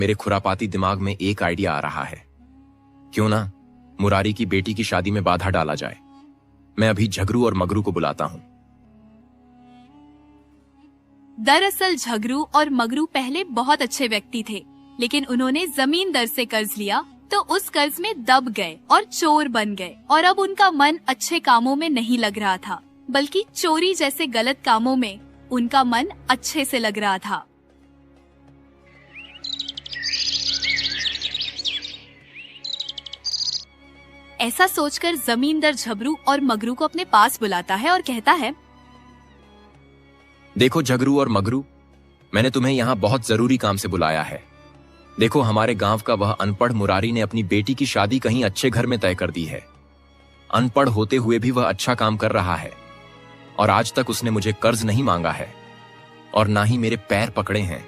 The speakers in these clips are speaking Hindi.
मेरे खुरापाती दिमाग में एक आइडिया आ रहा है। क्यों ना मुरारी की बेटी की शादी में बाधा डाला जाए। मैं अभी झगरू और मगरू को बुलाता हूँ। दरअसल झगरू और मगरू पहले बहुत अच्छे व्यक्ति थे, लेकिन उन्होंने जमींदार से कर्ज लिया तो उस कर्ज में दब गए और चोर बन गए, और अब उनका मन अच्छे कामों में नहीं लग रहा था, बल्कि चोरी जैसे गलत कामों में उनका मन अच्छे से लग रहा था। ऐसा सोचकर जमींदार झगरू और मगरू को अपने पास बुलाता है और कहता है, देखो झगरू और मगरू, मैंने तुम्हें यहाँ बहुत जरूरी काम से बुलाया है। देखो, हमारे गांव का वह अनपढ़ मुरारी ने अपनी बेटी की शादी कहीं अच्छे घर में तय कर दी है। अनपढ़ होते हुए भी वह अच्छा काम कर रहा है, और आज तक उसने मुझे कर्ज नहीं मांगा है और ना ही मेरे पैर पकड़े हैं।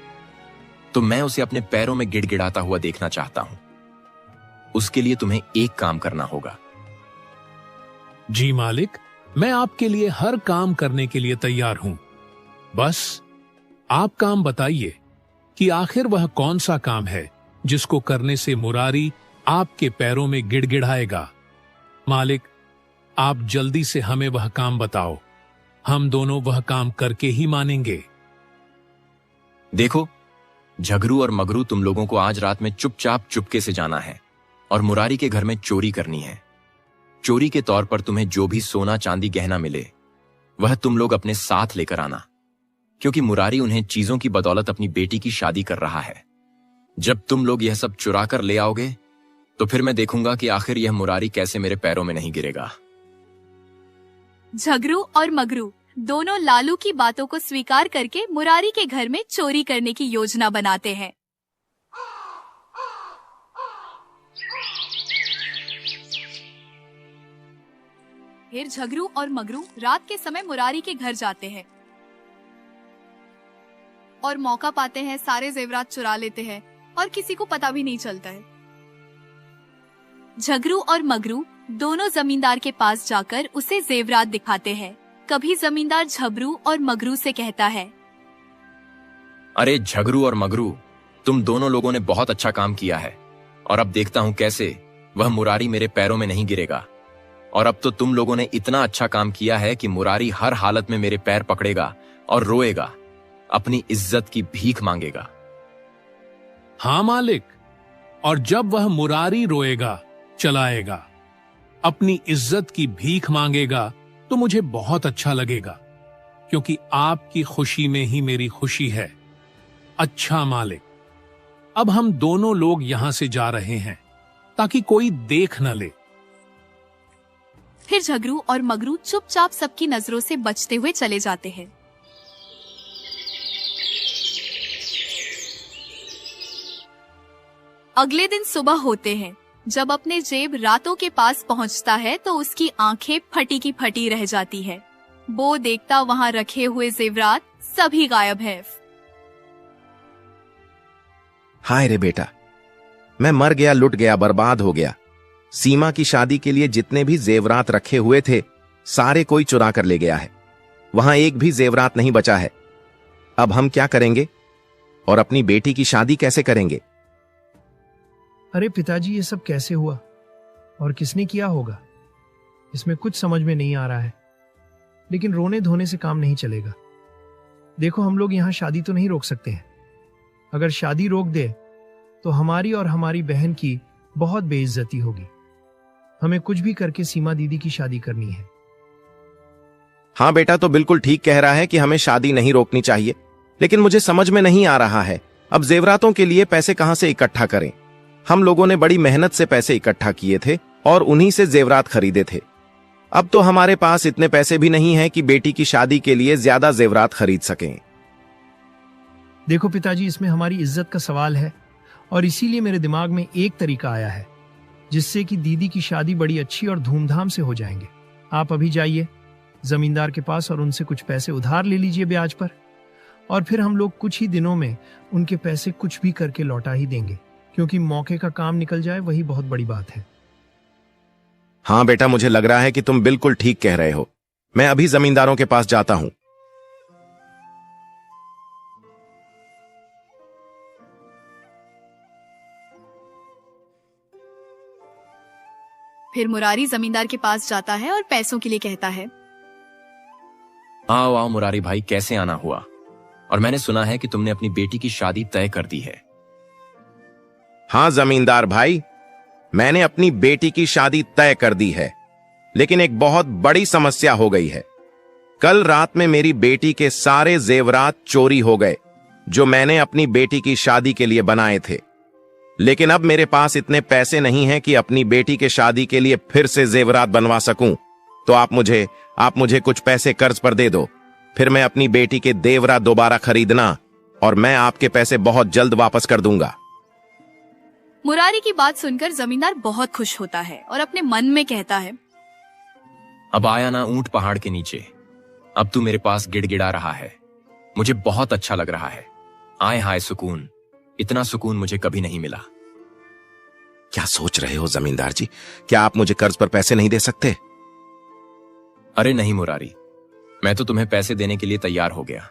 तो मैं उसे अपने पैरों में गिड़गिड़ाता हुआ देखना चाहता हूं। उसके लिए तुम्हें एक काम करना होगा। जी मालिक, मैं आपके लिए हर काम करने के लिए तैयार हूं। बस आप काम बताइए कि आखिर वह कौन सा काम है जिसको करने से मुरारी आपके पैरों में गिड़गिड़ाएगा। मालिक, आप जल्दी से हमें वह काम बताओ। हम दोनों वह काम करके ही मानेंगे। देखो झगरू और मगरू, तुम लोगों को आज रात में चुपचाप चुपके से जाना है और मुरारी के घर में चोरी करनी है। चोरी के तौर पर तुम्हें जो भी सोना चांदी गहना मिले वह तुम लोग अपने साथ लेकर आना, क्योंकि मुरारी उन्हें चीजों की बदौलत अपनी बेटी की शादी कर रहा है। जब तुम लोग यह सब चुरा कर ले आओगे तो फिर मैं देखूंगा कि आखिर यह मुरारी कैसे मेरे पैरों में नहीं गिरेगा। झगरू और मगरू दोनों लालू की बातों को स्वीकार करके मुरारी के घर में चोरी करने की योजना बनाते हैं। फिर झगरू और मगरू रात के समय मुरारी के घर जाते हैं और मौका पाते हैं सारे जेवरात चुरा लेते हैं और किसी को पता भी नहीं चलता है। झगरू और मगरू दोनों जमींदार के पास जाकर उसे जेवरात दिखाते हैं। कभी जमींदार झगरू और मगरू से कहता है, अरे झगरू और मगरू, तुम दोनों लोगों ने बहुत अच्छा काम किया है, और अब देखता हूं कैसे वह मुरारी मेरे पैरों में नहीं गिरेगा। और अब तो तुम लोगों ने इतना अच्छा काम किया है कि मुरारी हर हालत में मेरे पैर पकड़ेगा और रोएगा, अपनी इज्जत की भीख मांगेगा। हाँ मालिक, और जब वह मुरारी रोएगा, चलाएगा, अपनी इज्जत की भीख मांगेगा तो मुझे बहुत अच्छा लगेगा, क्योंकि आपकी खुशी में ही मेरी खुशी है। अच्छा मालिक, अब हम दोनों लोग यहां से जा रहे हैं ताकि कोई देख न ले। फिर झगरू और मगरू चुपचाप सबकी नजरों से बचते हुए चले जाते हैं। अगले दिन सुबह होते हैं। जब अपने जेब रातों के पास पहुंचता है तो उसकी आंखें फटी की फटी रह जाती है। वो देखता वहां रखे हुए जेवरात सभी गायब हैं। हाय रे बेटा, मैं मर गया, लुट गया, बर्बाद हो गया। सीमा की शादी के लिए जितने भी जेवरात रखे हुए थे सारे कोई चुरा कर ले गया है। वहां एक भी जेवरात नहीं बचा है। अब हम क्या करेंगे और अपनी बेटी की शादी कैसे करेंगे? अरे पिताजी, ये सब कैसे हुआ और किसने किया होगा? इसमें कुछ समझ में नहीं आ रहा है, लेकिन रोने धोने से काम नहीं चलेगा। देखो, हम लोग यहाँ शादी तो नहीं रोक सकते हैं। अगर शादी रोक दे तो हमारी और हमारी बहन की बहुत बेइज्जती होगी। हमें कुछ भी करके सीमा दीदी की शादी करनी है। हाँ बेटा, तो बिल्कुल ठीक कह रहा है कि हमें शादी नहीं रोकनी चाहिए, लेकिन मुझे समझ में नहीं आ रहा है अब जेवरातों के लिए पैसे कहां से इकट्ठा करें। हम लोगों ने बड़ी मेहनत से पैसे इकट्ठा किए थे और उन्हीं से जेवरात खरीदे थे। अब तो हमारे पास इतने पैसे भी नहीं हैं कि बेटी की शादी के लिए ज्यादा जेवरात खरीद सकें। देखो पिताजी, इसमें हमारी इज्जत का सवाल है, और इसीलिए मेरे दिमाग में एक तरीका आया है जिससे कि दीदी की शादी बड़ी अच्छी और धूमधाम से हो जाएंगे। आप अभी जाइए जमींदार के पास और उनसे कुछ पैसे उधार ले लीजिए ब्याज पर, और फिर हम लोग कुछ ही दिनों में उनके पैसे कुछ भी करके लौटा ही देंगे, क्योंकि मौके का काम निकल जाए वही बहुत बड़ी बात है। हाँ बेटा, मुझे लग रहा है कि तुम बिल्कुल ठीक कह रहे हो। मैं अभी जमींदारों के पास जाता हूं। फिर मुरारी जमींदार के पास जाता है और पैसों के लिए कहता है। आओ आओ मुरारी भाई, कैसे आना हुआ? और मैंने सुना है कि तुमने अपनी बेटी की शादी तय कर दी है। हाँ जमींदार भाई, मैंने अपनी बेटी की शादी तय कर दी है, लेकिन एक बहुत बड़ी समस्या हो गई है। कल रात में मेरी बेटी के सारे जेवरात चोरी हो गए जो मैंने अपनी बेटी की शादी के लिए बनाए थे। लेकिन अब मेरे पास इतने पैसे नहीं हैं कि अपनी बेटी के शादी के लिए फिर से जेवरात बनवा सकूं। तो आप मुझे कुछ पैसे कर्ज पर दे दो, फिर मैं अपनी बेटी के जेवरात दोबारा खरीदना और मैं आपके पैसे बहुत जल्द वापस कर दूंगा। मुरारी की बात सुनकर जमींदार बहुत खुश होता है और अपने मन में कहता है। अब आया ना ऊंट पहाड़ के नीचे, अब तू मेरे पास गिड़गिड़ा रहा है। मुझे बहुत अच्छा लग रहा है। आए हाय सुकून, इतना सुकून मुझे कभी नहीं मिला। क्या सोच रहे हो जमींदार जी? क्या आप मुझे कर्ज पर पैसे नहीं दे सकते? अरे नहीं मुरारी, मैं तो तुम्हें पैसे देने के लिए तैयार हो गया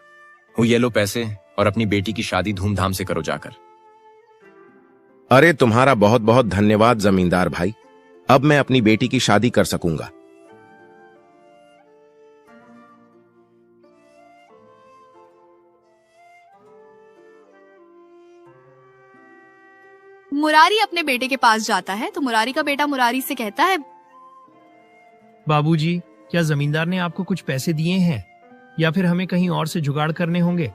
हूं। ये लो पैसे और अपनी बेटी की शादी धूमधाम से करो जाकर। अरे तुम्हारा बहुत बहुत धन्यवाद जमींदार भाई, अब मैं अपनी बेटी की शादी कर सकूंगा। मुरारी अपने बेटे के पास जाता है तो मुरारी का बेटा मुरारी से कहता है। बाबूजी, क्या जमींदार ने आपको कुछ पैसे दिए हैं या फिर हमें कहीं और से जुगाड़ करने होंगे?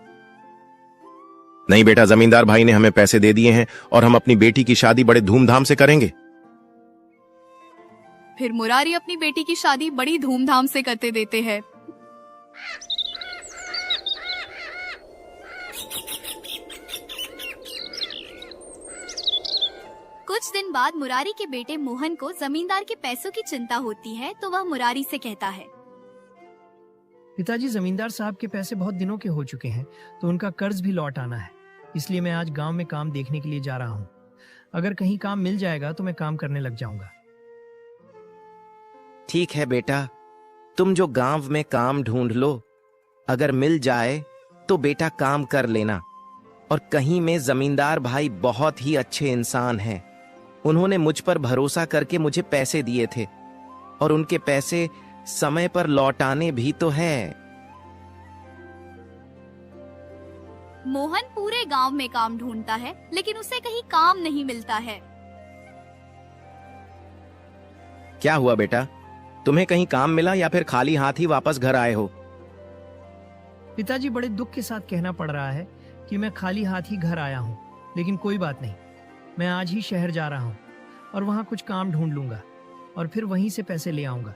नहीं बेटा, जमींदार भाई ने हमें पैसे दे दिए हैं और हम अपनी बेटी की शादी बड़े धूमधाम से करेंगे। फिर मुरारी अपनी बेटी की शादी बड़ी धूमधाम से करते देते हैं। कुछ दिन बाद मुरारी के बेटे मोहन को जमींदार के पैसों की चिंता होती है तो वह मुरारी से कहता है। पिताजी, जमींदार साहब के पैसे बहुत दिनों के हो चुके हैं तो उनका कर्ज भी लौट आना है, इसलिए मैं आज गांव में काम देखने के लिए जा रहा हूँ। अगर कहीं काम मिल जाएगा तो मैं काम करने लग जाऊंगा। ठीक है बेटा, तुम जो गांव में काम ढूंढ लो, अगर मिल जाए तो बेटा काम कर लेना। और कहीं में जमींदार भाई बहुत ही अच्छे इंसान हैं। उन्होंने मुझ पर भरोसा करके मुझे पैसे दिए थे और उनके पैसे समय पर लौटाने भी तो है। मोहन पूरे गांव में काम ढूंढता है लेकिन उसे कहीं काम नहीं मिलता है। क्या हुआ बेटा, तुम्हें कहीं काम मिला या फिर खाली हाथ ही वापस घर आए हो? पिताजी, बड़े दुख के साथ कहना पड़ रहा है कि मैं खाली हाथ ही घर आया हूँ, लेकिन कोई बात नहीं, मैं आज ही शहर जा रहा हूँ और वहाँ कुछ काम ढूंढ लूंगा और फिर वहीं से पैसे ले आऊंगा,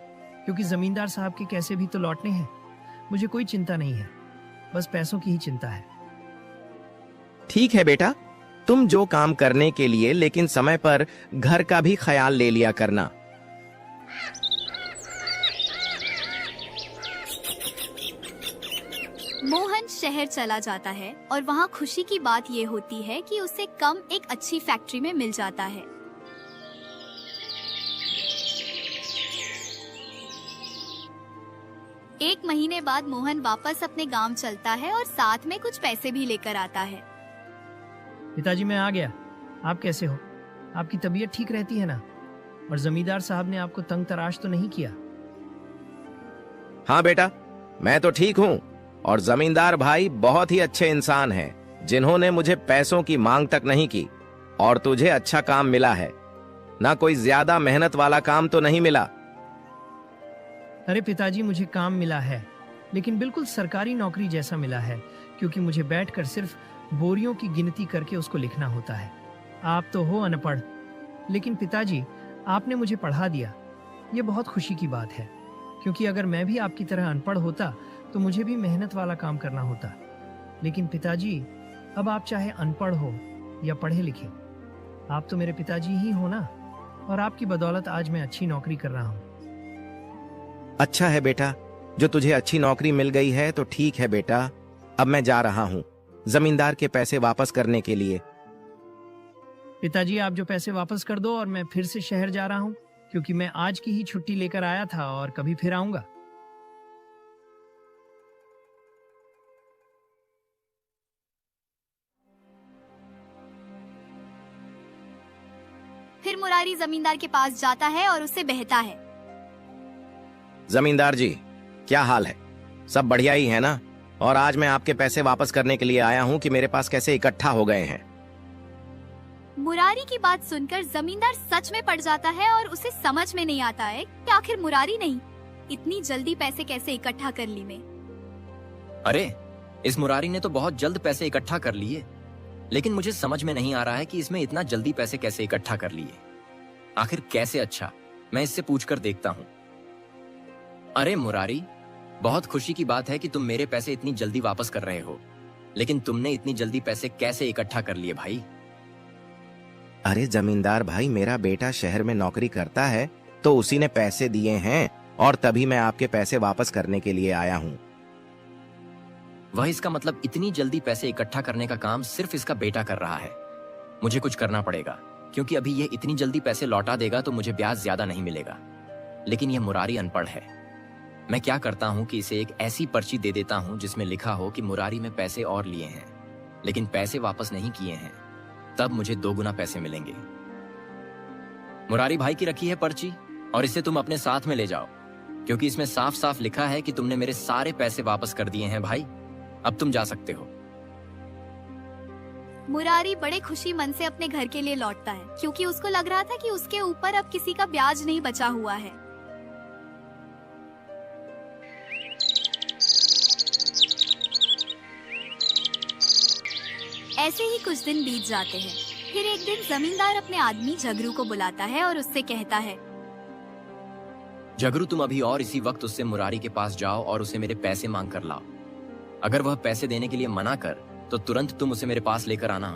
क्योंकि जमींदार साहब के कैसे भी तो लौटने हैं। मुझे कोई चिंता नहीं है, बस पैसों की ही चिंता है। ठीक है बेटा, तुम जो काम करने के लिए, लेकिन समय पर घर का भी ख्याल ले लिया करना। मोहन शहर चला जाता है और वहाँ खुशी की बात ये होती है कि उसे कम एक अच्छी फैक्ट्री में मिल जाता है। एक महीने बाद मोहन वापस अपने गांव चलता है और साथ में कुछ पैसे भी लेकर आता है। पिताजी, मैं आ गया। आप कैसे हो? आपकी तबीयत ठीक रहती है ना? और जमींदार साहब ने आपको तंग तराश तो नहीं किया? हाँ बेटा, मैं तो ठीक हूँ और जमींदार भाई बहुत ही अच्छे इंसान हैं, जिन्होंने मुझे पैसों की मांग तक नहीं की। और तुझे अच्छा काम मिला है ना, कोई ज्यादा मेहनत वाला काम तो नहीं मिला। अरे पिताजी, मुझे काम मिला है, लेकिन बिल्कुल सरकारी नौकरी जैसा मिला है, क्योंकि मुझे बैठकर सिर्फ बोरियों की गिनती करके उसको लिखना होता है। आप तो हो अनपढ़, लेकिन पिताजी आपने मुझे पढ़ा दिया। ये बहुत खुशी की बात है, क्योंकि अगर मैं भी आपकी तरह अनपढ़ होता तो मुझे भी मेहनत वाला काम करना होता। लेकिन पिताजी, अब आप चाहे अनपढ़ हो या पढ़े लिखे, आप तो मेरे पिताजी ही हो ना, और आपकी बदौलत आज मैं अच्छी नौकरी कर रहा हूँ। अच्छा है बेटा, जो तुझे अच्छी नौकरी मिल गई है तो ठीक है बेटा। अब मैं जा रहा हूँ जमींदार के पैसे वापस करने के लिए। पिताजी, आप जो पैसे वापस कर दो और मैं फिर से शहर जा रहा हूँ, क्योंकि मैं आज की ही छुट्टी लेकर आया था और कभी फिर आऊंगा। फिर फिर मुरारी जमींदार के पास जाता है और उससे बहता है। जमींदार जी, क्या हाल है? सब बढ़िया ही है ना? और आज मैं आपके पैसे वापस करने के लिए आया हूँ कि मेरे पास कैसे इकट्ठा हो गए हैं। मुरारी की बात सुनकर जमींदार सच में पड़ जाता है और उसे समझ में नहीं आता है कि आखिर मुरारी नहीं इतनी जल्दी पैसे कैसे इकट्ठा कर ली मैं। अरे, इस मुरारी ने तो बहुत जल्द पैसे इकट्ठा कर लिए, लेकिन मुझे समझ में नहीं आ रहा है कि इसमें इतना जल्दी पैसे कैसे इकट्ठा कर लिए। आखिर कैसे? अच्छा, मैं इससे पूछकर देखता हूँ। अरे मुरारी, बहुत खुशी की बात है कि तुम मेरे पैसे इतनी जल्दी वापस कर रहे हो, लेकिन तुमने इतनी जल्दी पैसे कैसे इकट्ठा कर लिए भाई? अरे जमींदार भाई, मेरा बेटा शहर में नौकरी करता है तो उसी ने पैसे दिए हैं और तभी मैं आपके पैसे वापस करने के लिए आया हूँ। वह इसका मतलब इतनी जल्दी पैसे इकट्ठा करने का काम सिर्फ इसका बेटा कर रहा है। मुझे कुछ करना पड़ेगा, क्योंकि अभी यह इतनी जल्दी पैसे लौटा देगा तो मुझे ब्याज ज्यादा नहीं मिलेगा। लेकिन यह मुरारी अनपढ़ है। मैं क्या करता हूँ कि इसे एक ऐसी पर्ची दे देता हूँ जिसमें लिखा हो कि मुरारी में पैसे और लिए हैं, लेकिन पैसे वापस नहीं किए हैं, तब मुझे 2 गुना पैसे मिलेंगे। मुरारी भाई की रखी है पर्ची, और इसे तुम अपने साथ में ले जाओ, क्योंकि इसमें साफ साफ लिखा है कि तुमने मेरे सारे पैसे वापस कर दिए हैं भाई। अब तुम जा सकते हो। मुरारी बड़े खुशी मन से अपने घर के लिए लौटता है, क्योंकि उसको लग रहा था कि उसके ऊपर अब किसी का ब्याज नहीं बचा हुआ है। ऐसे ही कुछ दिन बीत जाते हैं। फिर एक दिन जमींदार अपने आदमी झगरू को बुलाता है और उससे कहता है, झगरू, तुम अभी और इसी वक्त उससे मुरारी के पास जाओ और उसे मेरे पैसे मांग कर लाओ। अगर वह पैसे देने के लिए मना कर तो तुरंत तुम उसे मेरे पास लेकर आना।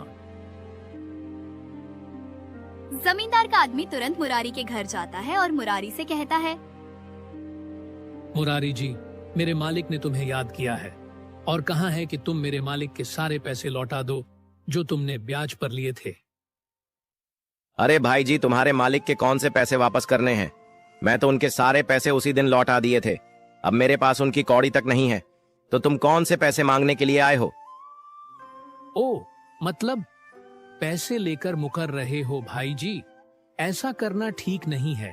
जमींदार का आदमी तुरंत मुरारी के घर जाता है और मुरारी से कहता है, मुरारी जी, मेरे मालिक ने तुम्हें याद किया है और कहा है कि तुम मेरे मालिक के सारे पैसे लौटा दो जो तुमने ब्याज पर लिए थे। अरे भाई जी, तुम्हारे मालिक के कौन से पैसे वापस करने हैं? मैं तो उनके सारे पैसे उसी दिन लौटा दिए थे। अब मेरे पास उनकी कौड़ी तक नहीं है, तो तुम कौन से पैसे मांगने के लिए आए हो? ओ, मतलब पैसे लेकर मुकर रहे हो भाई जी? ऐसा करना ठीक नहीं है।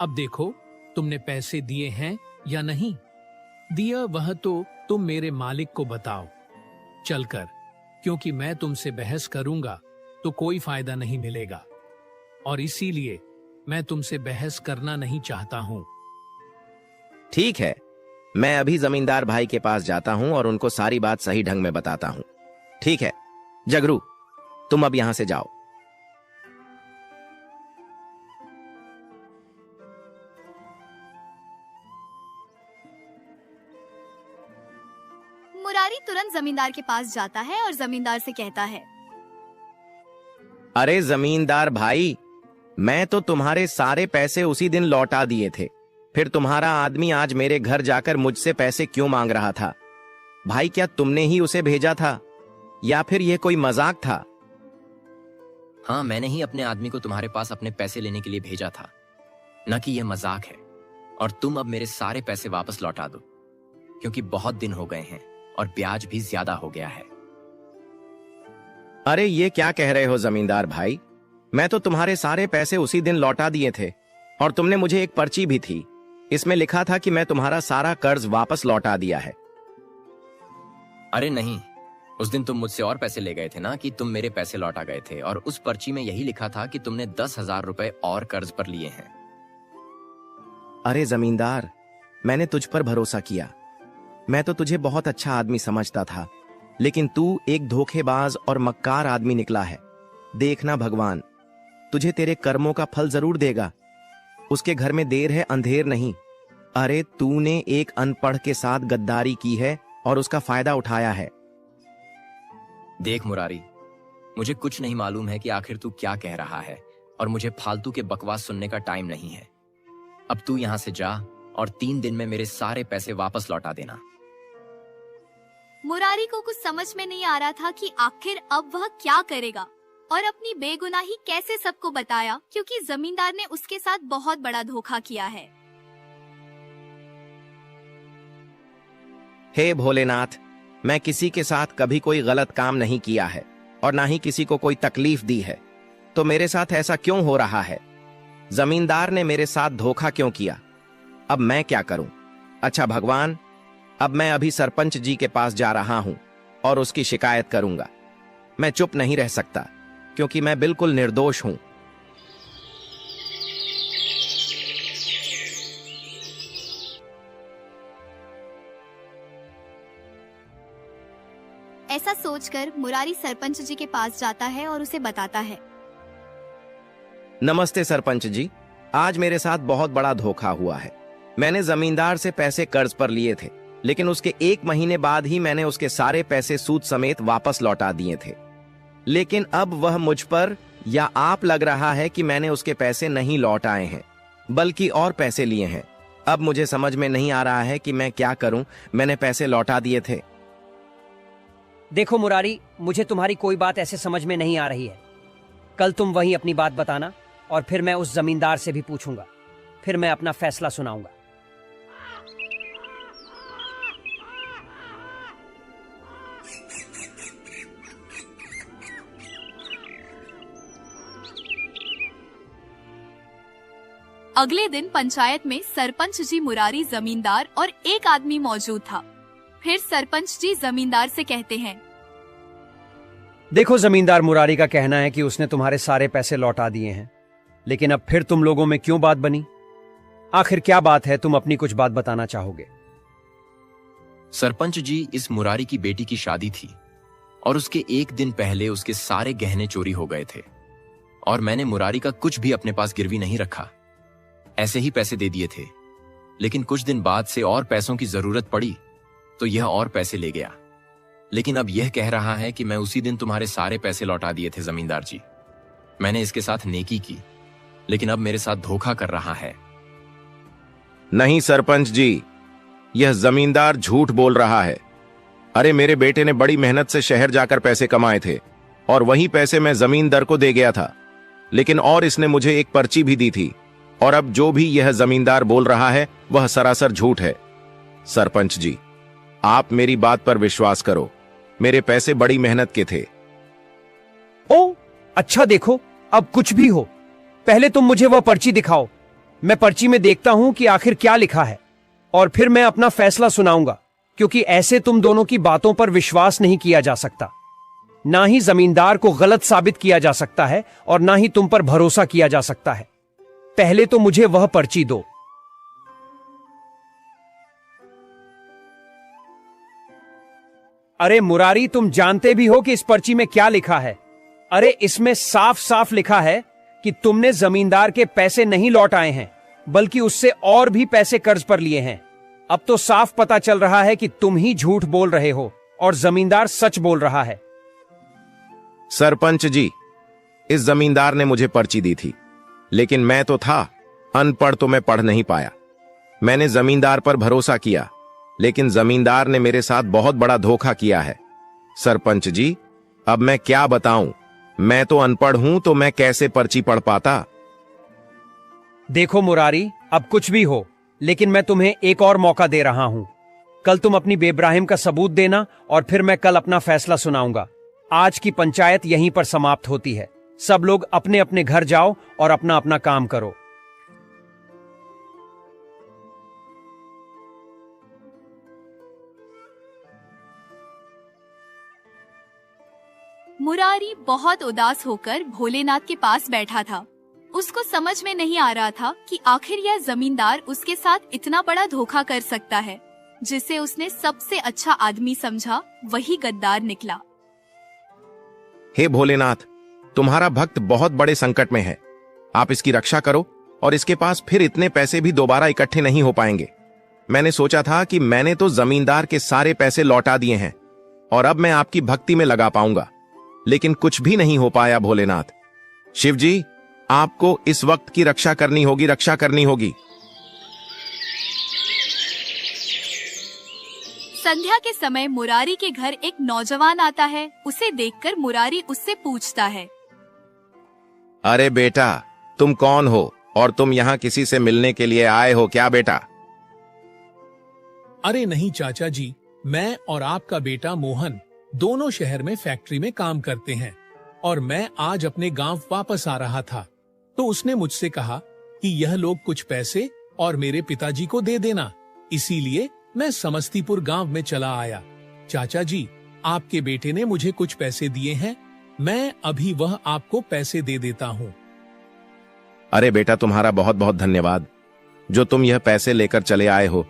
अब देखो, तुमने पैसे दिए हैं या नहीं दिया, वह तो तुम मेरे मालिक को बताओ चलकर, क्योंकि मैं तुमसे बहस करूंगा तो कोई फायदा नहीं मिलेगा, और इसीलिए मैं तुमसे बहस करना नहीं चाहता हूं। ठीक है, मैं अभी जमींदार भाई के पास जाता हूं और उनको सारी बात सही ढंग में बताता हूं। ठीक है झगरू, तुम अब यहां से जाओ। मुरारी तुरंत जमींदार के पास जाता है और जमींदार से कहता है, अरे जमींदार भाई, मैं तो तुम्हारे सारे पैसे उसी दिन लौटा दिए थे, फिर तुम्हारा आदमी आज मेरे घर जाकर मुझसे पैसे क्यों मांग रहा था? भाई, क्या तुमने ही उसे भेजा था या फिर यह कोई मजाक था? हाँ, मैंने ही अपने आदमी को तुम्हारे पास अपने पैसे लेने के लिए भेजा था, न कि यह मजाक है। और तुम अब मेरे सारे पैसे वापस लौटा दो, क्योंकि बहुत दिन हो गए हैं और ब्याज भी ज्यादा हो गया है। अरे ये क्या कह रहे हो जमींदार भाई? मैं तो तुम्हारे सारे पैसे उसी दिन लौटा दिए थे, और तुमने मुझे एक पर्ची भी थी, इसमें लिखा था कि मैं तुम्हारा सारा कर्ज वापस लौटा दिया है। अरे नहीं, उस दिन तुम मुझसे और पैसे ले गए थे ना, कि तुम मेरे पैसे लौटा गए थे, और उस पर्ची में यही लिखा था कि तुमने 10,000 रुपए और कर्ज पर लिए हैं। अरे जमींदार, मैंने तुझ पर भरोसा किया। मैं तो तुझे बहुत अच्छा आदमी समझता था, लेकिन तू एक धोखेबाज और मक्कार आदमी निकला है। देखना, भगवान तुझे तेरे कर्मों का फल जरूर देगा। उसके घर में देर है, अंधेर नहीं। अरे तूने एक अनपढ़ के साथ गद्दारी की है और उसका फायदा उठाया है। देख मुरारी, मुझे कुछ नहीं मालूम है कि आखिर तू क्या कह रहा है, और मुझे फालतू के बकवास सुनने का टाइम नहीं है। अब तू यहां से जा और 3 दिन में मेरे सारे पैसे वापस लौटा देना। मुरारी को कुछ समझ में नहीं आ रहा था कि आखिर अब वह क्या करेगा और अपनी बेगुनाही कैसे सबको बताया, क्योंकि जमींदार ने उसके साथ बहुत बड़ा धोखा किया है। हे भोलेनाथ, मैं किसी के साथ कभी कोई गलत काम नहीं किया है और ना ही किसी को कोई तकलीफ दी है। तो मेरे साथ ऐसा क्यों हो रहा है? जमींदार ने मेरे साथ धोखा क्यों किया? अब मैं क्या करूं? अच्छा भगवान, अब मैं अभी सरपंच जी के पास जा रहा हूं और उसकी शिकायत करूंगा। मैं चुप नहीं रह सकता क्योंकि मैं बिल्कुल निर्दोष हूं। ऐसा सोचकर मुरारी सरपंच जी के पास जाता है और उसे बताता है। नमस्ते सरपंच जी, आज मेरे साथ बहुत बड़ा धोखा हुआ है। मैंने जमींदार से पैसे कर्ज पर लिए थे, लेकिन उसके 1 महीने बाद ही मैंने उसके सारे पैसे सूद समेत वापस लौटा दिए थे। लेकिन अब वह मुझ पर या आप लग रहा है कि मैंने उसके पैसे नहीं लौटाए हैं, बल्कि और पैसे लिए हैं। अब मुझे समझ में नहीं आ रहा है कि मैं क्या करूं। मैंने पैसे लौटा दिए थे। देखो मुरारी, मुझे तुम्हारी कोई बात ऐसे समझ में नहीं आ रही है। कल तुम वहीं अपनी बात बताना और फिर मैं उस जमींदार से भी पूछूंगा। फिर मैं अपना फैसला सुनाऊंगा। अगले दिन पंचायत में सरपंच जी, मुरारी, जमींदार और एक आदमी मौजूद था। फिर सरपंच जी जमींदार से कहते हैं, देखो जमींदार, मुरारी का कहना है कि उसने तुम्हारे सारे पैसे लौटा दिए हैं, लेकिन अब फिर तुम लोगों में क्यों बात बनी? आखिर क्या बात है? तुम अपनी कुछ बात बताना चाहोगे? सरपंच जी, इस मुरारी की बेटी की शादी थी और उसके 1 दिन पहले उसके सारे गहने चोरी हो गए थे और मैंने मुरारी का कुछ भी अपने पास गिरवी नहीं रखा। ऐसे ही पैसे दे दिए थे, लेकिन कुछ दिन बाद से और पैसों की जरूरत पड़ी तो यह और पैसे ले गया। लेकिन अब यह कह रहा है कि मैं उसी दिन तुम्हारे सारे पैसे लौटा दिए थे। जमींदार जी, मैंने इसके साथ नेकी की, लेकिन अब मेरे साथ धोखा कर रहा है। नहीं सरपंच जी, यह जमींदार झूठ बोल रहा है। अरे मेरे बेटे ने बड़ी मेहनत से शहर जाकर पैसे कमाए थे और वही पैसे मैं जमींदार को दे गया था। लेकिन और इसने मुझे एक पर्ची भी दी थी, और अब जो भी यह जमींदार बोल रहा है वह सरासर झूठ है। सरपंच जी, आप मेरी बात पर विश्वास करो। मेरे पैसे बड़ी मेहनत के थे। ओ अच्छा, देखो अब कुछ भी हो, पहले तुम मुझे वह पर्ची दिखाओ। मैं पर्ची में देखता हूं कि आखिर क्या लिखा है और फिर मैं अपना फैसला सुनाऊंगा, क्योंकि ऐसे तुम दोनों की बातों पर विश्वास नहीं किया जा सकता। ना ही जमींदार को गलत साबित किया जा सकता है और ना ही तुम पर भरोसा किया जा सकता है। पहले तो मुझे वह पर्ची दो। अरे मुरारी, तुम जानते भी हो कि इस पर्ची में क्या लिखा है? अरे इसमें साफ साफ लिखा है कि तुमने जमींदार के पैसे नहीं लौटाए हैं, बल्कि उससे और भी पैसे कर्ज पर लिए हैं। अब तो साफ पता चल रहा है कि तुम ही झूठ बोल रहे हो और जमींदार सच बोल रहा है। सरपंच जी, इस जमींदार ने मुझे पर्ची दी थी, लेकिन मैं तो था अनपढ़, तो मैं पढ़ नहीं पाया। मैंने जमींदार पर भरोसा किया, लेकिन जमींदार ने मेरे साथ बहुत बड़ा धोखा किया है। सरपंच जी, अब मैं क्या बताऊं? मैं तो अनपढ़ हूं, तो मैं कैसे पर्ची पढ़ पाता? देखो मुरारी, अब कुछ भी हो, लेकिन मैं तुम्हें एक और मौका दे रहा हूं। कल तुम अपनी बेब्राहिम का सबूत देना और फिर मैं कल अपना फैसला सुनाऊंगा। आज की पंचायत यहीं पर समाप्त होती है। सब लोग अपने अपने घर जाओ और अपना अपना काम करो। मुरारी बहुत उदास होकर भोलेनाथ के पास बैठा था। उसको समझ में नहीं आ रहा था कि आखिर यह जमींदार उसके साथ इतना बड़ा धोखा कर सकता है। जिसे उसने सबसे अच्छा आदमी समझा, वही गद्दार निकला। हे भोलेनाथ, तुम्हारा भक्त बहुत बड़े संकट में है। आप इसकी रक्षा करो और इसके पास फिर इतने पैसे भी दोबारा इकट्ठे नहीं हो पाएंगे। मैंने सोचा था कि मैंने तो जमींदार के सारे पैसे लौटा दिए हैं और अब मैं आपकी भक्ति में लगा पाऊंगा, लेकिन कुछ भी नहीं हो पाया। भोलेनाथ, शिव जी, आपको इस वक्त की रक्षा करनी होगी, रक्षा करनी होगी। संध्या के समय मुरारी के घर एक नौजवान आता है। उसे देखकर मुरारी उससे पूछता है, अरे बेटा, तुम कौन हो और तुम यहाँ किसी से मिलने के लिए आए हो क्या बेटा? अरे नहीं चाचा जी, मैं और आपका बेटा मोहन दोनों शहर में फैक्ट्री में काम करते हैं। और मैं आज अपने गांव वापस आ रहा था तो उसने मुझसे कहा कि यह लोग कुछ पैसे और मेरे पिताजी को दे देना, इसीलिए मैं समस्तीपुर गांव में चला आया। चाचा जी, आपके बेटे ने मुझे कुछ पैसे दिए हैं, मैं अभी वह आपको पैसे दे देता हूँ। अरे बेटा, तुम्हारा बहुत बहुत धन्यवाद जो तुम यह पैसे लेकर चले आए हो,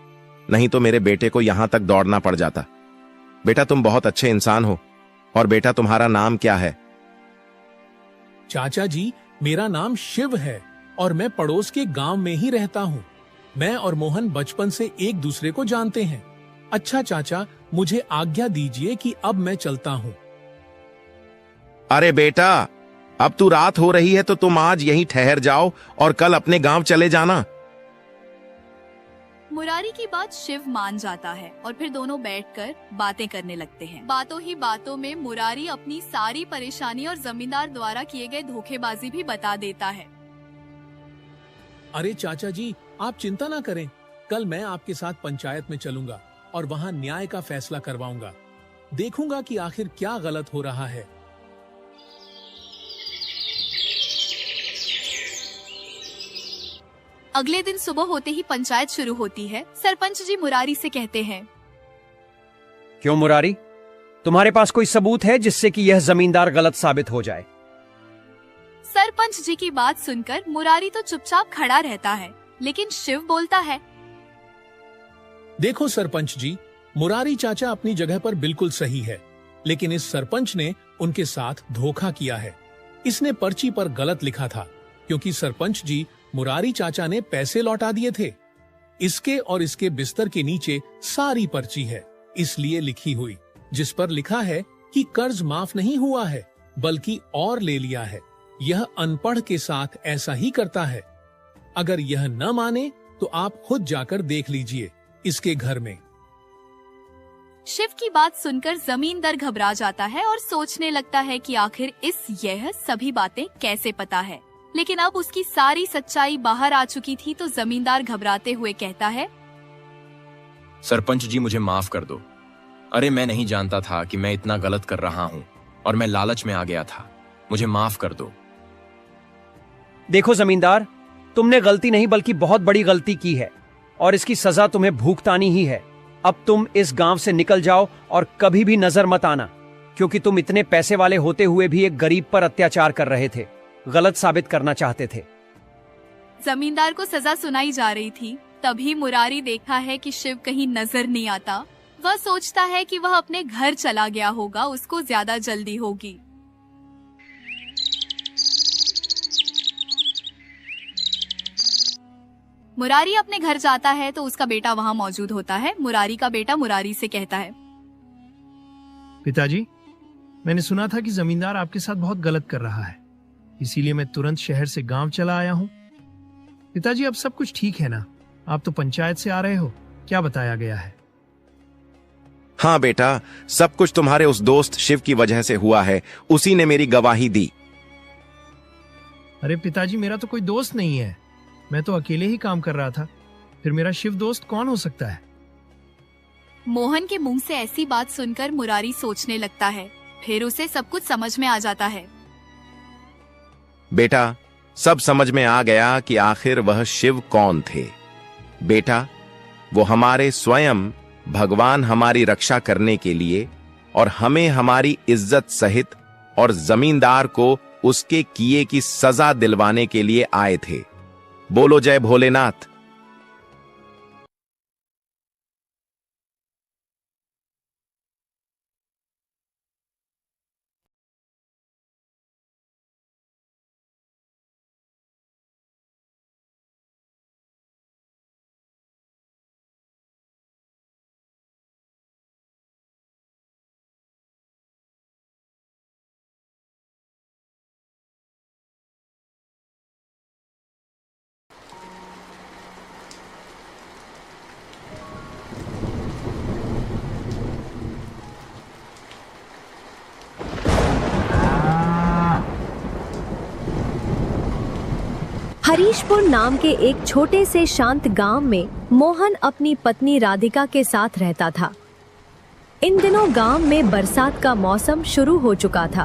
नहीं तो मेरे बेटे को यहां तक दौड़ना पड़ जाता। बेटा, तुम बहुत अच्छे इंसान हो। और बेटा, तुम्हारा नाम क्या है? चाचा जी, मेरा नाम शिव है और मैं पड़ोस के गांव में ही रहता हूँ। मैं और मोहन बचपन से एक दूसरे को जानते हैं। अच्छा चाचा, मुझे आज्ञा दीजिए कि अब मैं चलता हूँ। अरे बेटा, अब तू रात हो रही है तो तुम आज यहीं ठहर जाओ और कल अपने गांव चले जाना। मुरारी की बात शिव मान जाता है और फिर दोनों बैठकर बातें करने लगते हैं। बातों ही बातों में मुरारी अपनी सारी परेशानी और जमींदार द्वारा किए गए धोखेबाजी भी बता देता है। अरे चाचा जी, आप चिंता ना करें, कल मैं आपके साथ पंचायत में चलूंगा और वहाँ न्याय का फैसला करवाऊंगा। देखूंगा कि आखिर क्या गलत हो रहा है। अगले दिन सुबह होते ही पंचायत शुरू होती है। सरपंच जी मुरारी से कहते हैं, क्यों मुरारी, तुम्हारे पास कोई सबूत है जिससे कि यह जमींदार गलत साबित हो जाए? सरपंच जी की बात सुनकर मुरारी तो चुपचाप खड़ा रहता है, लेकिन शिव बोलता है, देखो सरपंच जी, मुरारी चाचा अपनी जगह पर बिल्कुल सही है, लेकिन इस सरपंच ने उनके साथ धोखा किया है। इसने पर्ची पर गलत लिखा था, क्योंकि सरपंच जी मुरारी चाचा ने पैसे लौटा दिए थे। इसके और इसके बिस्तर के नीचे सारी पर्ची है, इसलिए लिखी हुई, जिस पर लिखा है कि कर्ज माफ नहीं हुआ है बल्कि और ले लिया है। यह अनपढ़ के साथ ऐसा ही करता है। अगर यह न माने तो आप खुद जाकर देख लीजिए इसके घर में। शिव की बात सुनकर जमींदार घबरा जाता है और सोचने लगता है कि आखिर यह सभी बातें कैसे पता है। लेकिन अब उसकी सारी सच्चाई बाहर आ चुकी थी तो जमींदार घबराते हुए कहता है, सरपंच जी, मुझे माफ कर दो। अरे मैं नहीं जानता था कि मैं इतना गलत कर रहा हूँ और मैं लालच में आ गया था। मुझे माफ कर दो। देखो जमींदार, तुमने गलती नहीं बल्कि बहुत बड़ी गलती की है और इसकी सजा तुम्हें भुगतानी ही है। अब तुम इस गांव से निकल जाओ और कभी भी नजर मत आना, क्योंकि तुम इतने पैसे वाले होते हुए भी एक गरीब पर अत्याचार कर रहे थे, गलत साबित करना चाहते थे। जमींदार को सजा सुनाई जा रही थी। तभी मुरारी देखा है कि शिव कहीं नजर नहीं आता। वह सोचता है कि वह अपने घर चला गया होगा, उसको ज्यादा जल्दी होगी। मुरारी अपने घर जाता है तो उसका बेटा वहाँ मौजूद होता है। मुरारी का बेटा मुरारी से कहता है, पिताजी, मैंने सुना था कि जमींदार आपके साथ बहुत गलत कर रहा है, इसीलिए मैं तुरंत शहर से गांव चला आया हूँ। पिताजी, अब सब कुछ ठीक है ना? आप तो पंचायत से आ रहे हो, क्या बताया गया है? हाँ बेटा, सब कुछ तुम्हारे उस दोस्त शिव की वजह से हुआ है, उसी ने मेरी गवाही दी। अरे पिताजी, मेरा तो कोई दोस्त नहीं है, मैं तो अकेले ही काम कर रहा था, फिर मेरा शिव दोस्त कौन हो सकता है? मोहन के मुंह से ऐसी बात सुनकर मुरारी सोचने लगता है। फिर उसे सब कुछ समझ में आ जाता है। बेटा, सब समझ में आ गया कि आखिर वह शिव कौन थे। बेटा, वो हमारे स्वयं भगवान हमारी रक्षा करने के लिए और हमें हमारी इज्जत सहित और जमींदार को उसके किए की सजा दिलवाने के लिए आए थे। बोलो जय भोलेनाथ। हरीशपुर नाम के एक छोटे से शांत गांव में मोहन अपनी पत्नी राधिका के साथ रहता था। इन दिनों गांव में बरसात का मौसम शुरू हो चुका था।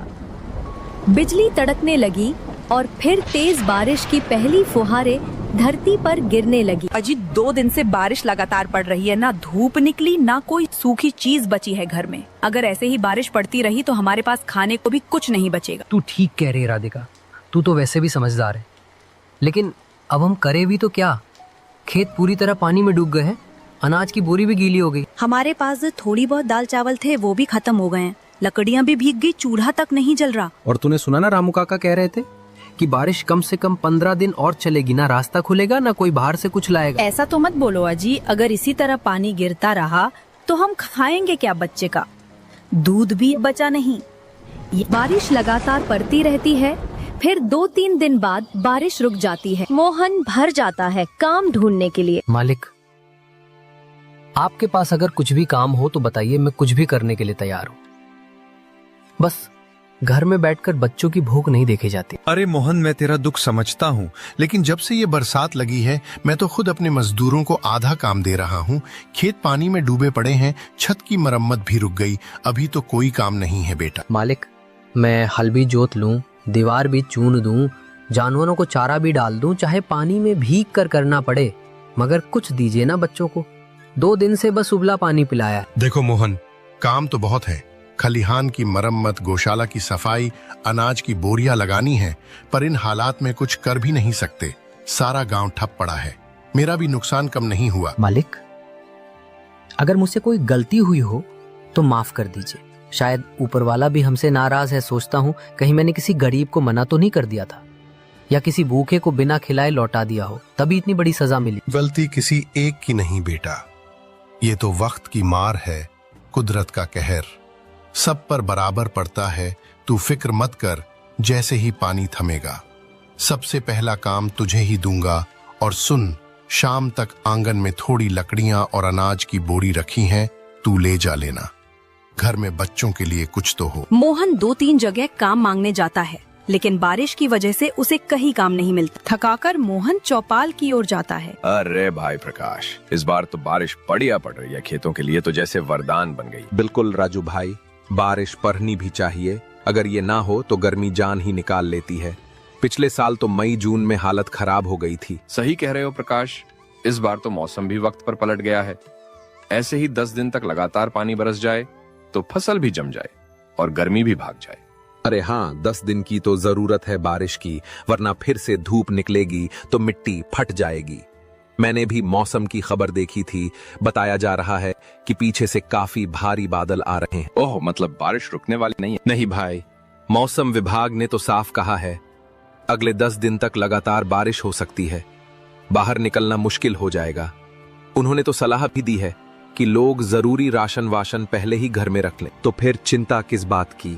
बिजली तड़कने लगी और फिर तेज बारिश की पहली फुहारें धरती पर गिरने लगी। अजी 2 दिन से बारिश लगातार पड़ रही है, ना धूप निकली ना कोई सूखी चीज बची है घर में। अगर ऐसे ही बारिश पड़ती रही तो हमारे पास खाने को भी कुछ नहीं बचेगा। तू ठीक कह रही है राधिका, तू तो वैसे भी समझदार है, लेकिन अब हम करें भी तो क्या? खेत पूरी तरह पानी में डूब गए हैं, अनाज की बोरी भी गीली हो गई। हमारे पास थोड़ी बहुत दाल चावल थे वो भी खत्म हो गए हैं, लकड़ियाँ भी भीग गई, चूल्हा तक नहीं जल रहा। और तूने सुना ना रामू काका कह रहे थे कि बारिश कम से कम 15 दिन और चलेगी, ना रास्ता खुलेगा ना कोई बाहर से कुछ लाएगा। ऐसा तो मत बोलो अजी, अगर इसी तरह पानी गिरता रहा तो हम खाएंगे क्या? बच्चे का दूध भी बचा नहीं। बारिश लगातार पड़ती रहती है, फिर 2-3 दिन बाद बारिश रुक जाती है। मोहन भर जाता है काम ढूंढने के लिए। मालिक, आपके पास अगर कुछ भी काम हो तो बताइए, मैं कुछ भी करने के लिए तैयार हूँ। बस घर में बैठकर बच्चों की भूख नहीं देखी जाती। अरे मोहन, मैं तेरा दुख समझता हूँ, लेकिन जब से ये बरसात लगी है मैं तो खुद अपने मजदूरों को आधा काम दे रहा हूँ। खेत पानी में डूबे पड़े हैं, छत की मरम्मत भी रुक गई, अभी तो कोई काम नहीं है बेटा। मालिक, मैं हल भी जोत लूं, दीवार भी चून दूं, जानवरों को चारा भी डाल दूं, चाहे पानी में भीग कर करना पड़े, मगर कुछ दीजिए ना बच्चों को। 2 दिन से बस उबला पानी पिलाया। देखो मोहन, काम तो बहुत है, खलिहान की मरम्मत, गौशाला की सफाई, अनाज की बोरियां लगानी है, पर इन हालात में कुछ कर भी नहीं सकते। सारा गांव ठप पड़ा है, मेरा भी नुकसान कम नहीं हुआ। मालिक, अगर मुझसे कोई गलती हुई हो तो माफ कर दीजिए। शायद ऊपर वाला भी हमसे नाराज है। सोचता हूँ कहीं मैंने किसी गरीब को मना तो नहीं कर दिया था, या किसी भूखे को बिना खिलाए लौटा दिया हो, तभी इतनी बड़ी सजा मिली। गलती किसी एक की नहीं बेटा, ये तो वक्त की मार है, कुदरत का कहर सब पर बराबर पड़ता है। तू फिक्र मत कर, जैसे ही पानी थमेगा सबसे पहला काम तुझे ही दूंगा। और सुन, शाम तक आंगन में थोड़ी लकड़ियां और अनाज की बोरी रखी हैं, तू ले जा लेना। घर में बच्चों के लिए कुछ तो हो। मोहन 2-3 जगह काम मांगने जाता है, लेकिन बारिश की वजह से उसे कहीं काम नहीं मिलता। थकाकर मोहन चौपाल की ओर जाता है। अरे भाई प्रकाश, इस बार तो बारिश बढ़िया पड़ रही है, खेतों के लिए तो जैसे वरदान बन गई। बिल्कुल राजू भाई, बारिश पड़नी भी चाहिए, अगर ये ना हो तो गर्मी जान ही निकाल लेती है। पिछले साल तो मई जून में हालत खराब हो गई थी। सही कह रहे हो प्रकाश, इस बार तो मौसम भी वक्त पर पलट गया है। ऐसे ही 10 दिन तक लगातार पानी बरस जाए तो फसल भी जम जाए और गर्मी भी भाग जाए। अरे हाँ, 10 दिन की तो जरूरत है बारिश की, वरना फिर से धूप निकलेगी तो मिट्टी फट जाएगी। मैंने भी मौसम की खबर देखी थी, बताया जा रहा है कि पीछे से काफी भारी बादल आ रहे हैं। ओह, मतलब बारिश रुकने वाली नहीं है? नहीं भाई, मौसम विभाग ने तो साफ कहा है अगले 10 दिन तक लगातार बारिश हो सकती है, बाहर निकलना मुश्किल हो जाएगा। उन्होंने तो सलाह भी दी है कि लोग जरूरी राशन वाशन पहले ही घर में रख लें। तो फिर चिंता किस बात की,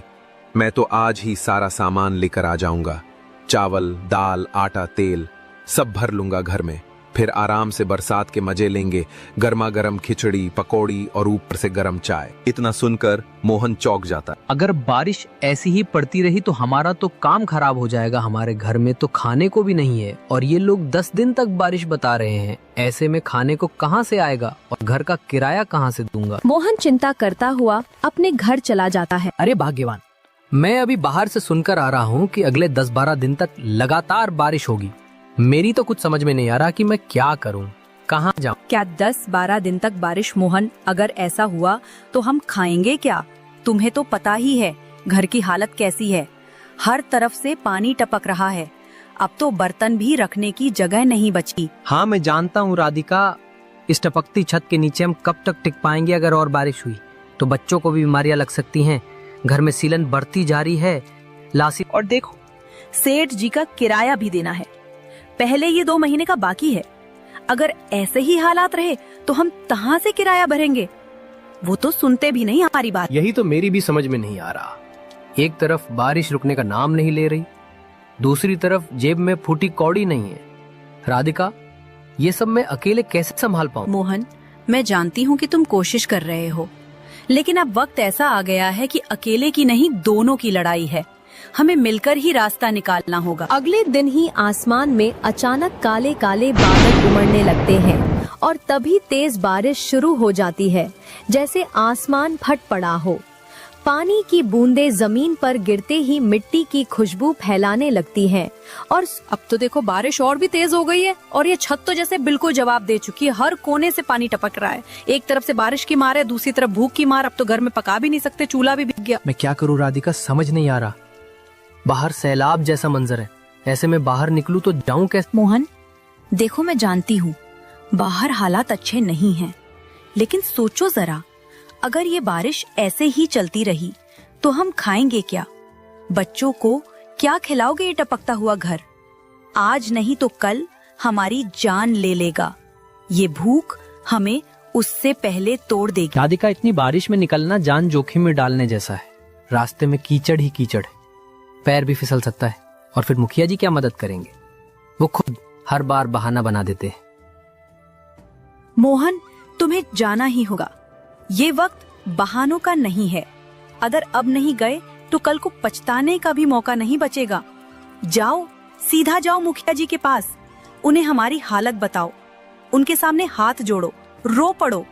मैं तो आज ही सारा सामान लेकर आ जाऊंगा। चावल, दाल, आटा, तेल सब भर लूंगा घर में, फिर आराम से बरसात के मजे लेंगे। गर्मा गर्म खिचड़ी, पकौड़ी और ऊपर से गर्म चाय। इतना सुनकर मोहन चौंक जाता। अगर बारिश ऐसी ही पड़ती रही तो हमारा तो काम खराब हो जाएगा। हमारे घर में तो खाने को भी नहीं है, और ये लोग 10 दिन तक बारिश बता रहे हैं। ऐसे में खाने को कहाँ से आएगा और घर का किराया कहाँ से दूंगा? मोहन चिंता करता हुआ अपने घर चला जाता है। अरे भाग्यवान, मैं अभी बाहर से सुनकर आ रहा हूँ कि अगले 10-12 दिन तक लगातार बारिश होगी। मेरी तो कुछ समझ में नहीं आ रहा कि मैं क्या करूं, कहां जाऊं। क्या 10-12 दिन तक बारिश? मोहन, अगर ऐसा हुआ तो हम खाएंगे क्या? तुम्हें तो पता ही है घर की हालत कैसी है, हर तरफ से पानी टपक रहा है। अब तो बर्तन भी रखने की जगह नहीं बची। हाँ, मैं जानता हूँ राधिका, इस टपकती छत के नीचे हम कब तक टिक पाएंगे? अगर और बारिश हुई तो बच्चों को भी बीमारियां लग सकती हैं, घर में सीलन बढ़ती जा रही है। लासी, और देखो, सेठ जी का किराया भी देना है, पहले ये 2 महीने का बाकी है। अगर ऐसे ही हालात रहे तो हम कहाँ से किराया भरेंगे? वो तो सुनते भी नहीं हमारी बात। यही तो मेरी भी समझ में नहीं आ रहा। एक तरफ बारिश रुकने का नाम नहीं ले रही, दूसरी तरफ जेब में फूटी कौड़ी नहीं है। राधिका, ये सब मैं अकेले कैसे संभाल पाऊं? मोहन, मैं जानती हूँ कि तुम कोशिश कर रहे हो, लेकिन अब वक्त ऐसा आ गया है कि अकेले की नहीं, दोनों की लड़ाई है। हमें मिलकर ही रास्ता निकालना होगा। अगले दिन ही आसमान में अचानक काले काले बादल उमड़ने लगते हैं और तभी तेज बारिश शुरू हो जाती है, जैसे आसमान फट पड़ा हो। पानी की बूंदें जमीन पर गिरते ही मिट्टी की खुशबू फैलाने लगती हैं और अब तो देखो बारिश और भी तेज हो गई है और ये छत तो जैसे बिल्कुल जवाब दे चुकी है। हर कोने से पानी टपक रहा है। एक तरफ से बारिश की मार है, दूसरी तरफ भूख की मार। अब तो घर में पका भी नहीं सकते, चूल्हा भी भीग गया। मैं क्या करूं राधिका, समझ नहीं आ रहा। बाहर सैलाब जैसा मंजर है, ऐसे में बाहर निकलूं तो जाऊं कैसे? मोहन देखो, मैं जानती हूँ बाहर हालात अच्छे नहीं हैं, लेकिन सोचो जरा, अगर ये बारिश ऐसे ही चलती रही तो हम खाएंगे क्या? बच्चों को क्या खिलाओगे ये टपकता हुआ घर? आज नहीं तो कल हमारी जान ले लेगा। ये भूख हमें उससे पहले तोड़ देगी। राधिका, इतनी बारिश में निकलना जान जोखिम में डालने जैसा है। रास्ते में कीचड़ ही कीचड़ है, पैर भी फिसल सकता है। और फिर मुखिया जी क्या मदद करेंगे? वो खुद हर बार बहाना बना देते हैं। मोहन, तुम्हें जाना ही होगा। ये वक्त बहानों का नहीं है। अगर अब नहीं गए तो कल को पछताने का भी मौका नहीं बचेगा। जाओ, सीधा जाओ मुखिया जी के पास, उन्हें हमारी हालत बताओ, उनके सामने हाथ जोड़ो, रो पड़ो,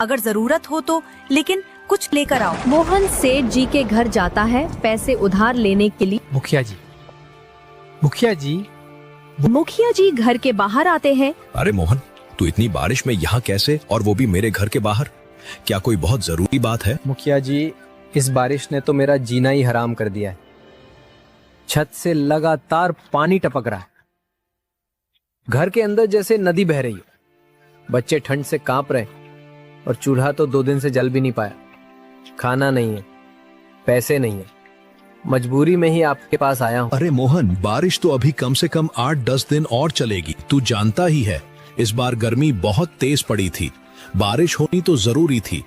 अगर जरूरत हो तो, लेकिन कुछ लेकर आओ। मोहन सेठ जी के घर जाता है पैसे उधार लेने के लिए। मुखिया जी घर के बाहर आते हैं। अरे मोहन, तू इतनी बारिश में यहाँ कैसे, और वो भी मेरे घर के बाहर? क्या कोई बहुत जरूरी बात है? मुखिया जी, इस बारिश ने तो मेरा जीना ही हराम कर दिया है। छत से लगातार पानी टपक रहा है, घर के अंदर जैसे नदी बह रही है। बच्चे ठंड से कांप रहे, और चूल्हा तो 2 दिन से जल भी नहीं पाया। खाना नहीं है, पैसे नहीं है, मजबूरी में ही आपके पास आया हूँ। अरे मोहन, बारिश तो अभी कम से कम 8-10 दिन और चलेगी। तू जानता ही है इस बार गर्मी बहुत तेज पड़ी थी। बारिश होनी तो जरूरी थी।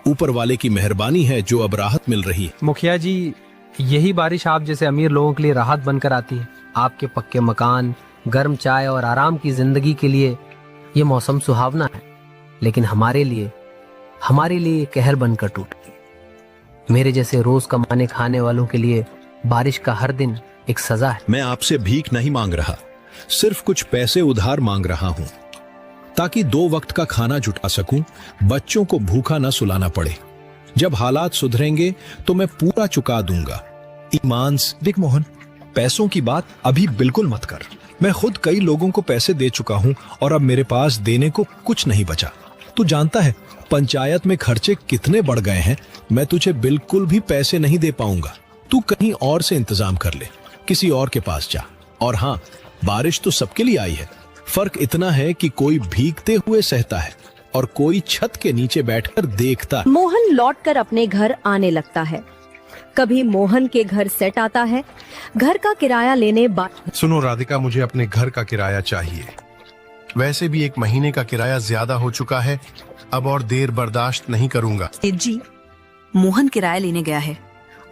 ऊपर वाले की मेहरबानी है जो अब राहत मिल रही है। मुखिया जी, यही बारिश आप जैसे अमीर लोगों के लिए राहत बनकर आती है। आपके पक्के मकान, गर्म चाय और आराम की जिंदगी के लिए ये मौसम सुहावना है, लेकिन हमारे लिए ये कहर बनकर टूट गई। मेरे जैसे रोज कमाने खाने वालों के लिए बारिश का हर दिन एक सजा है। मैं आपसे भीख नहीं मांग रहा, सिर्फ कुछ पैसे उधार मांग रहा हूँ, ताकि 2 वक्त का खाना जुटा सकूं, बच्चों को भूखा न सुलाना पड़े। जब हालात सुधरेंगे तो मैं पूरा चुका दूंगा, ईमान से। देख मोहन, पैसों की बात अभी बिल्कुल मत कर। मैं खुद कई लोगों को पैसे दे चुका हूं और अब मेरे पास देने को कुछ नहीं बचा। तू जानता है पंचायत में खर्चे कितने बढ़ गए हैं। मैं तुझे बिल्कुल भी पैसे नहीं दे पाऊंगा। तू कहीं और से इंतजाम कर ले, किसी और के पास जा। और हाँ, बारिश तो सबके लिए आई है। फर्क इतना है कि कोई भीगते हुए सहता है और कोई छत के नीचे बैठकर देखता है। मोहन लौटकर अपने घर आने लगता है। कभी मोहन के घर सेट आता है, घर का किराया लेने। सुनो राधिका, मुझे अपने घर का किराया चाहिए। वैसे भी 1 महीने का किराया ज्यादा हो चुका है, अब और देर बर्दाश्त नहीं करूंगा। सेठ जी, मोहन किराया लेने गया है,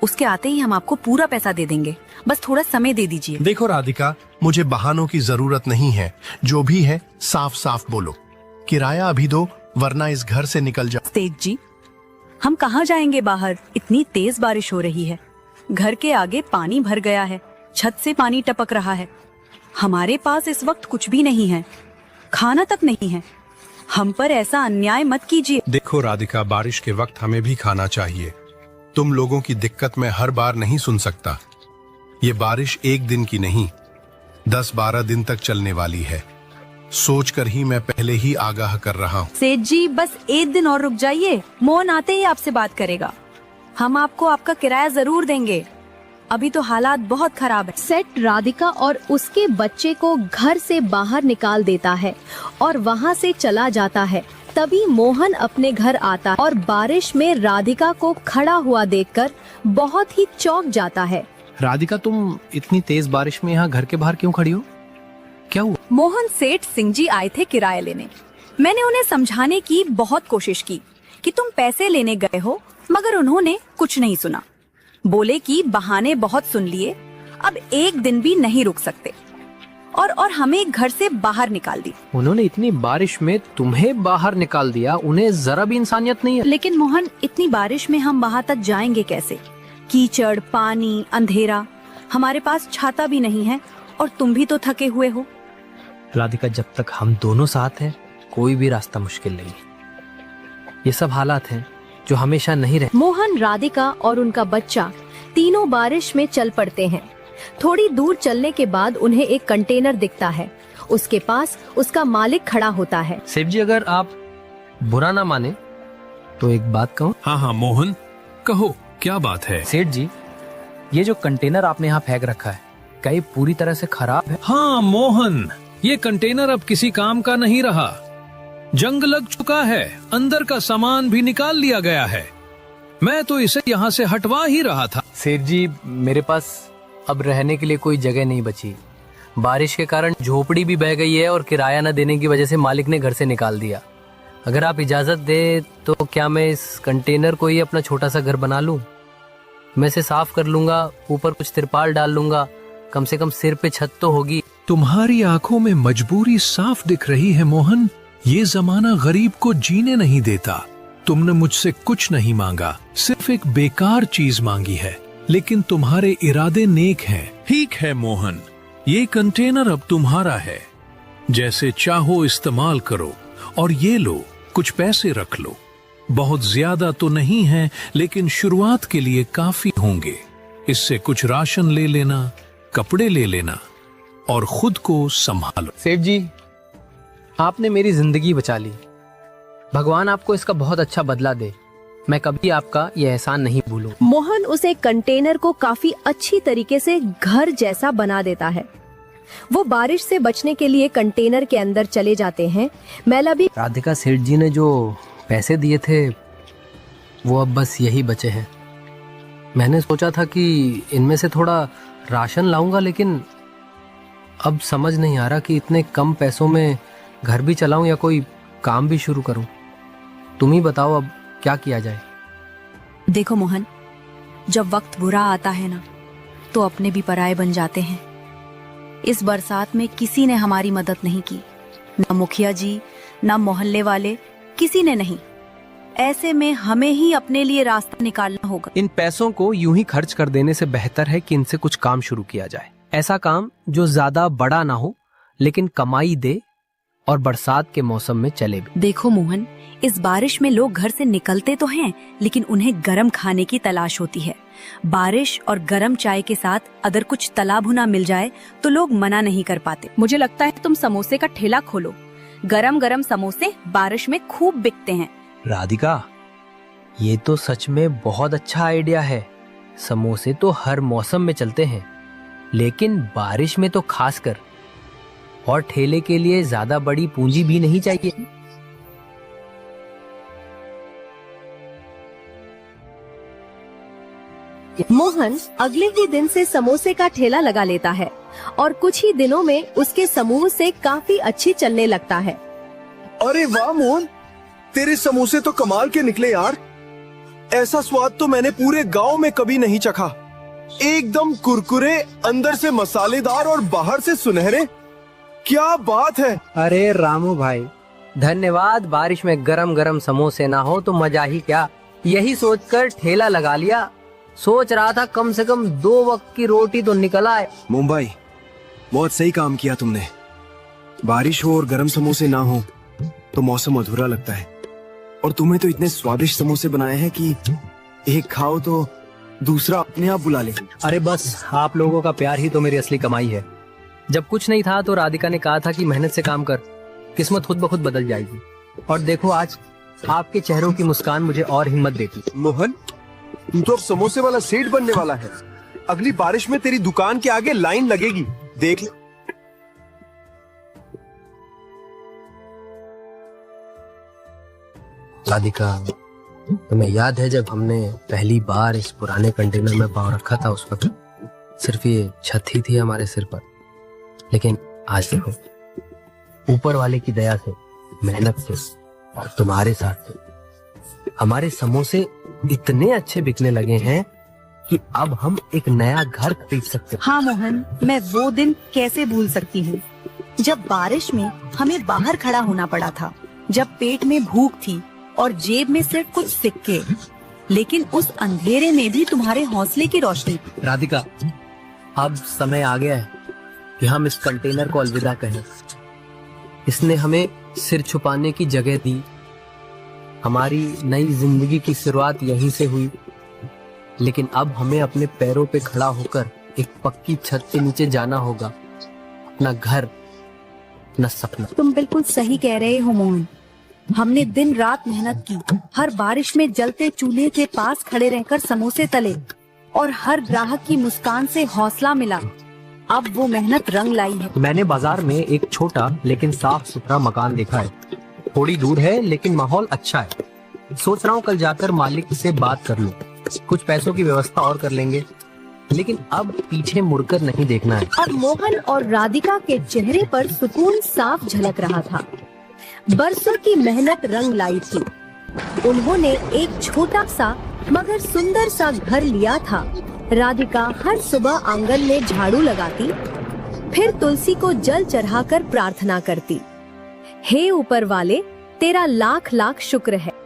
उसके आते ही हम आपको पूरा पैसा दे देंगे, बस थोड़ा समय दे दीजिए। देखो राधिका, मुझे बहानों की जरूरत नहीं है। जो भी है साफ साफ बोलो। किराया अभी दो, वरना इस घर से निकल जाओ। सेठ जी, हम कहाँ जाएंगे बाहर? इतनी तेज बारिश हो रही है, घर के आगे पानी भर गया है, छत से पानी टपक रहा है। हमारे पास इस वक्त कुछ भी नहीं है, खाना तक नहीं है। हम पर ऐसा अन्याय मत कीजिए। देखो राधिका, बारिश के वक्त हमें भी खाना चाहिए। तुम लोगों की दिक्कत मैं हर बार नहीं सुन सकता। ये बारिश 1 दिन की नहीं, 10-12 दिन तक चलने वाली है। सोचकर ही मैं पहले ही आगाह कर रहा हूँ। सेठ जी, बस 1 दिन और रुक जाइए, मोहन आते ही आपसे बात करेगा। हम आपको आपका किराया जरूर देंगे, अभी तो हालात बहुत खराब है। सेठ राधिका और उसके बच्चे को घर से बाहर निकाल देता है और वहाँ से चला जाता है। तभी मोहन अपने घर आता और बारिश में राधिका को खड़ा हुआ देखकर बहुत ही चौंक जाता है। राधिका, तुम इतनी तेज बारिश में यहाँ घर के बाहर क्यों खड़ी हो? क्या हुआ? मोहन सेठ सिंह जी आए थे किराया लेने। मैंने उन्हें समझाने की बहुत कोशिश की कि तुम पैसे लेने गए हो, मगर उन्होंने कुछ नहीं सुना। बोले कि बहाने बहुत सुन लिए, अब 1 दिन भी नहीं रुक सकते, और हमें घर से बाहर निकाल दी। उन्होंने इतनी बारिश में तुम्हें बाहर निकाल दिया, उन्हें जरा भी इंसानियत नहीं है। लेकिन मोहन, इतनी बारिश में हम वहाँ तक जाएंगे कैसे? कीचड़, पानी, अंधेरा, हमारे पास छाता भी नहीं है, और तुम भी तो थके हुए हो। राधिका, जब तक हम दोनों साथ हैं, कोई भी रास्ता मुश्किल नहीं है। ये सब हालात हैं जो हमेशा नहीं रहे। मोहन, राधिका और उनका बच्चा तीनों बारिश में चल पड़ते हैं। थोड़ी दूर चलने के बाद उन्हें एक कंटेनर दिखता है। उसके पास उसका मालिक खड़ा होता है। सेठ जी, अगर आप बुरा ना माने तो एक बात कहूँ? हाँ हाँ मोहन, कहो क्या बात है? सेठ जी, ये जो कंटेनर आपने यहाँ फेंक रखा है, क्या ये पूरी तरह से खराब है? हाँ मोहन, ये कंटेनर अब किसी काम का नहीं रहा। जंग लग चुका है, अंदर का सामान भी निकाल लिया गया है। मैं तो इसे यहाँ से हटवा ही रहा था। सेठ जी, मेरे पास अब रहने के लिए कोई जगह नहीं बची। बारिश के कारण झोपड़ी भी बह गई है और किराया न देने की वजह से मालिक ने घर से निकाल दिया। अगर आप इजाजत दे तो क्या मैं इस कंटेनर को ही अपना छोटा सा घर बना लूं? मैं इसे साफ कर लूंगा, ऊपर कुछ तिरपाल डाल लूंगा, कम से कम सिर पे छत तो होगी। तुम्हारी आंखों में मजबूरी साफ दिख रही है मोहन। ये जमाना गरीब को जीने नहीं देता। तुमने मुझसे कुछ नहीं मांगा, सिर्फ एक बेकार चीज मांगी है, लेकिन तुम्हारे इरादे नेक हैं। ठीक है मोहन, ये कंटेनर अब तुम्हारा है, जैसे चाहो इस्तेमाल करो। और ये लो, कुछ पैसे रख लो। बहुत ज्यादा तो नहीं है, लेकिन शुरुआत के लिए काफी होंगे। इससे कुछ राशन ले लेना, कपड़े ले लेना और खुद को संभालो। सेठ जी, आपने मेरी जिंदगी बचा ली। भगवान आपको इसका बहुत अच्छा बदला दे। मैं कभी आपका ये एहसान नहीं भूलूं। मोहन उसे कंटेनर को काफी अच्छी तरीके से घर जैसा बना देता है। वो बारिश से बचने के लिए कंटेनर के अंदर चले जाते हैं। मैला भी राधिका, सेठ जी ने जो पैसे दिए थे वो अब बस यही बचे हैं। मैंने सोचा था कि इनमें से थोड़ा राशन लाऊंगा, लेकिन अब समझ नहीं आ रहा कि इतने कम पैसों में घर भी चलाऊं या कोई काम भी शुरू करूं। तुम ही बताओ अब क्या किया जाए। देखो मोहन, जब वक्त बुरा आता है ना, तो अपने भी पराये बन जाते हैं। इस बरसात में किसी ने हमारी मदद नहीं की, ना मुखिया जी, ना मोहल्ले वाले, किसी ने नहीं। ऐसे में हमें ही अपने लिए रास्ता निकालना होगा। इन पैसों को यूं ही खर्च कर देने से बेहतर है कि इनसे कुछ काम शुरू किया जाए। ऐसा काम जो ज्यादा बड़ा ना हो, लेकिन कमाई दे और बरसात के मौसम में चले भी। देखो मोहन, इस बारिश में लोग घर से निकलते तो हैं, लेकिन उन्हें गरम खाने की तलाश होती है। बारिश और गरम चाय के साथ अगर कुछ तला भुना मिल जाए तो लोग मना नहीं कर पाते। मुझे लगता है तुम समोसे का ठेला खोलो। गरम गरम समोसे बारिश में खूब बिकते हैं। राधिका, ये तो सच में बहुत अच्छा आइडिया है। समोसे तो हर मौसम में चलते हैं, लेकिन बारिश में तो खासकर। और ठेले के लिए ज्यादा बड़ी पूंजी भी नहीं चाहिए। मोहन अगले ही दिन से समोसे का ठेला लगा लेता है और कुछ ही दिनों में उसके समूह से काफी अच्छी चलने लगता है। अरे वाह मोहन, तेरे समोसे तो कमाल के निकले यार। ऐसा स्वाद तो मैंने पूरे गांव में कभी नहीं चखा। एकदम कुरकुरे, अंदर से मसालेदार और बाहर से सुनहरे। क्या बात है। अरे रामू भाई, धन्यवाद। बारिश में गरम गरम समोसे ना हो तो मजा ही क्या। यही सोचकर ठेला लगा लिया। सोच रहा था कम से कम 2 वक्त की रोटी तो निकल आए। मुंबई, बहुत सही काम किया तुमने। बारिश हो और गरम समोसे ना हो तो मौसम अधूरा लगता है। और तुम्हें तो इतने स्वादिष्ट समोसे बनाए हैं कि एक खाओ तो दूसरा अपने आप बुला ले। अरे बस, आप लोगों का प्यार ही तो मेरी असली कमाई है। जब कुछ नहीं था तो राधिका ने कहा था कि मेहनत से काम कर, किस्मत खुद ब खुद बदल जाएगी। और देखो आज आपके चेहरों की मुस्कान मुझे और हिम्मत देती। मोहन, तू तो अब समोसे वाला सेठ बनने वाला है। अगली बारिश में तेरी दुकान के आगे लाइन लगेगी, देख ले। राधिका, तुम्हें याद है जब हमने पहली बार इस पुराने कंटेनर में पाँव रखा था? उस वक्त सिर्फ ये छत ही थी हमारे सिर पर, लेकिन आज देखो, ऊपर वाले की दया से, मेहनत से और तुम्हारे साथ से हमारे समोसे इतने अच्छे बिकने लगे हैं कि अब हम एक नया घर खरीद सकते हैं। हाँ मोहन, मैं वो दिन कैसे भूल सकती हूँ जब बारिश में हमें बाहर खड़ा होना पड़ा था, जब पेट में भूख थी और जेब में सिर्फ कुछ सिक्के, लेकिन उस अंधेरे में भी तुम्हारे हौसले की रोशनी थी। राधिका, अब समय आ गया है कि हम इस कंटेनर को अलविदा कहें। इसने हमें सिर छुपाने की जगह दी, हमारी नई जिंदगी की शुरुआत यहीं से हुई, लेकिन अब हमें अपने पैरों पे खड़ा होकर एक पक्की छत के नीचे जाना होगा। अपना घर, अपना सपना। तुम बिल्कुल सही कह रहे हो मोहन। हमने दिन रात मेहनत की, हर बारिश में जलते चूल्हे के पास खड़े रहकर समोसे तले और हर ग्राहक की मुस्कान से हौसला मिला। अब वो मेहनत रंग लाई है। मैंने बाजार में एक छोटा लेकिन साफ सुथरा मकान देखा है। थोड़ी दूर है लेकिन माहौल अच्छा है। सोच रहा हूँ कल जाकर मालिक से बात कर लूँ। कुछ पैसों की व्यवस्था और कर लेंगे, लेकिन अब पीछे मुड़कर नहीं देखना है। अब मोहन और राधिका के चेहरे पर सुकून साफ झलक रहा था। बरसों की मेहनत रंग लाई थी। उन्होंने एक छोटा सा मगर सुंदर सा घर लिया था। राधिका हर सुबह आंगन में झाड़ू लगाती, फिर तुलसी को जल चढ़ाकर प्रार्थना करती, हे ऊपर वाले, तेरा लाख लाख शुक्र है।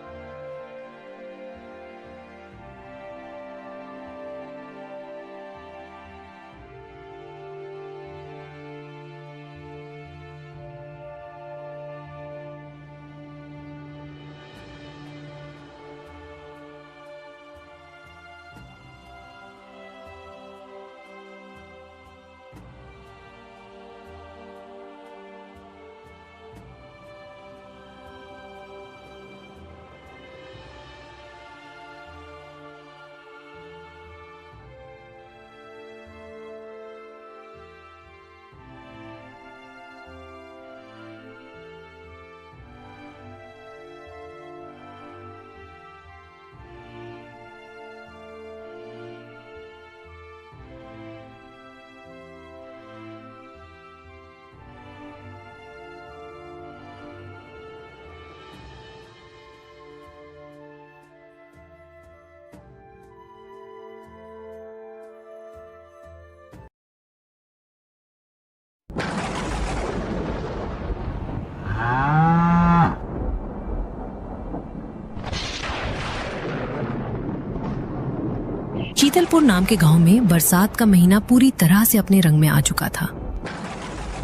शीतलपुर नाम के गांव में बरसात का महीना पूरी तरह से अपने रंग में आ चुका था।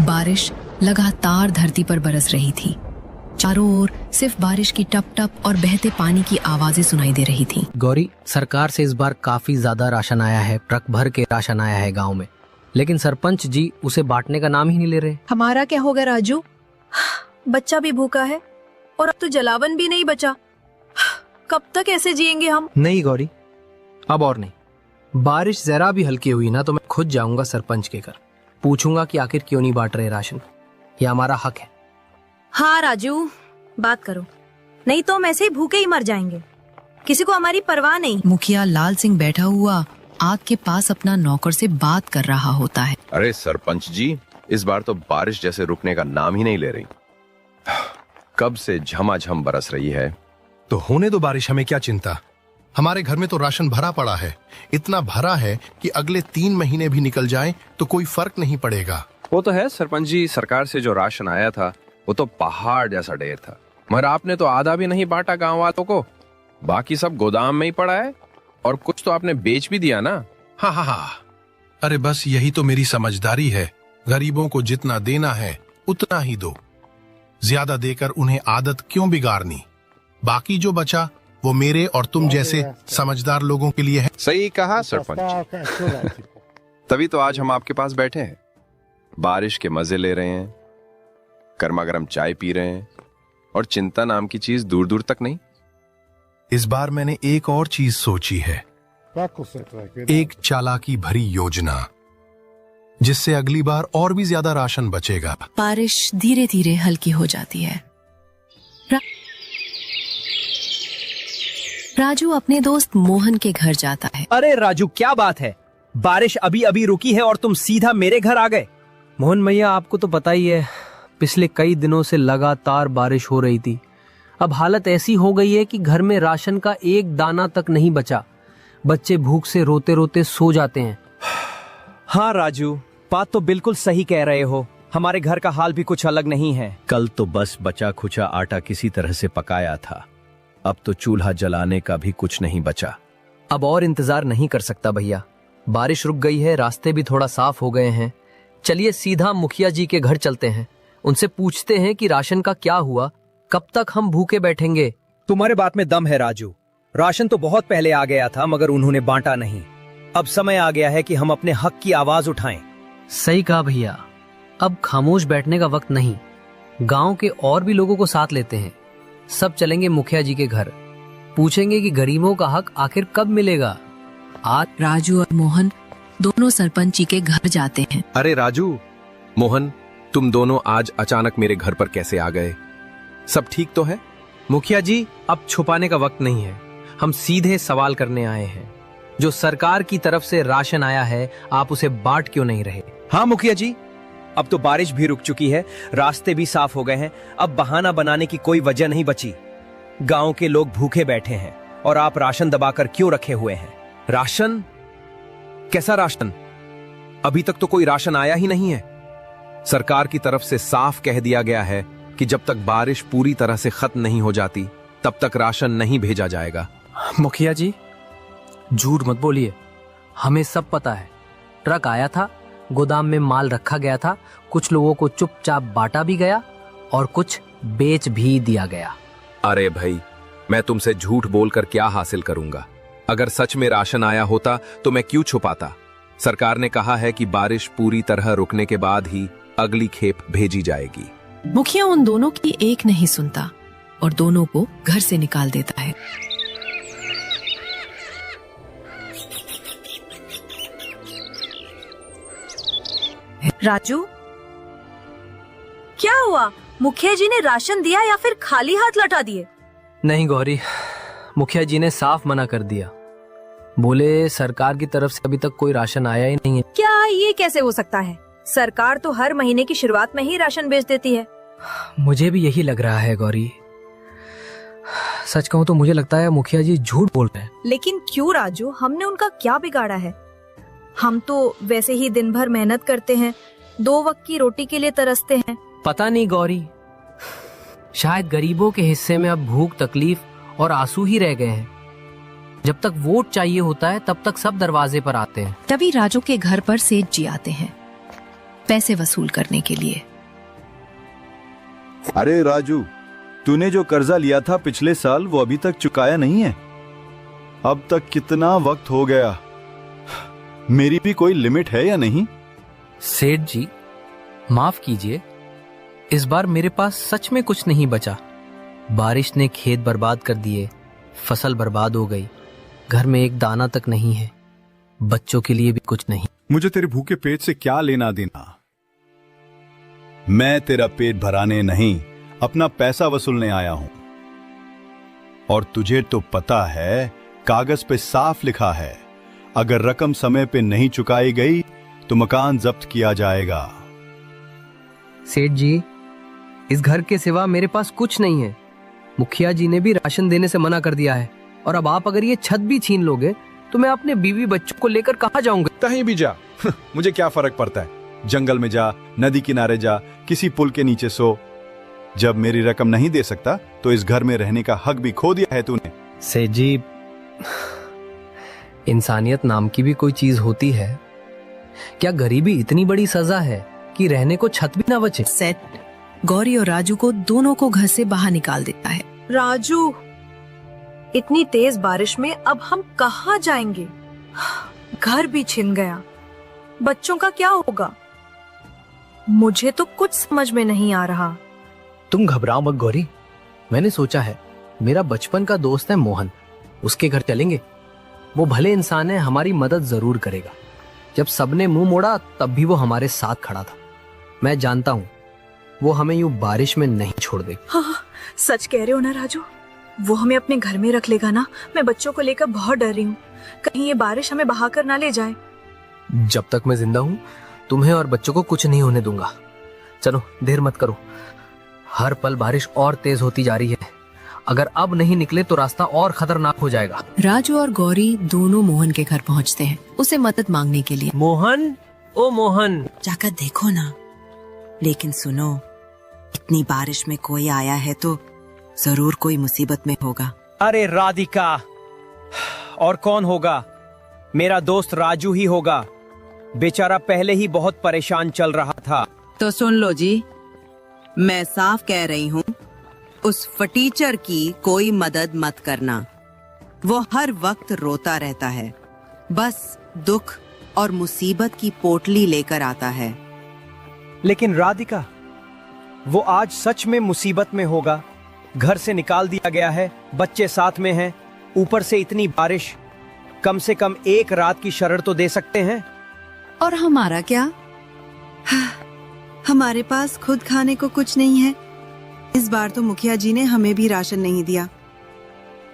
बारिश लगातार धरती पर बरस रही थी। चारों ओर सिर्फ बारिश की टप टप और बहते पानी की आवाजें सुनाई दे रही थीं। गौरी, सरकार से इस बार काफी ज्यादा राशन आया है। ट्रक भर के राशन आया है गांव में, लेकिन सरपंच जी उसे बांटने का नाम ही नहीं ले रहे। हमारा क्या होगा राजू? बच्चा भी भूखा है और अब तो जलावन भी नहीं बचा। कब तक ऐसे जिएंगे हम? नहीं गौरी, अब और नहीं। बारिश जरा भी हल्की हुई ना तो मैं खुद जाऊंगा सरपंच के घर, पूछूंगा कि आखिर क्यों नहीं बांट रहे राशन। ये हमारा हक है। हाँ राजू, बात करो, नहीं तो हम ऐसे ही भूखे ही मर जाएंगे। किसी को हमारी परवाह नहीं। मुखिया लाल सिंह बैठा हुआ आग के पास अपना नौकर से बात कर रहा होता है। अरे सरपंच जी, इस बार तो बारिश जैसे रुकने का नाम ही नहीं ले रही। कब से झमाझम बरस रही है। तो होने दो बारिश, हमें क्या चिंता। हमारे घर में तो राशन भरा पड़ा है। इतना भरा है कि अगले 3 महीने भी निकल जाएं तो कोई फर्क नहीं पड़ेगा। वो तो है सरपंच जी, सरकार से जो राशन आया था वो तो पहाड़ जैसा ढेर था, मगर आपने तो आधा भी नहीं बांटा गांव वालों को। बाकी सब गोदाम में ही पड़ा है और कुछ तो आपने बेच भी दिया ना। हाँ हाँ हाँ, अरे बस यही तो मेरी समझदारी है। गरीबों को जितना देना है उतना ही दो, ज्यादा देकर उन्हें आदत क्यों बिगाड़नी। बाकी जो बचा वो मेरे और तुम जैसे समझदार लोगों के लिए है। सही कहा सरपंच। तभी तो आज हम आपके पास बैठे हैं, बारिश के मजे ले रहे हैं, गर्मा गर्म चाय पी रहे हैं और चिंता नाम की चीज दूर दूर तक नहीं। इस बार मैंने एक और चीज सोची है, एक चालाकी भरी योजना, जिससे अगली बार और भी ज्यादा राशन बचेगा। बारिश धीरे धीरे हल्की हो जाती है। राजू अपने दोस्त मोहन के घर जाता है। अरे राजू, क्या बात है? बारिश अभी अभी रुकी है और तुम सीधा मेरे घर आ गए। मोहन भैया, आपको तो पता ही है, पिछले कई दिनों से लगातार बारिश हो रही थी। अब हालत ऐसी हो गई है कि घर में राशन का एक दाना तक नहीं बचा। बच्चे भूख से रोते रोते सो जाते हैं। हाँ राजू, बात तो बिल्कुल सही कह रहे हो। हमारे घर का हाल भी कुछ अलग नहीं है। कल तो बस बचा खुचा आटा किसी तरह से पकाया था, अब तो चूल्हा जलाने का भी कुछ नहीं बचा। अब और इंतजार नहीं कर सकता भैया, बारिश रुक गई है, रास्ते भी थोड़ा साफ हो गए हैं। चलिए सीधा मुखिया जी के घर चलते हैं, उनसे पूछते हैं कि राशन का क्या हुआ, कब तक हम भूखे बैठेंगे। तुम्हारे बात में दम है राजू। राशन तो बहुत पहले आ गया था मगर उन्होंने बांटा नहीं। अब समय आ गया है कि हम अपने हक की आवाज उठाएं। सही कहा भैया, अब खामोश बैठने का वक्त नहीं। गांव के और भी लोगों को साथ लेते हैं। सब चलेंगे मुखिया जी के घर, पूछेंगे कि गरीबों का हक आखिर कब मिलेगा। आज राजू और मोहन दोनों सरपंच जी के घर जाते हैं। अरे राजू, मोहन, तुम दोनों आज अचानक मेरे घर पर कैसे आ गए? सब ठीक तो है? मुखिया जी, अब छुपाने का वक्त नहीं है। हम सीधे सवाल करने आए हैं। जो सरकार की तरफ से राशन आया है, आप उसे बांट क्यों नहीं रहे? हाँ मुखिया जी, अब तो बारिश भी रुक चुकी है, रास्ते भी साफ हो गए हैं। अब बहाना बनाने की कोई वजह नहीं बची। गांव के लोग भूखे बैठे हैं और आप राशन दबाकर क्यों रखे हुए हैं? राशन? कैसा राशन? अभी तक तो कोई राशन आया ही नहीं है। सरकार की तरफ से साफ कह दिया गया है कि जब तक बारिश पूरी तरह से खत्म नहीं हो जाती तब तक राशन नहीं भेजा जाएगा। मुखिया जी, झूठ मत बोलिए, हमें सब पता है। ट्रक आया था, गोदाम में माल रखा गया था, कुछ लोगों को चुपचाप बांटा भी गया और कुछ बेच भी दिया गया। अरे भाई, मैं तुमसे झूठ बोलकर क्या हासिल करूंगा? अगर सच में राशन आया होता तो मैं क्यों छुपाता? सरकार ने कहा है कि बारिश पूरी तरह रुकने के बाद ही अगली खेप भेजी जाएगी। मुखिया उन दोनों की एक नहीं सुनता और दोनों को घर से निकाल देता है। राजू, क्या हुआ? मुखिया जी ने राशन दिया या फिर खाली हाथ लौटा दिए? नहीं गौरी, मुखिया जी ने साफ मना कर दिया। बोले सरकार की तरफ से अभी तक कोई राशन आया ही नहीं है। क्या ये कैसे हो सकता है? सरकार तो हर महीने की शुरुआत में ही राशन बेच देती है। मुझे भी यही लग रहा है गौरी। सच कहूँ तो मुझे लगता है मुखिया जी झूठ बोल रहे हैं। लेकिन क्यों राजू, हमने उनका क्या बिगाड़ा है? हम तो वैसे ही दिन भर मेहनत करते हैं, 2 वक्त की रोटी के लिए तरसते हैं। पता नहीं गौरी, शायद गरीबों के हिस्से में अब भूख, तकलीफ और आंसू ही रह गए हैं। जब तक वोट चाहिए होता है तब तक सब दरवाजे पर आते हैं। तभी राजू के घर पर सेठ जी आते हैं पैसे वसूल करने के लिए। अरे राजू, तूने जो कर्जा लिया था पिछले साल वो अभी तक चुकाया नहीं है। अब तक कितना वक्त हो गया, मेरी भी कोई लिमिट है या नहीं? सेठ जी, माफ कीजिए, इस बार मेरे पास सच में कुछ नहीं बचा। बारिश ने खेत बर्बाद कर दिए, फसल बर्बाद हो गई, घर में एक दाना तक नहीं है, बच्चों के लिए भी कुछ नहीं। मुझे तेरे भूखे पेट से क्या लेना देना? मैं तेरा पेट भराने नहीं, अपना पैसा वसूलने आया हूं। और तुझे तो पता है, कागज पे साफ लिखा है, अगर रकम समय पे नहीं चुकाई गई तो मकान जब्त किया जाएगा। सेठ जी, इस घर के सिवा मेरे पास कुछ नहीं है। मुखिया जी ने भी राशन देने से मना कर दिया है और अब आप अगर ये छत भी छीन लोगे तो मैं अपने बीवी बच्चों को लेकर कहाँ जाऊंगा? कहीं भी जा, मुझे क्या फर्क पड़ता है। जंगल में जा, नदी किनारे जा, किसी पुल के नीचे सो। जब मेरी रकम नहीं दे सकता तो इस घर में रहने का हक भी खो दिया है तूने। सेठ जी, इंसानियत नाम की भी कोई चीज होती है क्या? गरीबी इतनी बड़ी सजा है कि रहने को छत भी ना बचे। सेठ गौरी और राजू को दोनों को घर से बाहर निकाल देता है। राजू, इतनी तेज बारिश में अब हम कहाँ जाएंगे? घर भी छिन गया, बच्चों का क्या होगा? मुझे तो कुछ समझ में नहीं आ रहा। तुम घबराओ मत गौरी, मैंने सोचा है, मेरा बचपन का दोस्त है मोहन, उसके घर चलेंगे। वो भले इंसान है, हमारी मदद जरूर करेगा। जब सबने मुंह मोड़ा तब भी वो हमारे साथ खड़ा था। मैं जानता हूँ वो हमें यूं बारिश में नहीं छोड़ दे। हाँ, सच कह रहे हो ना राजू? वो हमें अपने घर में रख लेगा ना? मैं बच्चों को लेकर बहुत डर रही हूँ, कहीं ये बारिश हमें बहाकर ना ले जाए। जब तक मैं जिंदा हूँ तुम्हें और बच्चों को कुछ नहीं होने दूंगा। चलो, देर मत करो, हर पल बारिश और तेज होती जा रही है। अगर अब नहीं निकले तो रास्ता और खतरनाक हो जाएगा। राजू और गौरी दोनों मोहन के घर पहुंचते हैं उसे मदद मांगने के लिए। मोहन, ओ मोहन, जाकर देखो ना। लेकिन सुनो, इतनी बारिश में कोई आया है तो जरूर कोई मुसीबत में होगा। अरे राधिका, और कौन होगा? मेरा दोस्त राजू ही होगा। बेचारा पहले ही बहुत परेशान चल रहा था। तो सुन लो जी, मैं साफ कह रही हूँ, उस फटीचर की कोई मदद मत करना। वो हर वक्त रोता रहता है, बस दुख और मुसीबत की पोटली लेकर आता है। लेकिन राधिका, वो आज सच में मुसीबत में होगा। घर से निकाल दिया गया है, बच्चे साथ में हैं, ऊपर से इतनी बारिश। कम से कम एक रात की शरण तो दे सकते हैं। और हमारा क्या? हमारे पास खुद खाने को कुछ नहीं है। इस बार तो मुखिया जी ने हमें भी राशन नहीं दिया।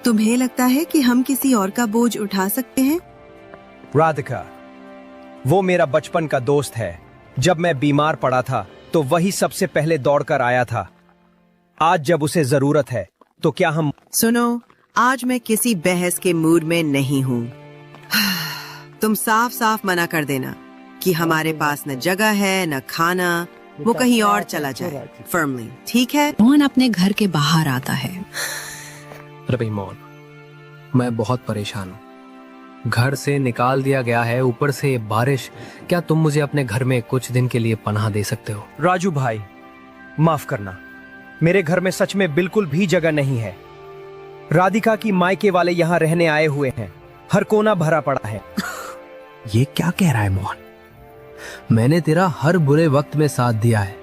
तुम्हें लगता है कि हम किसी और का बोझ उठा सकते हैं? राधिका, वो मेरा बचपन का दोस्त है। जब मैं बीमार पड़ा था तो वही सबसे पहले दौड़कर आया था। आज जब उसे जरूरत है तो क्या हम... सुनो, आज मैं किसी बहस के मूड में नहीं हूँ। तुम साफ साफ मना कर देना कि हमारे पास न जगह है न खाना, वो कहीं और चला जाए। फर्मली, ठीक है? मोहन अपने घर के बाहर आता है। रवि मोहन, मैं बहुत परेशान हूँ। घर से निकाल दिया गया है, ऊपर से बारिश। क्या तुम मुझे अपने घर में कुछ दिन के लिए पनाह दे सकते हो? राजू भाई, माफ करना, मेरे घर में सच में बिल्कुल भी जगह नहीं है। राधिका की मायके वाले यहाँ रहने आए हुए हैं, हर कोना भरा पड़ा है। ये क्या कह रहा है मोहन? मैंने तेरा हर बुरे वक्त में साथ दिया है।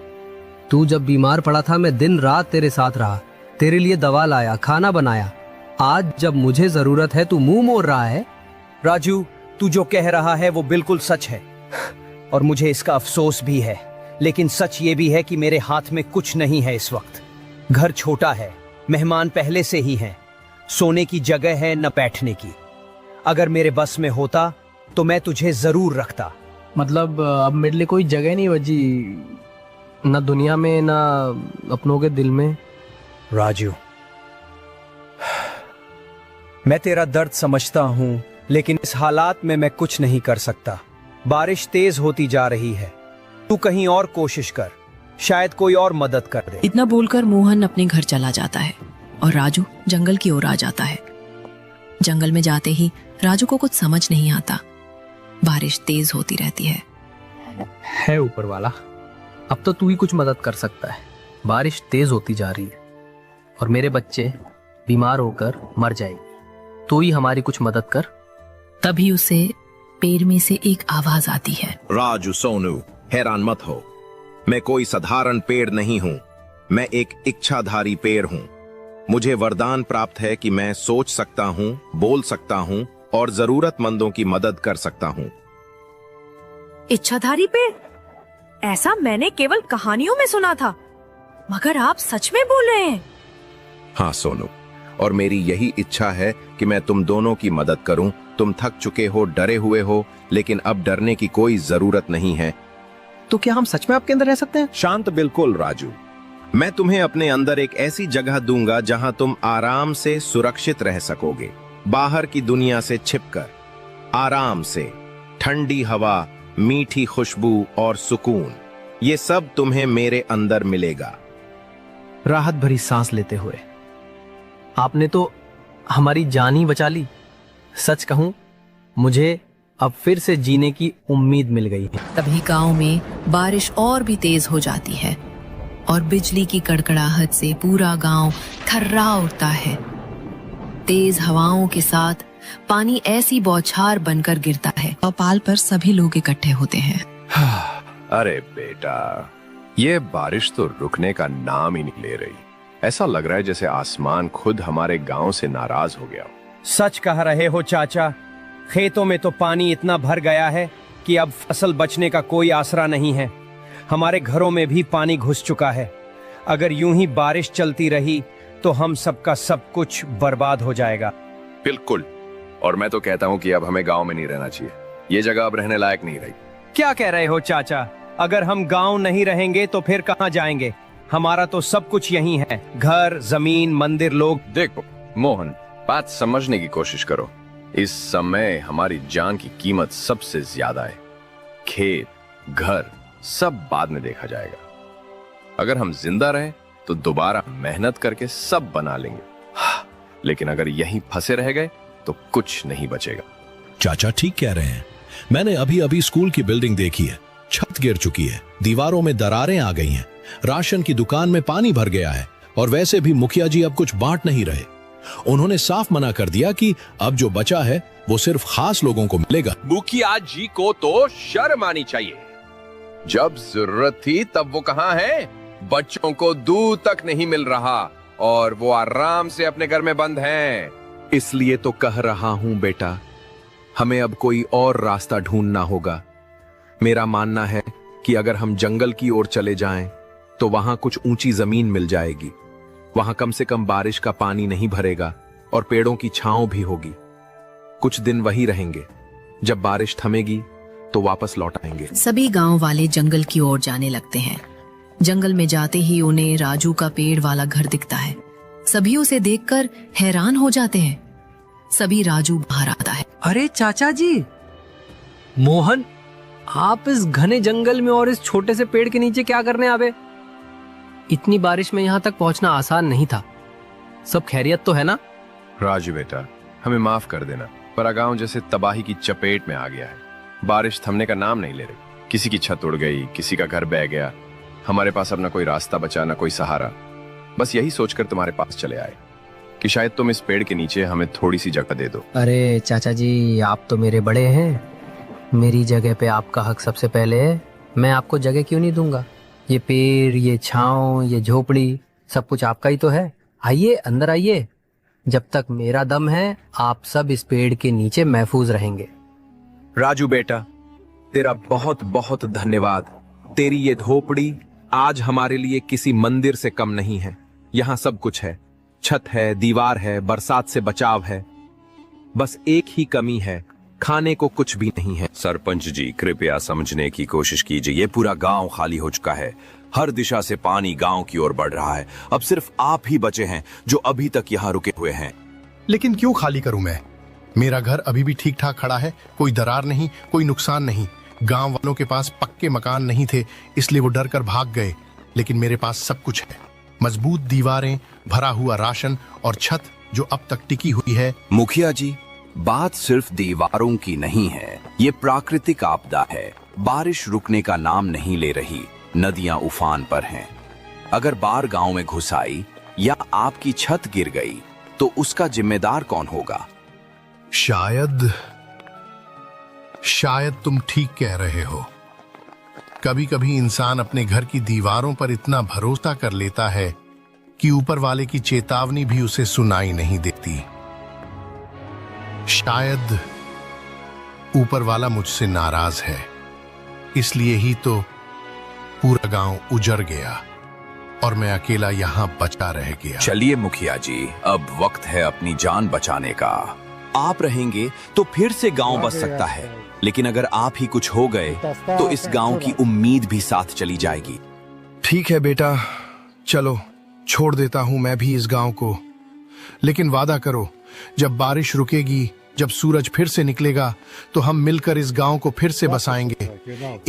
तू जब बीमार पड़ा था मैं दिन रात तेरे साथ रहा, तेरे लिए दवा लाया, खाना बनाया। आज जब मुझे जरूरत है तू मुंह मोड़ रहा है। राजू, तू जो कह रहा है वो बिल्कुल सच है और मुझे इसका अफसोस भी है। लेकिन सच ये भी है कि मेरे हाथ में कुछ नहीं है इस वक्त। घर छोटा है, मेहमान पहले से ही हैं, सोने की जगह है न बैठने की। अगर मेरे बस में होता तो मैं तुझे जरूर रखता। मतलब अब मेरे लिए कोई जगह नहीं बची, न दुनिया में न अपनों के दिल में। राजू, मैं तेरा दर्द समझता हूं, लेकिन इस हालात में मैं कुछ नहीं कर सकता। बारिश तेज होती जा रही है, तू कहीं और कोशिश कर, शायद कोई और मदद कर दे। इतना बोलकर मोहन अपने घर चला जाता है और राजू जंगल की ओर आ जाता है। जंगल में जाते ही राजू को कुछ समझ नहीं आता। बारिश तेज होती रहती है ऊपर वाला, अब तो तू ही कुछ मदद कर सकता है। बारिश तेज होती जा रही है और मेरे बच्चे बीमार होकर मर जाएंगे। तू ही हमारी कुछ मदद कर। तभी उसे पेड़ में से एक आवाज आती है। राजू सोनू, हैरान मत हो, मैं कोई साधारण पेड़ नहीं हूँ, मैं एक इच्छाधारी पेड़ हूँ। मुझे वरदान प्राप्त है कि मैं सोच सकता हूँ, बोल सकता हूँ और जरूरतमंदों की मदद कर सकता हूँ। इच्छाधारी पेड़? ऐसा मैंने केवल कहानियों में सुना था, मगर आप सच में बोल रहे हैं? हाँ सोनू, और मेरी यही इच्छा है कि मैं तुम दोनों की मदद करूं। तुम थक चुके हो, डरे हुए हो, लेकिन अब डरने की कोई जरूरत नहीं है। तो क्या हम सच में आपके अंदर रह सकते हैं? शांत बिल्कुल राजू, मैं तुम्हें अपने अंदर एक ऐसी जगह दूंगा जहां तुम आराम से सुरक्षित रह सकोगे, बाहर की दुनिया से छिपकर, आराम से। ठंडी हवा, मीठी खुशबू और सुकून, ये सब तुम्हें मेरे अंदर मिलेगा। राहत भरी सांस लेते हुए, आपने तो हमारी जान ही बचा ली। सच कहूं, मुझे अब फिर से जीने की उम्मीद मिल गई है। तभी गांव में बारिश और भी तेज हो जाती है और बिजली की कड़कड़ाहट से पूरा गांव थर्रा उठता है। तेज हवाओं के साथ पानी ऐसी बौछार बनकर गिरता है और पाल पर सभी लोग इकट्ठे होते हैं। अरे बेटा, ये बारिश तो रुकने का नाम ही नहीं ले रही। ऐसा लग रहा है जैसे आसमान खुद हमारे गांव से नाराज हो गया। सच कह रहे हो चाचा, खेतों में तो पानी इतना भर गया है कि अब फसल बचने का कोई आसरा नहीं है। हमारे घरों में भी पानी घुस चुका है। अगर यूं ही बारिश चलती रही तो हम सबका सब कुछ बर्बाद हो जाएगा। बिल्कुल, और मैं तो कहता हूँ कि अब हमें गांव में नहीं रहना चाहिए। ये जगह अब रहने लायक नहीं रही। क्या कह रहे हो चाचा? अगर हम गांव नहीं रहेंगे तो फिर कहाँ जाएंगे? हमारा तो सब कुछ यहीं है, घर, जमीन, मंदिर, लोग। देखो मोहन, बात समझने की कोशिश करो। इस समय हमारी जान की कीमत सबसे ज्यादा है। खेत, घर सब बाद में देखा जाएगा। अगर हम जिंदा रहे तो दोबारा मेहनत करके सब बना लेंगे, लेकिन अगर यहीं फंसे रह गए तो कुछ नहीं बचेगा। चाचा ठीक कह रहे हैं। मैंने अभी अभी स्कूल की बिल्डिंग देखी है, छत गिर चुकी है, दीवारों में दरारें आ गई हैं, राशन की दुकान में पानी भर गया है, और वैसे भी मुखिया जी अब कुछ बांट नहीं रहे। उन्होंने साफ मना कर दिया कि अब जो बचा है वो सिर्फ खास लोगों को मिलेगा। मुखिया जी को तो शर्म आनी चाहिए। जब जरूरत थी तब वो कहाँ है? बच्चों को दूध तक नहीं मिल रहा और वो आराम से अपने घर में बंद हैं। इसलिए तो कह रहा हूं बेटा, हमें अब कोई और रास्ता ढूंढना होगा। मेरा मानना है कि अगर हम जंगल की ओर चले जाएं, तो वहां कुछ ऊंची जमीन मिल जाएगी। वहां कम से कम बारिश का पानी नहीं भरेगा और पेड़ों की छांव भी होगी। कुछ दिन वही रहेंगे। जब बारिश थमेगी तो वापस लौट आएंगे। सभी गांव वाले जंगल की ओर जाने लगते हैं। जंगल में जाते ही उन्हें राजू का पेड़ वाला घर दिखता है। सभी उसे देखकर हैरान हो जाते हैं। सभी राजू बाहर आता है। अरे चाचा जी, मोहन, आप इस घने जंगल में और इस छोटे से पेड़ के नीचे क्या करने आवे? इतनी बारिश में यहाँ तक पहुँचना आसान नहीं था। सब खैरियत तो है ना? राजू बेटा, हमें माफ कर देना, पर गांव जैसे तबाही की चपेट में आ गया है। बारिश थमने का नाम नहीं ले रही। किसी की छत उड़ गई, किसी का घर बह गया। हमारे पास अब ना कोई रास्ता बचा, ना कोई सहारा। बस यही सोचकर तुम्हारे पास चले आए कि शायद तुम इस पेड़ के नीचे हमें थोड़ी सी जगह दे दो। अरे चाचा जी, आप तो मेरे बड़े हैं। मेरी जगह पे आपका हक सबसे पहले है। मैं आपको जगह क्यों नहीं दूंगा? ये पेड़, ये छांव, ये झोपड़ी, सब कुछ आपका ही तो है। आइए, अंदर आइए। जब तक मेरा दम है, आप सब इस पेड़ के नीचे महफूज रहेंगे। राजू बेटा, तेरा बहुत बहुत धन्यवाद। तेरी ये झोपड़ी आज हमारे लिए किसी मंदिर से कम नहीं है। यहाँ सब कुछ है। छत है, दीवार है, बरसात से बचाव है। बस एक ही कमी है, खाने को कुछ भी नहीं है। सरपंच जी, कृपया समझने की कोशिश कीजिए। ये पूरा गांव खाली हो चुका है। हर दिशा से पानी गांव की ओर बढ़ रहा है। अब सिर्फ आप ही बचे हैं जो अभी तक यहाँ रुके हुए हैं। लेकिन क्यों खाली करूं मैं? मेरा घर अभी भी ठीक ठाक खड़ा है। कोई दरार नहीं, कोई नुकसान नहीं। गांव वालों के पास पक्के मकान नहीं थे, इसलिए वो डर कर भाग गए। लेकिन मेरे पास सब कुछ है। मजबूत दीवारें, भरा हुआ राशन और छत जो अब तक टिकी हुई है। मुखिया जी, बात सिर्फ दीवारों की नहीं है। ये प्राकृतिक आपदा है। बारिश रुकने का नाम नहीं ले रही। नदियां उफान पर हैं। अगर बाढ़ गांव में घुस आई या आपकी छत गिर गई तो उसका जिम्मेदार कौन होगा? शायद तुम ठीक कह रहे हो। कभी कभी इंसान अपने घर की दीवारों पर इतना भरोसा कर लेता है कि ऊपर वाले की चेतावनी भी उसे सुनाई नहीं देती। शायद ऊपर वाला मुझसे नाराज है, इसलिए ही तो पूरा गांव उजड़ गया और मैं अकेला यहाँ बचा रह गया। चलिए मुखिया जी, अब वक्त है अपनी जान बचाने का। आप रहेंगे तो फिर से गांव बच सकता है, लेकिन अगर आप ही कुछ हो गए तो इस गांव की उम्मीद भी साथ चली जाएगी। ठीक है बेटा, चलो छोड़ देता हूं मैं भी इस गांव को। लेकिन वादा करो, जब बारिश रुकेगी, जब सूरज फिर से निकलेगा, तो हम मिलकर इस गांव को फिर से बसाएंगे।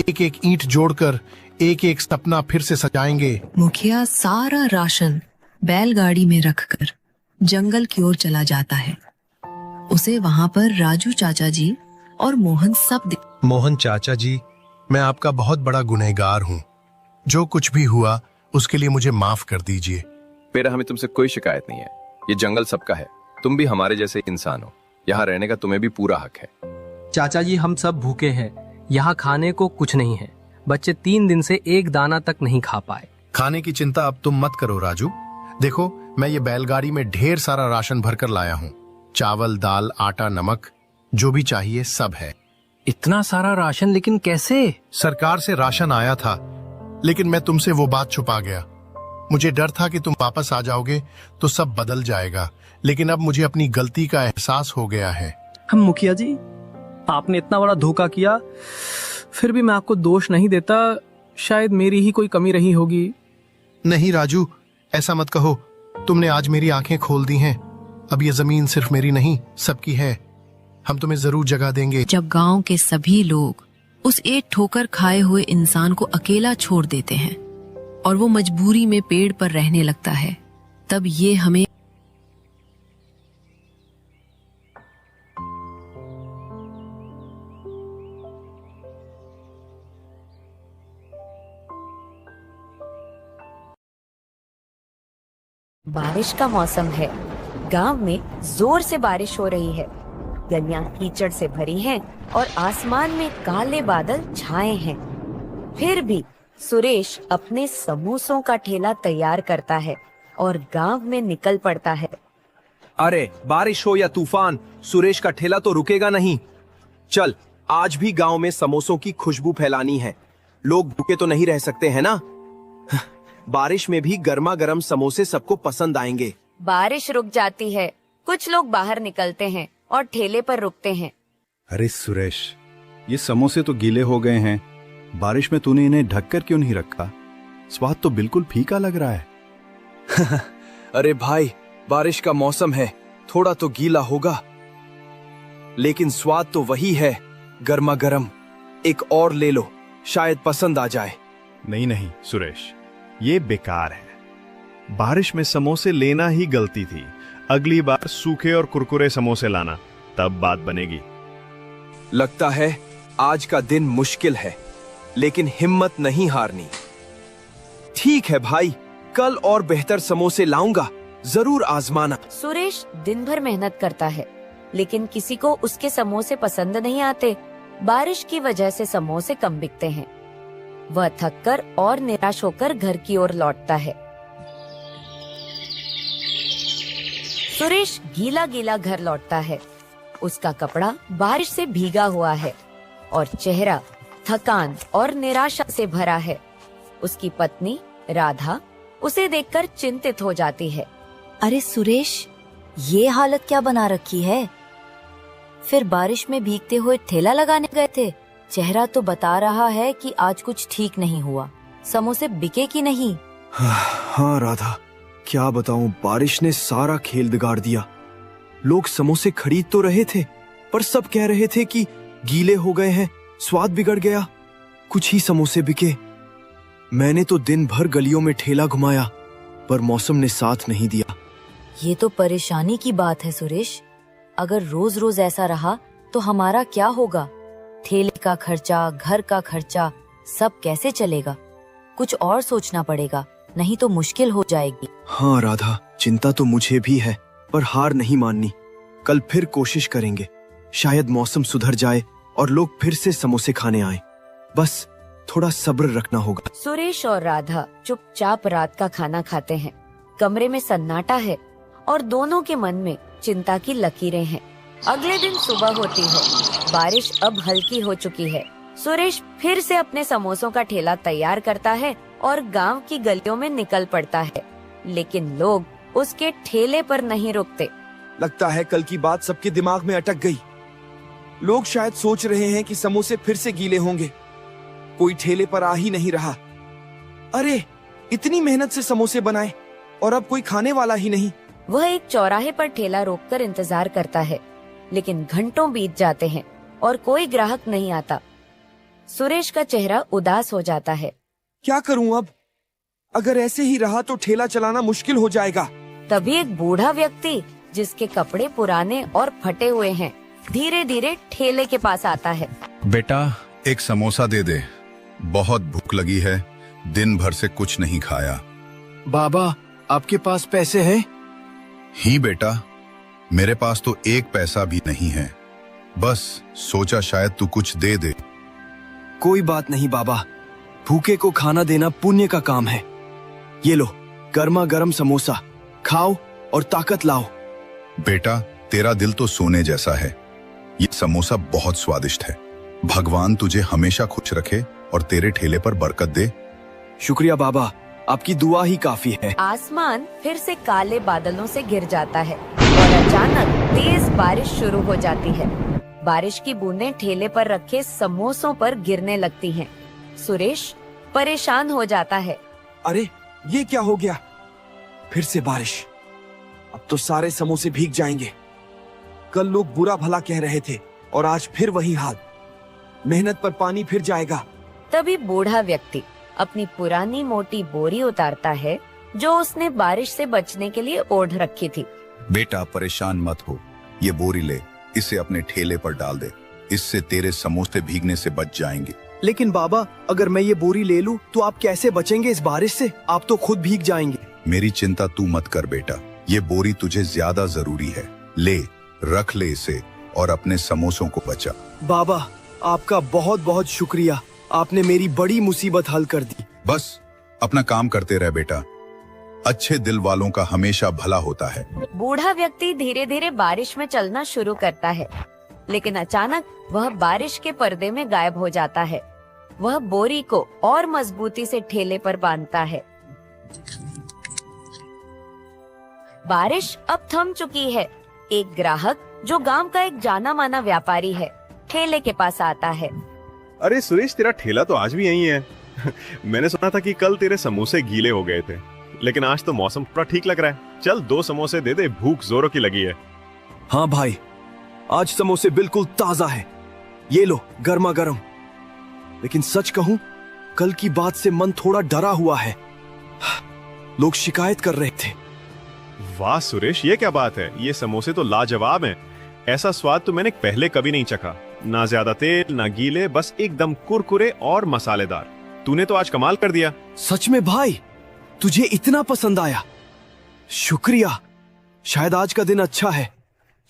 एक एक ईंट जोड़कर एक एक सपना फिर से सजाएंगे। मुखिया सारा राशन बैलगाड़ी में रखकर जंगल की ओर चला जाता है। उसे वहां पर राजू चाचा जी और मोहन सब मोहन चाचा जी, मैं आपका बहुत बड़ा गुनहगार हूँ। जो कुछ भी हुआ उसके लिए मुझे माफ कर दीजिए। बेटा, हमें तुमसे कोई शिकायत नहीं है। ये जंगल सबका है। तुम भी हमारे जैसे इंसान हो। यहाँ रहने का तुम्हें भी पूरा हक है। चाचा जी, हम सब भूखे हैं। यहाँ खाने को कुछ नहीं है। बच्चे 3 दिन से एक दाना तक नहीं खा पाए। खाने की चिंता अब तुम मत करो राजू। देखो, मैं ये बैलगाड़ी में ढेर सारा राशन भरकर लाया हूँ। चावल, दाल, आटा, नमक, जो भी चाहिए सब है। इतना सारा राशन, लेकिन कैसे? सरकार से राशन आया था, लेकिन मैं तुमसे वो बात छुपा गया। मुझे डर था कि तुम वापस आ जाओगे तो सब बदल जाएगा, लेकिन अब मुझे अपनी गलती का एहसास हो गया है। हम मुखिया जी, आपने इतना बड़ा धोखा किया, फिर भी मैं आपको दोष नहीं देता। शायद मेरी ही कोई कमी रही होगी। नहीं राजू, ऐसा मत कहो। तुमने आज मेरी आंखें खोल दी हैं। अब ये जमीन सिर्फ मेरी नहीं, सबकी है। हम तुम्हें जरूर जगह देंगे। जब गांव के सभी लोग उस एक ठोकर खाए हुए इंसान को अकेला छोड़ देते हैं और वो मजबूरी में पेड़ पर रहने लगता है, तब ये हमें बारिश का मौसम है। गांव में जोर से बारिश हो रही है। गलियां कीचड़ से भरी हैं और आसमान में काले बादल छाए हैं। फिर भी सुरेश अपने समोसों का ठेला तैयार करता है और गांव में निकल पड़ता है। अरे बारिश हो या तूफान, सुरेश का ठेला तो रुकेगा नहीं। चल, आज भी गांव में समोसों की खुशबू फैलानी है। लोग भूखे तो नहीं रह सकते हैं ना। बारिश में भी गर्मा गर्म समोसे सबको पसंद आएंगे। बारिश रुक जाती है, कुछ लोग बाहर निकलते हैं और ठेले पर रुकते हैं। अरे सुरेश, ये समोसे तो गीले हो गए हैं। बारिश में तूने इन्हें ढककर क्यों नहीं रखा? स्वाद तो बिल्कुल फीका लग रहा है। अरे भाई, बारिश का मौसम है, थोड़ा तो गीला होगा, लेकिन स्वाद तो वही है, गर्मा गर्म। एक और ले लो, शायद पसंद आ जाए। नहीं नहीं सुरेश, ये बेकार है। बारिश में समोसे लेना ही गलती थी। अगली बार सूखे और कुरकुरे समोसे लाना, तब बात बनेगी। लगता है आज का दिन मुश्किल है, लेकिन हिम्मत नहीं हारनी। ठीक है भाई, कल और बेहतर समोसे लाऊंगा, जरूर आजमाना। सुरेश दिन भर मेहनत करता है, लेकिन किसी को उसके समोसे पसंद नहीं आते। बारिश की वजह से समोसे कम बिकते हैं। वह थककर और निराश होकर घर की ओर लौटता है। सुरेश गीला गीला घर लौटता है। उसका कपड़ा बारिश से भीगा हुआ है और चेहरा थकान और निराशा से भरा है। उसकी पत्नी राधा उसे देखकर चिंतित हो जाती है। अरे सुरेश, ये हालत क्या बना रखी है? फिर बारिश में भीगते हुए ठेला लगाने गए थे। चेहरा तो बता रहा है कि आज कुछ ठीक नहीं हुआ। समोसे बिके कि नहीं? हाँ राधा, क्या बताऊं, बारिश ने सारा खेल बिगाड़ दिया। लोग समोसे खरीद तो रहे थे, पर सब कह रहे थे कि गीले हो गए हैं, स्वाद बिगड़ गया। कुछ ही समोसे बिके। मैंने तो दिन भर गलियों में ठेला घुमाया, पर मौसम ने साथ नहीं दिया। ये तो परेशानी की बात है सुरेश। अगर रोज रोज ऐसा रहा तो हमारा क्या होगा? ठेले का खर्चा, घर का खर्चा, सब कैसे चलेगा? कुछ और सोचना पड़ेगा, नहीं तो मुश्किल हो जाएगी। हाँ राधा, चिंता तो मुझे भी है, पर हार नहीं माननी। कल फिर कोशिश करेंगे। शायद मौसम सुधर जाए और लोग फिर से समोसे खाने आए। बस थोड़ा सब्र रखना होगा। सुरेश और राधा चुपचाप रात का खाना खाते हैं। कमरे में सन्नाटा है और दोनों के मन में चिंता की लकीरें हैं। अगले दिन सुबह होती है। बारिश अब हल्की हो चुकी है। सुरेश फिर से अपने समोसों का ठेला तैयार करता है और गांव की गलियों में निकल पड़ता है, लेकिन लोग उसके ठेले पर नहीं रुकते। लगता है कल की बात सबके दिमाग में अटक गई। लोग शायद सोच रहे हैं कि समोसे फिर से गीले होंगे। कोई ठेले पर आ ही नहीं रहा। अरे, इतनी मेहनत से समोसे बनाए और अब कोई खाने वाला ही नहीं। वह एक चौराहे पर ठेला रोककर इंतजार करता है, लेकिन घंटों बीत जाते हैं और कोई ग्राहक नहीं आता। सुरेश का चेहरा उदास हो जाता है। क्या करूं अब? अगर ऐसे ही रहा तो ठेला चलाना मुश्किल हो जाएगा। तभी एक बूढ़ा व्यक्ति, जिसके कपड़े पुराने और फटे हुए हैं, धीरे धीरे ठेले के पास आता है। बेटा, एक समोसा दे दे, बहुत भूख लगी है, दिन भर से कुछ नहीं खाया। बाबा, आपके पास पैसे हैं? ही बेटा, मेरे पास तो एक पैसा भी नहीं है। बस सोचा शायद तू कुछ दे दे। कोई बात नहीं बाबा, भूखे को खाना देना पुण्य का काम है। ये लो, गर्मा गर्म समोसा खाओ और ताकत लाओ। बेटा, तेरा दिल तो सोने जैसा है। ये समोसा बहुत स्वादिष्ट है। भगवान तुझे हमेशा खुश रखे और तेरे ठेले पर बरकत दे। शुक्रिया बाबा, आपकी दुआ ही काफी है। आसमान फिर से काले बादलों से घिर जाता है और अचानक तेज बारिश शुरू हो जाती है। बारिश की बूंदें ठेले पर रखे समोसों पर गिरने लगती हैं। सुरेश परेशान हो जाता है। अरे, ये क्या हो गया? फिर से बारिश। अब तो सारे समोसे भीग जाएंगे। कल लोग बुरा भला कह रहे थे और आज फिर वही हाल। मेहनत पर पानी फिर जाएगा। तभी बूढ़ा व्यक्ति अपनी पुरानी मोटी बोरी उतारता है, जो उसने बारिश से बचने के लिए ओढ़ रखी थी। बेटा, परेशान मत हो, ये बोरी ले, इसे अपने ठेले पर डाल दे। इससे तेरे समोसे भीगने से बच जाएंगे। लेकिन बाबा, अगर मैं ये बोरी ले लूं तो आप कैसे बचेंगे इस बारिश से? आप तो खुद भीग जाएंगे। मेरी चिंता तू मत कर बेटा, ये बोरी तुझे ज्यादा जरूरी है। ले, रख ले इसे और अपने समोसों को बचा। बाबा, आपका बहुत बहुत शुक्रिया, आपने मेरी बड़ी मुसीबत हल कर दी। बस अपना काम करते रह बेटा, अच्छे दिल वालों का हमेशा भला होता है। बूढ़ा व्यक्ति धीरे धीरे बारिश में चलना शुरू करता है, लेकिन अचानक वह बारिश के पर्दे में गायब हो जाता है। वह बोरी को और मजबूती से ठेले पर बांधता है। बारिश अब थम चुकी है। एक ग्राहक जो गांव का एक जाना माना व्यापारी है, ठेले के पास आता है। अरे सुरेश, तेरा ठेला तो आज भी यही है। मैंने सुना था कि कल तेरे समोसे गीले हो गए थे, लेकिन आज तो मौसम पूरा ठीक लग रहा है। चल 2 समोसे दे दे, भूख जोरों की लगी है। हाँ भाई, आज समोसे बिल्कुल ताजा है, ये लो गर्मा गर्म। लेकिन सच कहूं, कल की बात से मन थोड़ा डरा हुआ है। लोग शिकायत कर रहे थे। वाह सुरेश, ये क्या बात है? ये समोसे तो लाजवाब हैं। ऐसा स्वाद तो मैंने पहले कभी नहीं चखा। ना ज्यादा तेल, ना गीले, बस एकदम कुरकुरे और मसालेदार। तूने तो आज कमाल कर दिया। सच में भाई, तुझे इतना पसंद आया? शुक्रिया, शायद आज का दिन अच्छा है।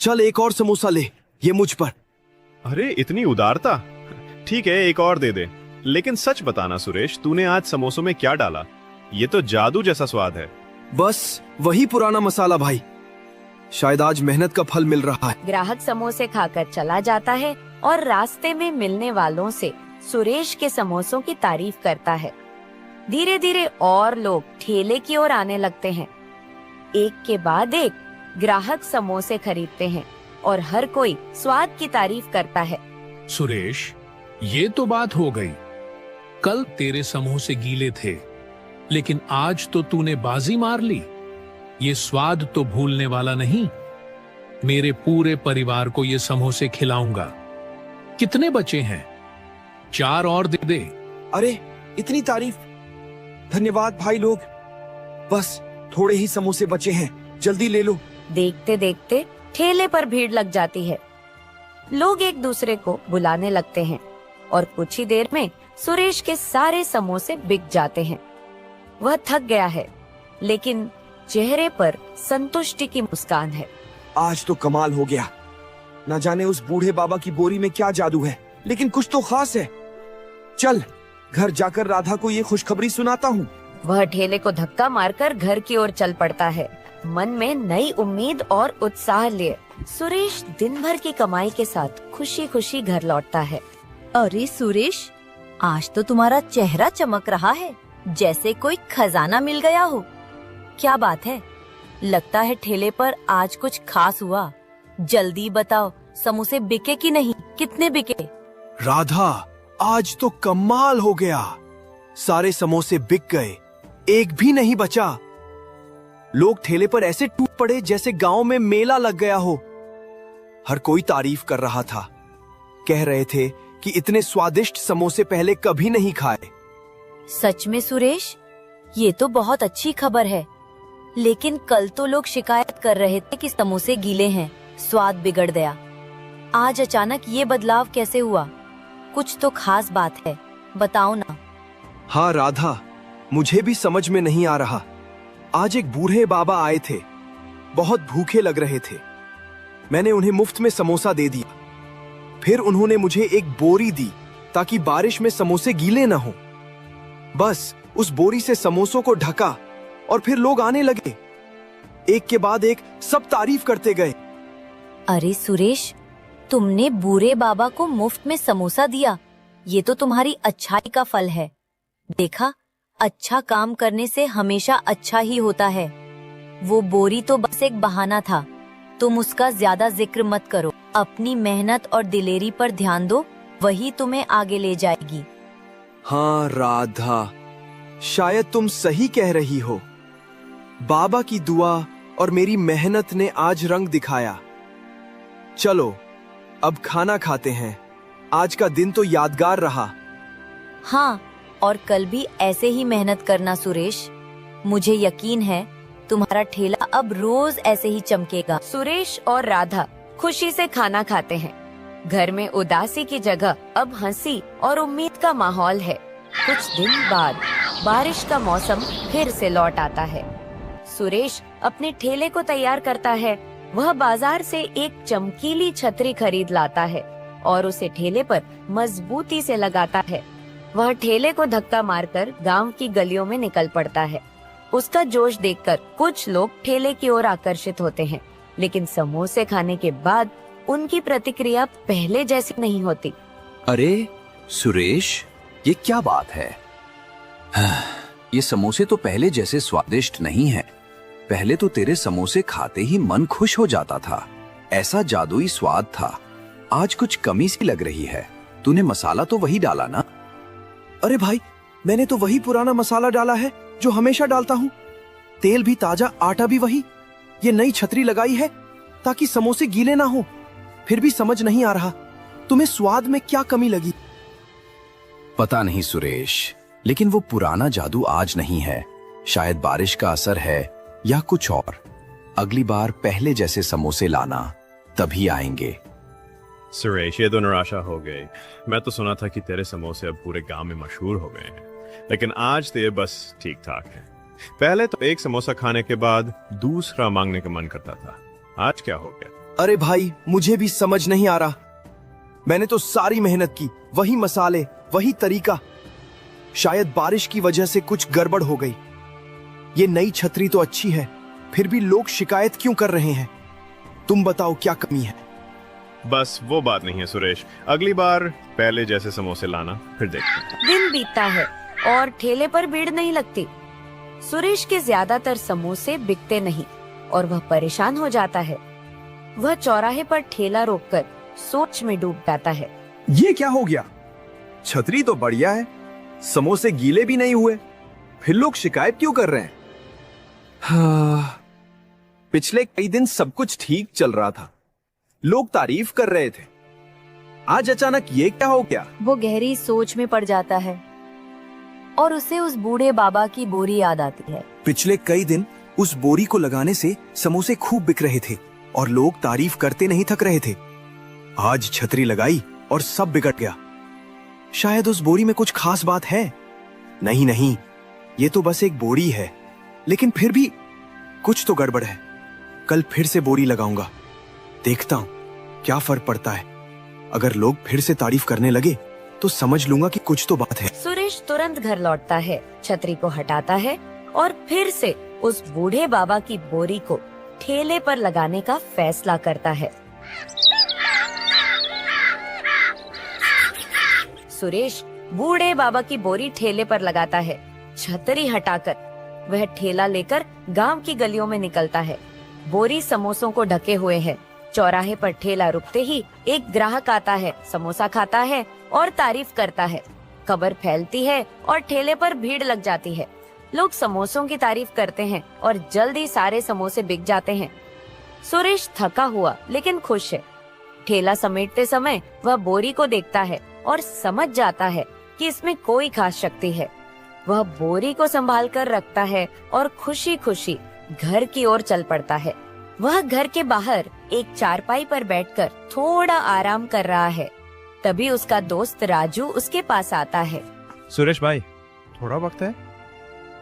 चल एक और समोसा ले, ये मुझ पर। अरे इतनी उदारता। ठीक है, एक और दे दे। लेकिन सच बताना सुरेश, तूने आज समोसों में क्या डाला? ये तो जादू जैसा स्वाद है। बस वही पुराना मसाला भाई, शायद आज मेहनत का फल मिल रहा है। ग्राहक समोसे खाकर चला जाता है और रास्ते में मिलने वालों से सुरेश के समोसों की तारीफ करता है। धीरे धीरे और लोग ठेले की ओर आने लगते हैं। एक के बाद एक ग्राहक समोसे खरीदते हैं और हर कोई स्वाद की तारीफ करता है। सुरेश, ये तो बात हो गई। कल तेरे समोसे गीले थे, लेकिन आज तो तूने बाजी मार ली। ये स्वाद तो भूलने वाला नहीं। मेरे पूरे परिवार को ये समोसे खिलाऊंगा। कितने बचे हैं? 4 और दे दे। अरे इतनी तारीफ, धन्यवाद भाई लोग। बस थोड़े ही समोसे बचे हैं, जल्दी ले लो। देखते देखते ठेले पर भीड़ लग जाती है। लोग एक दूसरे को बुलाने लगते हैं और कुछ ही देर में सुरेश के सारे समोसे बिक जाते हैं। वह थक गया है, लेकिन चेहरे पर संतुष्टि की मुस्कान है। आज तो कमाल हो गया। न जाने उस बूढ़े बाबा की बोरी में क्या जादू है, लेकिन कुछ तो खास है। चल घर जाकर राधा को ये खुशखबरी सुनाता हूँ। वह ठेले को धक्का मारकर घर की ओर चल पड़ता है, मन में नई उम्मीद और उत्साह लिए। सुरेश दिन भर की कमाई के साथ खुशी खुशी घर लौटता है। अरे सुरेश, आज तो तुम्हारा चेहरा चमक रहा है, जैसे कोई खजाना मिल गया हो। क्या बात है? लगता है ठेले पर आज कुछ खास हुआ। जल्दी बताओ, समोसे बिके कि नहीं? कितने बिके? राधा, आज तो कमाल हो गया। सारे समोसे बिक गए, एक भी नहीं बचा। लोग ठेले पर ऐसे टूट पड़े जैसे गांव में मेला लग गया हो। हर कोई तारीफ कर रहा था, कह रहे थे कि इतने स्वादिष्ट समोसे पहले कभी नहीं खाए। सच में सुरेश, ये तो बहुत अच्छी खबर है। लेकिन कल तो लोग शिकायत कर रहे थे कि समोसे गीले हैं, स्वाद बिगड़ गया। आज अचानक ये बदलाव कैसे हुआ? कुछ तो खास बात है, बताओ ना। हाँ राधा, मुझे भी समझ में नहीं आ रहा। आज एक बूढ़े बाबा आए थे, बहुत भूखे लग रहे थे। मैंने उन्हें मुफ्त में समोसा दे दिया। फिर उन्होंने मुझे एक बोरी दी ताकि बारिश में समोसे गीले न हो। बस उस बोरी से समोसों को ढका और फिर लोग आने लगे। एक के बाद एक सब तारीफ करते गए। अरे सुरेश, तुमने बूढ़े बाबा को मुफ्त में समोसा दिया, ये तो तुम्हारी अच्छाई का फल है। देखा, अच्छा काम करने से हमेशा अच्छा ही होता है। वो बोरी तो बस एक बहाना था, तुम उसका ज्यादा जिक्र मत करो। अपनी मेहनत और दिलेरी पर ध्यान दो, वही तुम्हें आगे ले जाएगी। हाँ राधा, शायद तुम सही कह रही हो। बाबा की दुआ और मेरी मेहनत ने आज रंग दिखाया। चलो अब खाना खाते हैं। आज का दिन तो यादगार रहा। हाँ, और कल भी ऐसे ही मेहनत करना सुरेश। मुझे यकीन है तुम्हारा ठेला अब रोज ऐसे ही चमकेगा। सुरेश और राधा खुशी से खाना खाते हैं। घर में उदासी की जगह अब हंसी और उम्मीद का माहौल है। कुछ दिन बाद बारिश का मौसम फिर से लौट आता है। सुरेश अपने ठेले को तैयार करता है। वह बाजार से एक चमकीली छतरी खरीद लाता है और उसे ठेले पर मजबूती से लगाता है। वह ठेले को धक्का मारकर गांव की गलियों में निकल पड़ता है। उसका जोश देखकर कुछ लोग ठेले की ओर आकर्षित होते हैं, लेकिन समोसे खाने के बाद उनकी प्रतिक्रिया पहले जैसी नहीं होती। अरे सुरेश, ये क्या बात है? ये समोसे तो पहले जैसे स्वादिष्ट नहीं है। पहले तो तेरे समोसे खाते ही मन खुश हो जाता था, ऐसा जादुई स्वाद था। आज कुछ कमी सी लग रही है। तूने मसाला तो वही डाला ना? अरे भाई, मैंने तो वही पुराना मसाला डाला है जो हमेशा डालता हूँ। तेल भी ताजा, आटा भी वही। ये नई छतरी लगाई है ताकि समोसे गीले ना हो। फिर भी समझ नहीं आ रहा, तुम्हें स्वाद में क्या कमी लगी? पता नहीं सुरेश, लेकिन वो पुराना जादू आज नहीं है। शायद बारिश का असर है या कुछ और। अगली बार पहले जैसे समोसे लाना, तभी आएंगे। सुरेश, ये तो निराशा हो गई। मैं तो सुना था कि तेरे समोसे अब पूरे गांव में मशहूर हो गए हैं, लेकिन आज तो ये बस ठीक ठाक है। पहले तो एक समोसा खाने के बाद दूसरा मांगने का मन करता था। आज क्या हो गया? अरे भाई, मुझे भी समझ नहीं आ रहा। मैंने तो सारी मेहनत की, वही मसाले, वही तरीका। शायद बारिश की वजह से कुछ गड़बड़ हो गई। ये नई छतरी तो अच्छी है, फिर भी लोग शिकायत क्यों कर रहे हैं? तुम बताओ क्या कमी है? बस वो बात नहीं है सुरेश। अगली बार पहले जैसे समोसे लाना, फिर देखते हैं। दिन बीतता है और ठेले पर भीड़ नहीं लगती। सुरेश के ज्यादातर समोसे बिकते नहीं और वह परेशान हो जाता है। वह चौराहे पर ठेला रोककर सोच में डूब जाता है। ये क्या हो गया? छतरी तो बढ़िया है, समोसे गीले भी नहीं हुए, फिर लोग शिकायत क्यों कर रहे हैं? पिछले कई दिन सब कुछ ठीक चल रहा था, लोग तारीफ कर रहे थे। आज अचानक ये क्या हो गया? वो गहरी सोच में पड़ जाता है और उसे उस बूढ़े बाबा की बोरी याद आती है। पिछले कई दिन उस बोरी को लगाने से समोसे खूब बिक रहे थे और लोग तारीफ करते नहीं थक रहे थे। आज छतरी लगाई और सब बिगड़ गया। शायद उस बोरी में कुछ खास बात है। नहीं नहीं, ये तो बस एक बोरी है, लेकिन फिर भी कुछ तो गड़बड़ है। कल फिर से बोरी लगाऊंगा, देखता हूं क्या फर्क पड़ता है। अगर लोग फिर से तारीफ करने लगे तो समझ लूंगा कि कुछ तो बात है। सुरेश तुरंत घर लौटता है, छतरी को हटाता है और फिर से उस बूढ़े बाबा की बोरी को ठेले पर लगाने का फैसला करता है। सुरेश बूढ़े बाबा की बोरी ठेले पर लगाता है। छतरी हटाकर वह ठेला लेकर गांव की गलियों में निकलता है। बोरी समोसों को ढके हुए है। चौराहे पर ठेला रुकते ही एक ग्राहक आता है, समोसा खाता है और तारीफ करता है। खबर फैलती है और ठेले पर भीड़ लग जाती है। लोग समोसों की तारीफ करते हैं और जल्दी सारे समोसे बिक जाते हैं। सुरेश थका हुआ लेकिन खुश है। ठेला समेटते समय वह बोरी को देखता है और समझ जाता है कि इसमें कोई खास शक्ति है। वह बोरी को संभाल कर रखता है और खुशी खुशी घर की ओर चल पड़ता है। वह घर के बाहर एक चारपाई पर बैठकर थोड़ा आराम कर रहा है। तभी उसका दोस्त राजू उसके पास आता है। सुरेश भाई, थोड़ा वक्त है?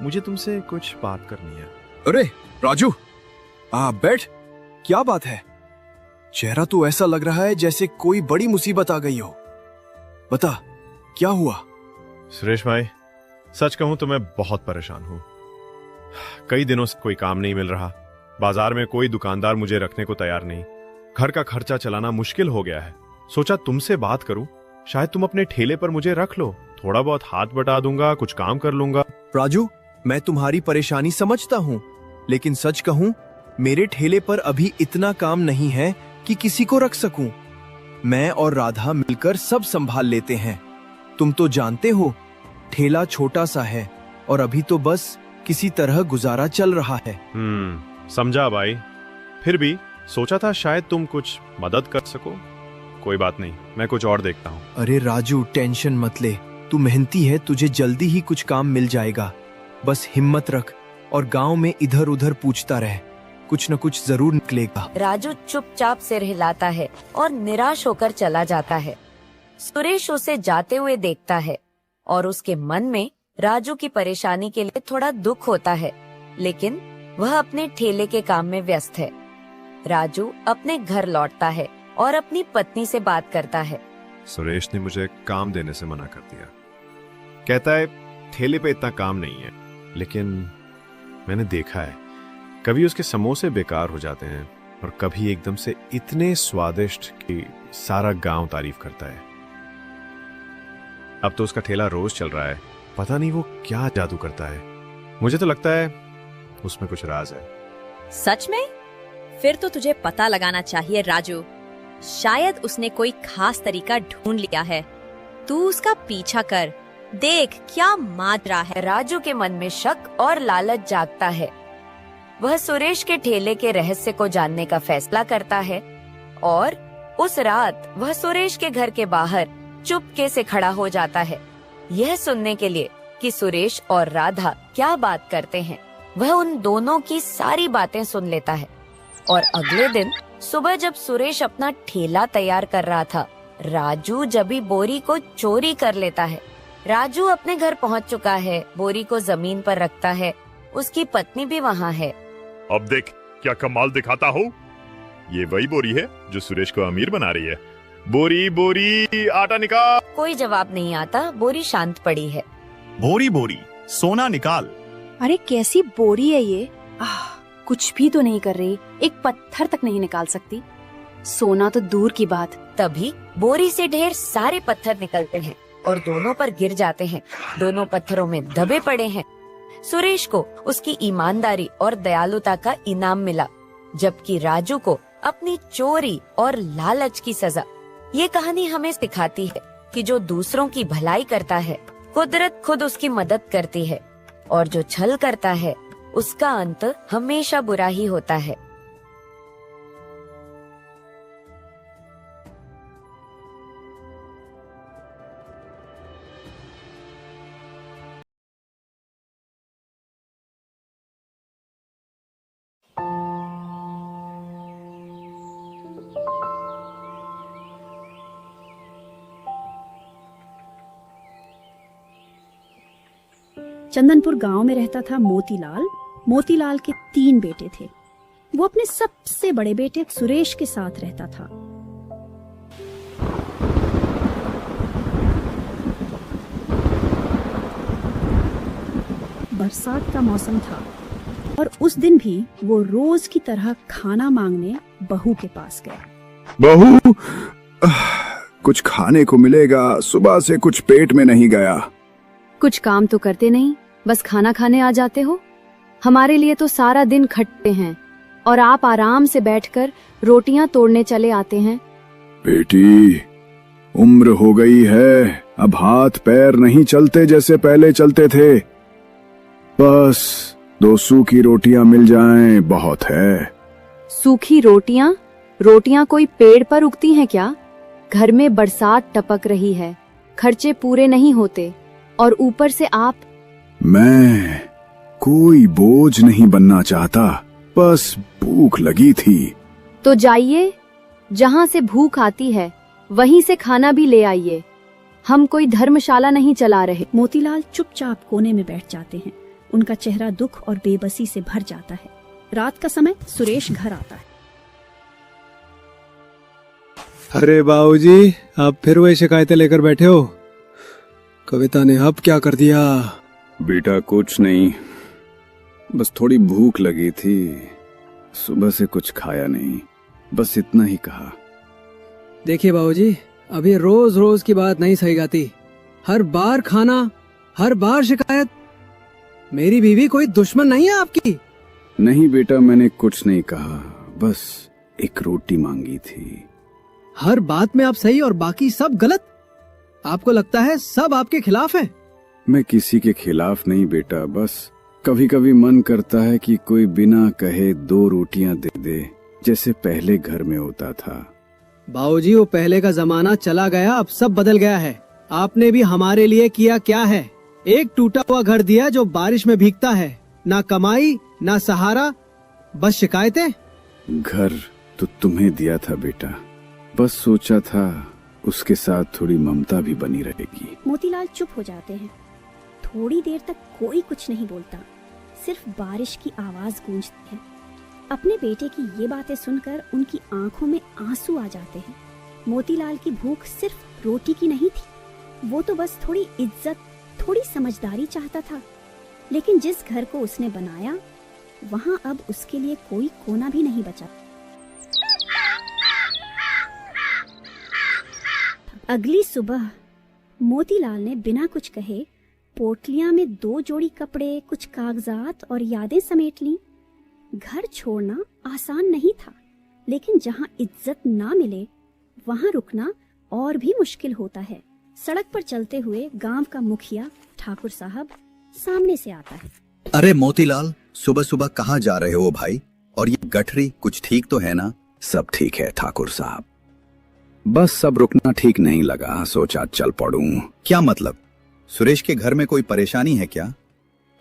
मुझे तुमसे कुछ बात करनी है। अरे राजू, बैठ। क्या बात है? चेहरा तो ऐसा लग रहा है जैसे कोई बड़ी मुसीबत आ गई हो। बता, क्या हुआ? सुरेश भाई, सच कहूं तो मैं बहुत परेशान हूं। कई दिनों से कोई काम नहीं मिल रहा। बाजार में कोई दुकानदार मुझे रखने को तैयार नहीं। घर का खर्चा चलाना मुश्किल हो गया है। सोचा तुमसे बात करूं, शायद तुम अपने ठेले पर मुझे रख लो। थोड़ा बहुत हाथ बटा दूंगा, कुछ काम कर लूंगा। राजू, मैं तुम्हारी परेशानी समझता हूँ, लेकिन सच कहूँ मेरे ठेले पर अभी इतना काम नहीं है कि किसी को रख सकूं। मैं और राधा मिलकर सब संभाल लेते हैं। तुम तो जानते हो, ठेला छोटा सा है और अभी तो बस किसी तरह गुजारा चल रहा है। समझा भाई। फिर भी सोचा था शायद तुम कुछ मदद कर सको। कोई बात नहीं, मैं कुछ और देखता हूँ। अरे राजू, टेंशन मत ले। तू मेहनती है, तुझे जल्दी ही कुछ काम मिल जाएगा। बस हिम्मत रख और गांव में इधर उधर पूछता रह, कुछ न कुछ जरूर निकलेगा। राजू चुपचाप सिर हिलाता है और निराश होकर चला जाता है। सुरेश उसे जाते हुए देखता है और उसके मन में राजू की परेशानी के लिए थोड़ा दुख होता है, लेकिन वह अपने ठेले के काम में व्यस्त है। राजू अपने घर लौटता है और अपनी पत्नी से बात करता है। सुरेश ने मुझे काम देने से मना कर दिया। कहता है ठेले पे इतना काम नहीं है, लेकिन मैंने देखा है कभी उसके समोसे बेकार हो जाते हैं और कभी एकदम से इतने स्वादिष्ट कि सारा गांव तारीफ करता है। अब तो उसका ठेला रोज चल रहा है, पता नहीं वो क्या जादू करता है। मुझे तो लगता है उसमें कुछ राज है। सच में? फिर तो तुझे पता लगाना चाहिए राजू। शायद उसने कोई खास तरीका ढूंढ लिया है। तू उसका पीछा कर, देख क्या माजरा है। राजू के मन में शक और लालच जागता है। वह सुरेश के ठेले के रहस्य को जानने का फैसला करता है और उस रात वह सुरेश के घर के बाहर चुपके से खड़ा हो जाता है, यह सुनने के लिए कि सुरेश और राधा क्या बात करते हैं। वह उन दोनों की सारी बातें सुन लेता है और अगले दिन सुबह जब सुरेश अपना ठेला तैयार कर रहा था, राजू जबी बोरी को चोरी कर लेता है। राजू अपने घर पहुंच चुका है, बोरी को जमीन पर रखता है। उसकी पत्नी भी वहां है। अब देख क्या कमाल दिखाता हूँ। ये वही बोरी है जो सुरेश को अमीर बना रही है। बोरी बोरी आटा निकाल। कोई जवाब नहीं आता, बोरी शांत पड़ी है। बोरी बोरी सोना निकाल। अरे कैसी बोरी है ये? कुछ भी तो नहीं कर रही, एक पत्थर तक नहीं निकाल सकती, सोना तो दूर की बात। तभी बोरी से ढेर सारे पत्थर निकलते हैं और दोनों पर गिर जाते हैं। दोनों पत्थरों में दबे पड़े हैं। सुरेश को उसकी ईमानदारी और दयालुता का इनाम मिला, जबकि राजू को अपनी चोरी और लालच की सजा। ये कहानी हमें सिखाती है कि जो दूसरों की भलाई करता है, कुदरत खुद उसकी मदद करती है, और जो छल करता है उसका अंत हमेशा बुरा ही होता है। चंदनपुर गांव में रहता था मोतीलाल। मोतीलाल के 3 बेटे थे। वो अपने सबसे बड़े बेटे सुरेश के साथ रहता था। बरसात का मौसम था और उस दिन भी वो रोज की तरह खाना मांगने बहू के पास गया। बहू, कुछ खाने को मिलेगा, सुबह से कुछ पेट में नहीं गया। कुछ काम तो करते नहीं, बस खाना खाने आ जाते हो। हमारे लिए तो सारा दिन खटते हैं और आप आराम से बैठकर रोटियां तोड़ने चले आते हैं। बेटी, उम्र हो गई है, अब हाथ पैर नहीं चलते जैसे पहले चलते थे। बस 2 सूखी रोटियां मिल जाएं बहुत है। सूखी रोटियां? रोटियां कोई पेड़ पर उगती हैं क्या? घर में बरसात टपक रही है, खर्चे पूरे नहीं होते, और ऊपर से आप। मैं कोई बोझ नहीं बनना चाहता, बस भूख लगी थी। तो जाइए, जहाँ से भूख आती है वहीं से खाना भी ले आइए। हम कोई धर्मशाला नहीं चला रहे। मोतीलाल चुपचाप कोने में बैठ जाते हैं। उनका चेहरा दुख और बेबसी से भर जाता है। रात का समय सुरेश घर आता है। अरे बाबूजी, आप फिर वही शिकायतें लेकर बैठे हो? कविता ने अब क्या कर दिया? बेटा कुछ नहीं, बस थोड़ी भूख लगी थी, सुबह से कुछ खाया नहीं, बस इतना ही कहा। देखिए बाबूजी, अभी रोज रोज की बात नहीं सही जाती। हर बार खाना, हर बार शिकायत। मेरी बीवी कोई दुश्मन नहीं है आपकी। नहीं बेटा, मैंने कुछ नहीं कहा, बस एक रोटी मांगी थी। हर बात में आप सही और बाकी सब गलत। आपको लगता है सब आपके खिलाफ है? मैं किसी के खिलाफ नहीं बेटा, बस कभी कभी मन करता है कि कोई बिना कहे 2 रोटियां दे दे, जैसे पहले घर में होता था। बाबूजी, वो पहले का जमाना चला गया, अब सब बदल गया है। आपने भी हमारे लिए किया क्या है? एक टूटा हुआ घर दिया जो बारिश में भीगता है। ना कमाई, ना सहारा, बस शिकायतें। घर तो तुम्हें दिया था बेटा, बस सोचा था उसके साथ थोड़ी ममता भी बनी रहेगी। मोतीलाल चुप हो जाते हैं। थोड़ी देर तक कोई कुछ नहीं बोलता। सिर्फ बारिश की आवाज गूंजती है। अपने बेटे की ये बातें सुनकर उनकी आंखों में आंसू आ जाते हैं। मोतीलाल की भूख सिर्फ रोटी की नहीं थी, वो तो बस थोड़ी इज्जत, थोड़ी समझदारी चाहता था। लेकिन जिस घर को उसने बनाया वहां अब उसके लिए कोई कोना भी नहीं बचा। अगली सुबह मोतीलाल ने बिना कुछ कहे पोटलियां में 2 जोड़ी कपड़े, कुछ कागजात और यादें समेट लीं। घर छोड़ना आसान नहीं था, लेकिन जहां इज्जत ना मिले वहां रुकना और भी मुश्किल होता है। सड़क पर चलते हुए गांव का मुखिया ठाकुर साहब सामने से आता है। अरे मोतीलाल, सुबह सुबह कहाँ जा रहे हो भाई? और ये गठरी कुछ ठीक तो है ना? सब ठीक है ठाकुर साहब, बस सब रुकना ठीक नहीं लगा, सोचा चल पड़ूं। क्या मतलब? सुरेश के घर में कोई परेशानी है क्या?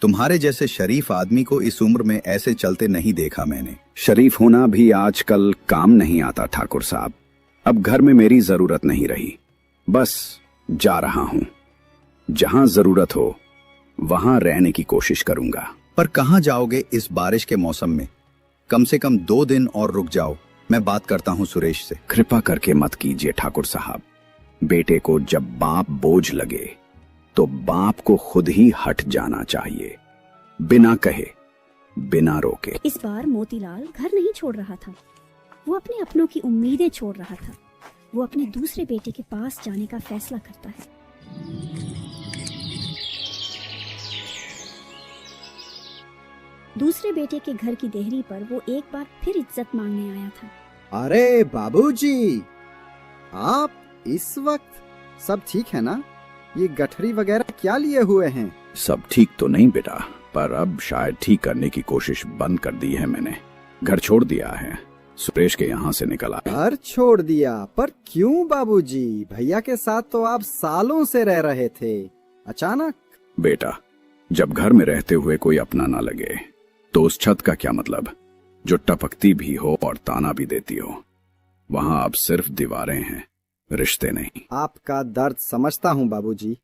तुम्हारे जैसे शरीफ आदमी को इस उम्र में ऐसे चलते नहीं देखा मैंने। शरीफ होना भी आजकल काम नहीं आता ठाकुर साहब। अब घर में मेरी जरूरत नहीं रही, बस जा रहा हूं। जहां जरूरत हो वहां रहने की कोशिश करूंगा। पर कहाँ जाओगे इस बारिश के मौसम में? कम से कम 2 दिन और रुक जाओ, मैं बात करता हूँ सुरेश से। कृपा करके मत कीजिए ठाकुर साहब। बेटे को जब बाप बोझ लगे तो बाप को खुद ही हट जाना चाहिए, बिना कहे, बिना रोके। इस बार मोतीलाल घर नहीं छोड़ रहा था, वो अपने अपनों की उम्मीदें छोड़ रहा था। वो अपने दूसरे बेटे के पास जाने का फैसला करता है। दूसरे बेटे के घर की देहरी पर वो एक बार फिर इज्जत मांगने आया था। अरे बाबूजी, आप इस वक्त सब ठीक है ना? ये गठरी वगैरह क्या लिए हुए हैं? सब ठीक तो नहीं बेटा, पर अब शायद ठीक करने की कोशिश बंद कर दी है मैंने। घर छोड़ दिया है, सुरेश के यहाँ से निकल आया। घर छोड़ दिया? पर क्यों बाबूजी? भैया के साथ तो आप सालों से रह रहे थे, अचानक? बेटा, जब घर में रहते हुए कोई अपना ना लगे तो उस छत का क्या मतलब, जो टपकती भी हो और ताना भी देती हो। वहां अब सिर्फ दीवारें हैं, रिश्ते नहीं। आपका दर्द समझता हूँ बाबूजी,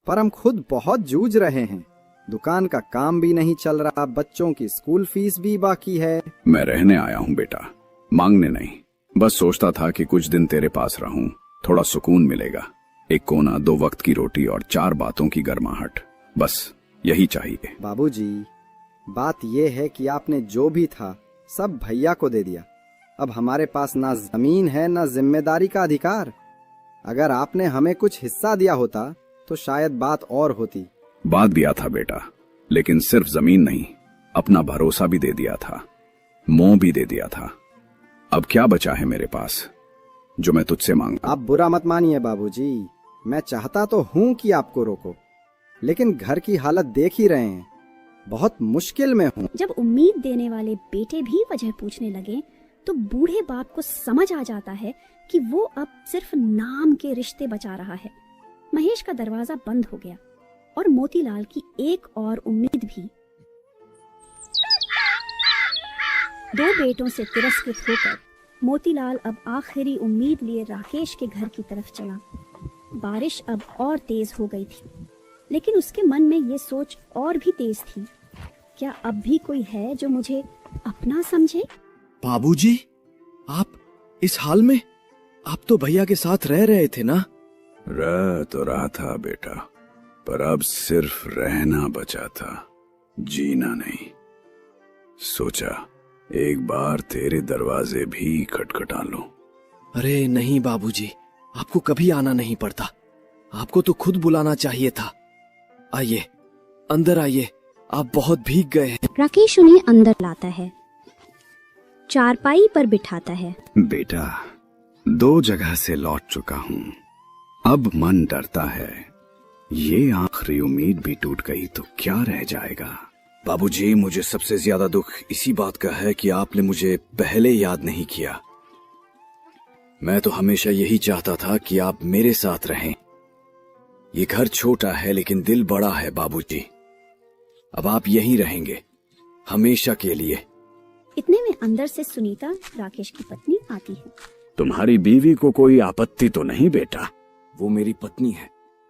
पर हम खुद बहुत जूझ रहे हैं। दुकान का काम भी नहीं चल रहा, बच्चों की स्कूल फीस भी बाकी है। मैं रहने आया हूँ बेटा, मांगने नहीं। बस सोचता था कि कुछ दिन तेरे पास रहूं, थोड़ा सुकून मिलेगा। एक कोना, 2 वक्त की रोटी और 4 बातों की गर्माहट, बस यही चाहिए। बाबूजी, बात यह है कि आपने जो भी था सब भैया को दे दिया। अब हमारे पास ना जमीन है ना जिम्मेदारी का अधिकार। अगर आपने हमें कुछ हिस्सा दिया होता तो शायद बात और होती। बात दिया था बेटा, लेकिन सिर्फ जमीन नहीं, अपना भरोसा भी दे दिया था, मोह भी दे दिया था। अब क्या बचा है मेरे पास जो मैं तुझसे मांगू? आप बुरा मत मानिए बाबूजी, मैं चाहता तो हूँ कि आपको रोको, लेकिन घर की हालत देख ही रहे हैं, बहुत मुश्किल में हूँ। जब उम्मीद देने वाले बेटे भी वजह पूछने लगे तो बूढ़े बाप को समझ आ जाता है कि वो अब सिर्फ नाम के रिश्ते बचा रहा है। महेश का दरवाजा बंद हो गया और मोतीलाल की एक और उम्मीद भी। 2 बेटों से तिरस्कृत होकर मोतीलाल अब आखिरी उम्मीद लिए राकेश के घर की तरफ चला। बारिश अब और तेज हो गई थी, लेकिन उसके मन में ये सोच और भी तेज थी, क्या अब भी कोई है जो मुझे अपना समझे? बाबूजी, आप इस हाल में? आप तो भैया के साथ रह रहे थे ना? रह तो रहा था बेटा, पर अब सिर्फ रहना बचा था, जीना नहीं। सोचा एक बार तेरे दरवाजे भी खटखटा लो। अरे नहीं बाबूजी, आपको कभी आना नहीं पड़ता, आपको तो खुद बुलाना चाहिए था। आइए, अंदर आइए, आप बहुत भीग गए हैं। राकेश उन्हें अंदर लाता है, चारपाई पर बिठाता है। बेटा, 2 जगह से लौट चुका हूँ, अब मन डरता है, ये आखिरी उम्मीद भी टूट गई तो क्या रह जाएगा। बाबूजी, मुझे सबसे ज्यादा दुख इसी बात का है कि आपने मुझे पहले याद नहीं किया। मैं तो हमेशा यही चाहता था कि आप मेरे साथ रहें। ये घर छोटा है लेकिन दिल बड़ा है बाबूजी। अब आप यहीं रहेंगे हमेशा के लिए। इतने में अंदर से सुनीता, राकेश की पत्नी, आती है। तुम्हारी बीवी को कोई आपत्ति तो नहीं बेटा? वो मेरी पत्नी है,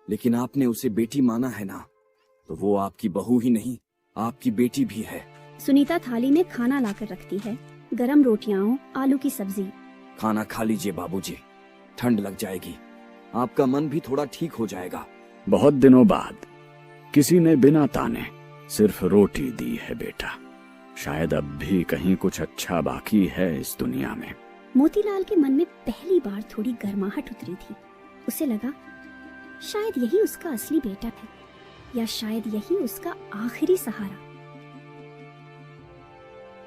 लेकिन आपने उसे बेटी माना है ना, तो वो आपकी बहू ही नहीं आपकी बेटी भी है। सुनीता थाली में खाना लाकर रखती है, गरम रोटियां, आलू की सब्जी। खाना खा लीजिए बाबूजी, ठंड लग जाएगी, आपका मन भी थोड़ा ठीक हो जाएगा। बहुत दिनों बाद किसी ने बिना ताने सिर्फ रोटी दी है बेटा। शायद अब भी कहीं कुछ अच्छा बाकी है इस दुनिया में। मोतीलाल के मन में पहली बार थोड़ी गर्माहट उतरी थी। उसे लगा शायद यही उसका असली बेटा है, या शायद यही उसका आखिरी सहारा।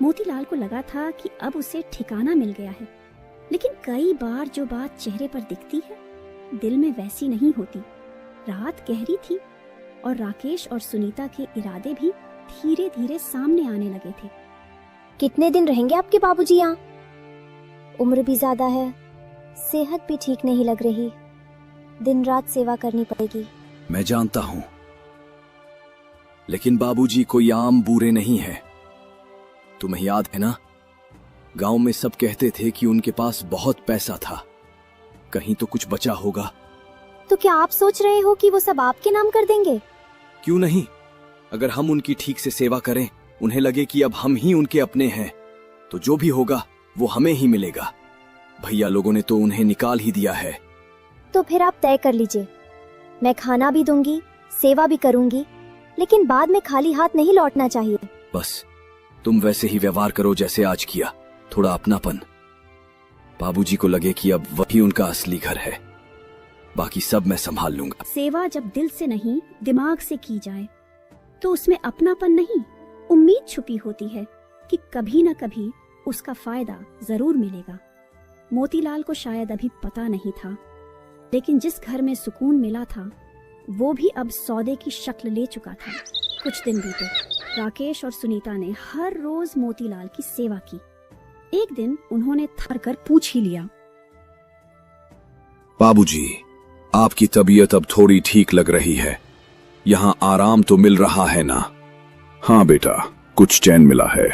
मोतीलाल को लगा था कि अब उसे ठिकाना मिल गया है, लेकिन कई बार जो बात चेहरे पर दिखती है दिल में वैसी नहीं होती। रात गहरी थी और राकेश और सुनीता के इरादे भी धीरे धीरे सामने आने लगे थे। कितने दिन रहेंगे आपके बाबूजी यहाँ? उम्र भी ज्यादा है, सेहत भी ठीक नहीं लग रही, दिन रात सेवा करनी पड़ेगी। मैं जानता हूँ, लेकिन बाबूजी कोई आम बूढ़े नहीं है। तुम्हें याद है ना, गांव में सब कहते थे कि उनके पास बहुत पैसा था, कहीं तो कुछ बचा होगा। तो क्या आप सोच रहे हो कि वो सब आपके नाम कर देंगे? क्यों नहीं, अगर हम उनकी ठीक से सेवा करें, उन्हें लगे कि अब हम ही उनके अपने हैं, तो जो भी होगा वो हमें ही मिलेगा। भैया लोगों ने तो उन्हें निकाल ही दिया है। तो फिर आप तय कर लीजिए, मैं खाना भी दूंगी, सेवा भी करूंगी, लेकिन बाद में खाली हाथ नहीं लौटना चाहिए। बस तुम वैसे ही व्यवहार करो जैसे आज किया, थोड़ा अपनापन। बाबूजी को लगे कि अब वही उनका असली घर है, बाकी सब मैं संभाल लूंगा। सेवा जब दिल से नहीं दिमाग से की जाए तो उसमें अपनापन नहीं, उम्मीद छुपी होती है कि कभी न कभी उसका फायदा जरूर मिलेगा। मोतीलाल को शायद अभी पता नहीं था, लेकिन जिस घर में सुकून मिला था वो भी अब सौदे की शक्ल ले चुका था। कुछ दिन बीते, राकेश और सुनीता ने हर रोज मोतीलाल की सेवा की। एक दिन उन्होंने थक कर पूछ ही लिया, बाबूजी, आपकी तबीयत अब थोड़ी ठीक लग रही है, यहाँ आराम तो मिल रहा है ना? हाँ बेटा, कुछ चैन मिला है।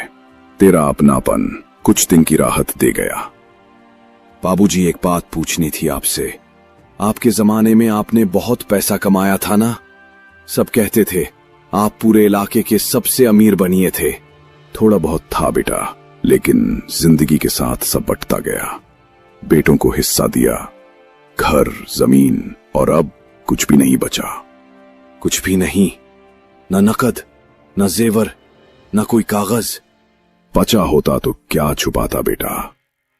तेरा अपनापन कुछ दिन की राहत दे गया। बाबूजी, एक बात पूछनी थी आपसे। आपके जमाने में आपने बहुत पैसा कमाया था ना? सब कहते थे आप पूरे इलाके के सबसे अमीर बनिए थे। थोड़ा बहुत था बेटा, लेकिन जिंदगी के साथ सब बंटता गया। बेटों को हिस्सा दिया, घर, जमीन, और अब कुछ भी नहीं बचा। कुछ भी नहीं? न नकद, न जेवर, न कोई कागज? बचा होता तो क्या छुपाता बेटा।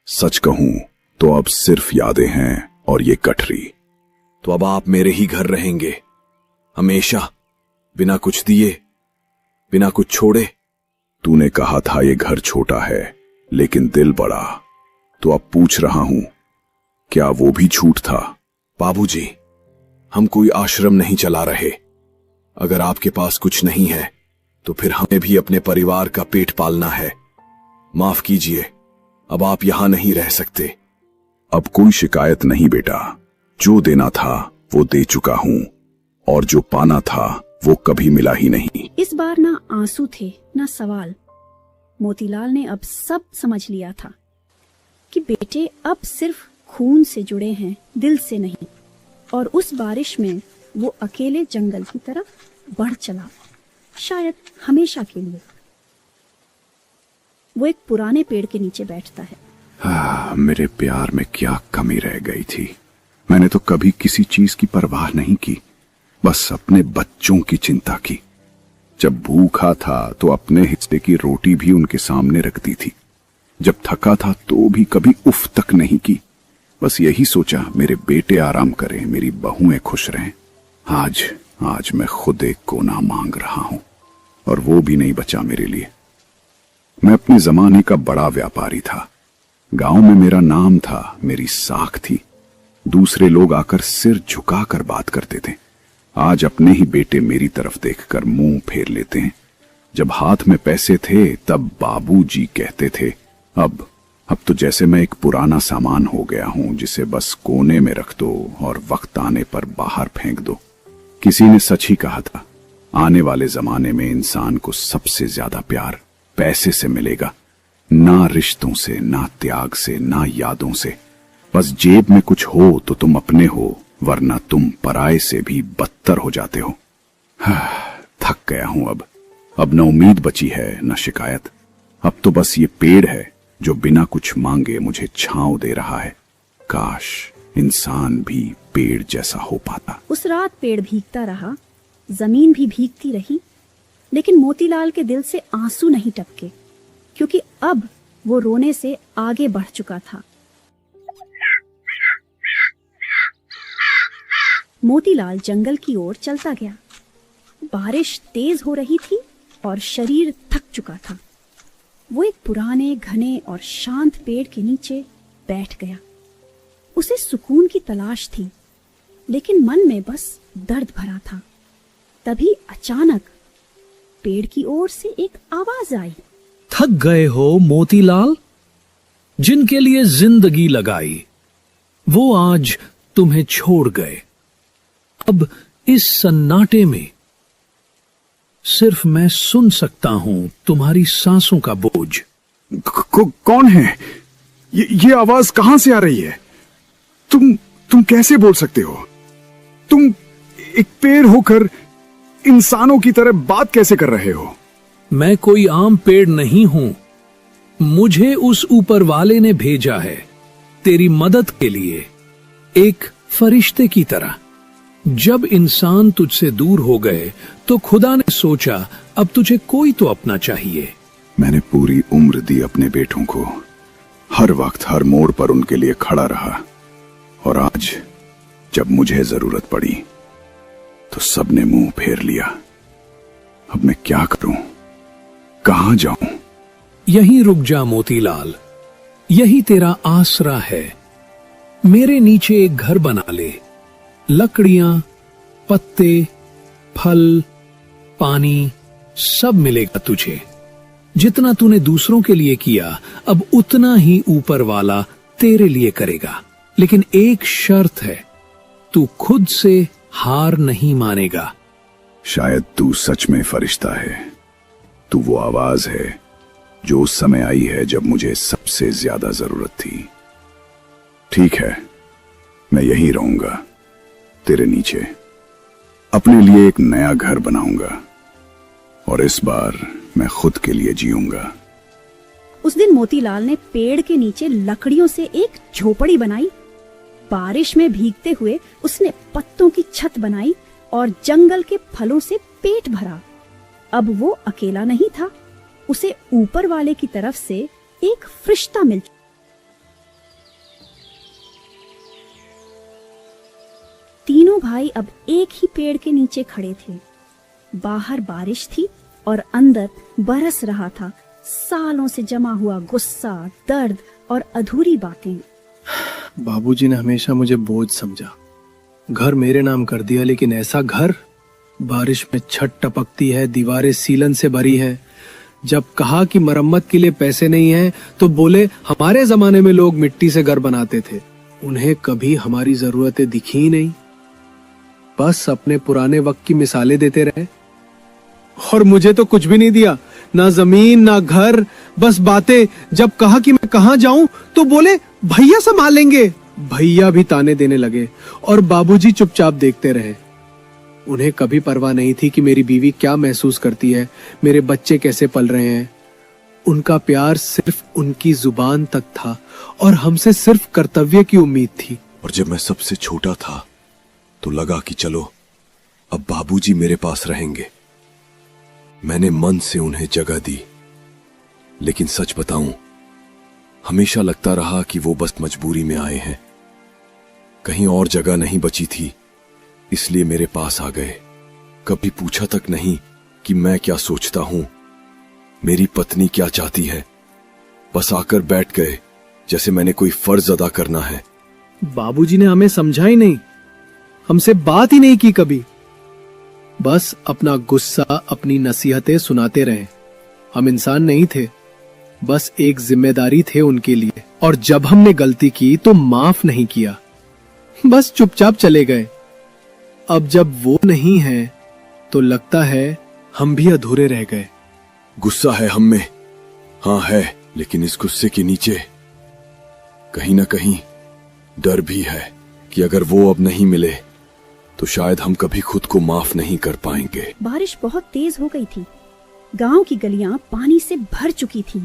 सच कहूं तो अब सिर्फ यादें हैं और ये गठरी। तो अब आप मेरे ही घर रहेंगे हमेशा, बिना कुछ दिए, बिना कुछ छोड़े? तूने कहा था ये घर छोटा है लेकिन दिल बड़ा, तो अब पूछ रहा हूं, क्या वो भी झूठ था? बाबूजी, हम कोई आश्रम नहीं चला रहे। अगर आपके पास कुछ नहीं है तो फिर हमें भी अपने परिवार का पेट पालना है। माफ कीजिए, अब आप यहां नहीं रह सकते। अब कोई शिकायत नहीं बेटा, जो देना था वो दे चुका हूं, और जो पाना था वो कभी मिला ही नहीं। इस बार ना आंसू थे ना सवाल। मोतीलाल ने अब सब समझ लिया था कि बेटे अब सिर्फ खून से जुड़े हैं, दिल से नहीं। और उस बारिश में वो अकेले जंगल की तरफ बढ़ चला, शायद हमेशा के लिए। वो एक पुराने पेड़ के नीचे बैठता है। मेरे प्यार में क्या कमी रह गई थी। मैंने तो कभी किसी चीज की परवाह नहीं की, बस अपने बच्चों की चिंता की। जब भूखा था तो अपने हिस्से की रोटी भी उनके सामने रखती थी। जब थका था तो भी कभी उफ तक नहीं की। बस यही सोचा मेरे बेटे आराम करें, मेरी बहुएं खुश रहें। आज मैं खुद एक कोना मांग रहा हूं, और वो भी नहीं बचा मेरे लिए। मैं अपने जमाने का बड़ा व्यापारी था। गांव में मेरा नाम था, मेरी साख थी। दूसरे लोग आकर सिर झुकाकर बात करते थे। आज अपने ही बेटे मेरी तरफ देखकर मुंह फेर लेते हैं। जब हाथ में पैसे थे तब बाबूजी कहते थे। अब तो जैसे मैं एक पुराना सामान हो गया हूं, जिसे बस कोने में रख दो और वक्त आने पर बाहर फेंक दो। किसी ने सच ही कहा था, आने वाले जमाने में इंसान को सबसे ज्यादा प्यार पैसे से मिलेगा, ना रिश्तों से, ना त्याग से, ना यादों से। बस जेब में कुछ हो तो तुम अपने हो, वरना तुम पराये से भी बदतर हो जाते हो। थक गया हूं अब। अब न उम्मीद बची है न शिकायत। अब तो बस ये पेड़ है जो बिना कुछ मांगे मुझे छांव दे रहा है। काश इंसान भी पेड़ जैसा हो पाता। उस रात पेड़ भीगता रहा, जमीन भी भीगती रही, लेकिन मोतीलाल के दिल से आंसू नहीं टपके, क्योंकि अब वो रोने से आगे बढ़ चुका था। मोतीलाल जंगल की ओर चलता गया। बारिश तेज हो रही थी और शरीर थक चुका था। वो एक पुराने घने और शांत पेड़ के नीचे बैठ गया। उसे सुकून की तलाश थी, लेकिन मन में बस दर्द भरा था। तभी अचानक पेड़ की ओर से एक आवाज आई। थक गए हो मोतीलाल? जिनके लिए जिंदगी लगाई वो आज तुम्हें छोड़ गए। अब इस सन्नाटे में सिर्फ मैं सुन सकता हूं तुम्हारी सांसों का बोझ। कौन है? ये आवाज कहां से आ रही है? तुम कैसे बोल सकते हो? तुम एक पेड़ होकर इंसानों की तरह बात कैसे कर रहे हो? मैं कोई आम पेड़ नहीं हूं। मुझे उस ऊपर वाले ने भेजा है तेरी मदद के लिए, एक फरिश्ते की तरह। जब इंसान तुझसे दूर हो गए तो खुदा ने सोचा अब तुझे कोई तो अपना चाहिए। मैंने पूरी उम्र दी अपने बेटों को, हर वक्त हर मोड़ पर उनके लिए खड़ा रहा, और आज जब मुझे जरूरत पड़ी तो सबने मुंह फेर लिया। अब मैं क्या करूं? कहां जाऊं? यहीं रुक जा मोतीलाल, यही तेरा आसरा है। मेरे नीचे एक घर बना ले। लकड़ियां, पत्ते, फल, पानी सब मिलेगा तुझे। जितना तूने दूसरों के लिए किया अब उतना ही ऊपर वाला तेरे लिए करेगा। लेकिन एक शर्त है, तू खुद से हार नहीं मानेगा। शायद तू सच में फरिश्ता है। तू वो आवाज है जो उस समय आई है जब मुझे सबसे ज्यादा जरूरत थी। ठीक है, मैं यहीं रहूंगा तेरे नीचे। अपने लिए एक नया घर बनाऊंगा, और इस बार मैं खुद के लिए जीऊंगा। उस दिन मोतीलाल ने पेड़ के नीचे लकड़ियों से एक झोपड़ी बनाई। बारिश में भीगते हुए उसने पत्तों की छत बनाई और जंगल के फलों से पेट भरा। अब वो अकेला नहीं था, उसे ऊपर वाले की तरफ से एक फरिश्ता मिल चुका। तीनों भाई अब एक ही पेड़ के नीचे खड़े थे। बाहर बारिश थी और अंदर बरस रहा था सालों से जमा हुआ गुस्सा, दर्द और अधूरी बातें। बाबूजी ने हमेशा मुझे बोझ समझा। घर मेरे नाम कर दिया, लेकिन ऐसा घर? बारिश में छत टपकती है, दीवारें सीलन से भरी है। जब कहा कि मरम्मत के लिए पैसे नहीं हैं, तो बोले हमारे जमाने में लोग मिट्टी से घर बनाते थे। उन्हें कभी हमारी जरूरतें दिखी ही नहीं, बस अपने पुराने वक्त की मिसालें देते रहे। और मुझे तो कुछ भी नहीं दिया, ना जमीन ना घर, बस बातें। जब कहा कि मैं कहां जाऊं तो बोले भैया संभाल लेंगे। भैया भी ताने देने लगे और बाबूजी चुपचाप देखते रहे। उन्हें कभी परवाह नहीं थी कि मेरी बीवी क्या महसूस करती है, मेरे बच्चे कैसे पल रहे हैं। उनका प्यार सिर्फ उनकी जुबान तक था और हमसे सिर्फ कर्तव्य की उम्मीद थी। और जब मैं सबसे छोटा था तो लगा कि चलो अब बाबूजी मेरे पास रहेंगे। मैंने मन से उन्हें जगह दी, लेकिन सच बताऊं, हमेशा लगता रहा कि वो बस मजबूरी में आए हैं। कहीं और जगह नहीं बची थी, इसलिए मेरे पास आ गए। कभी पूछा तक नहीं कि मैं क्या सोचता हूं, मेरी पत्नी क्या चाहती है। बस आकर बैठ गए जैसे मैंने कोई फर्ज अदा करना है। बाबूजी ने हमें समझा ही नहीं, हमसे बात ही नहीं की कभी। बस अपना गुस्सा, अपनी नसीहतें सुनाते रहे। हम इंसान नहीं थे, बस एक जिम्मेदारी थे उनके लिए। और जब हमने गलती की तो माफ नहीं किया, बस चुपचाप चले गए। अब जब वो नहीं है तो लगता है हम भी अधूरे रह गए। गुस्सा है हम में, हाँ है, लेकिन इस गुस्से के नीचे कहीं ना कहीं डर भी है कि अगर वो अब नहीं मिले तो शायद हम कभी खुद को माफ नहीं कर पाएंगे। बारिश बहुत तेज हो गई थी गांव की गलियां पानी से भर चुकी थीं।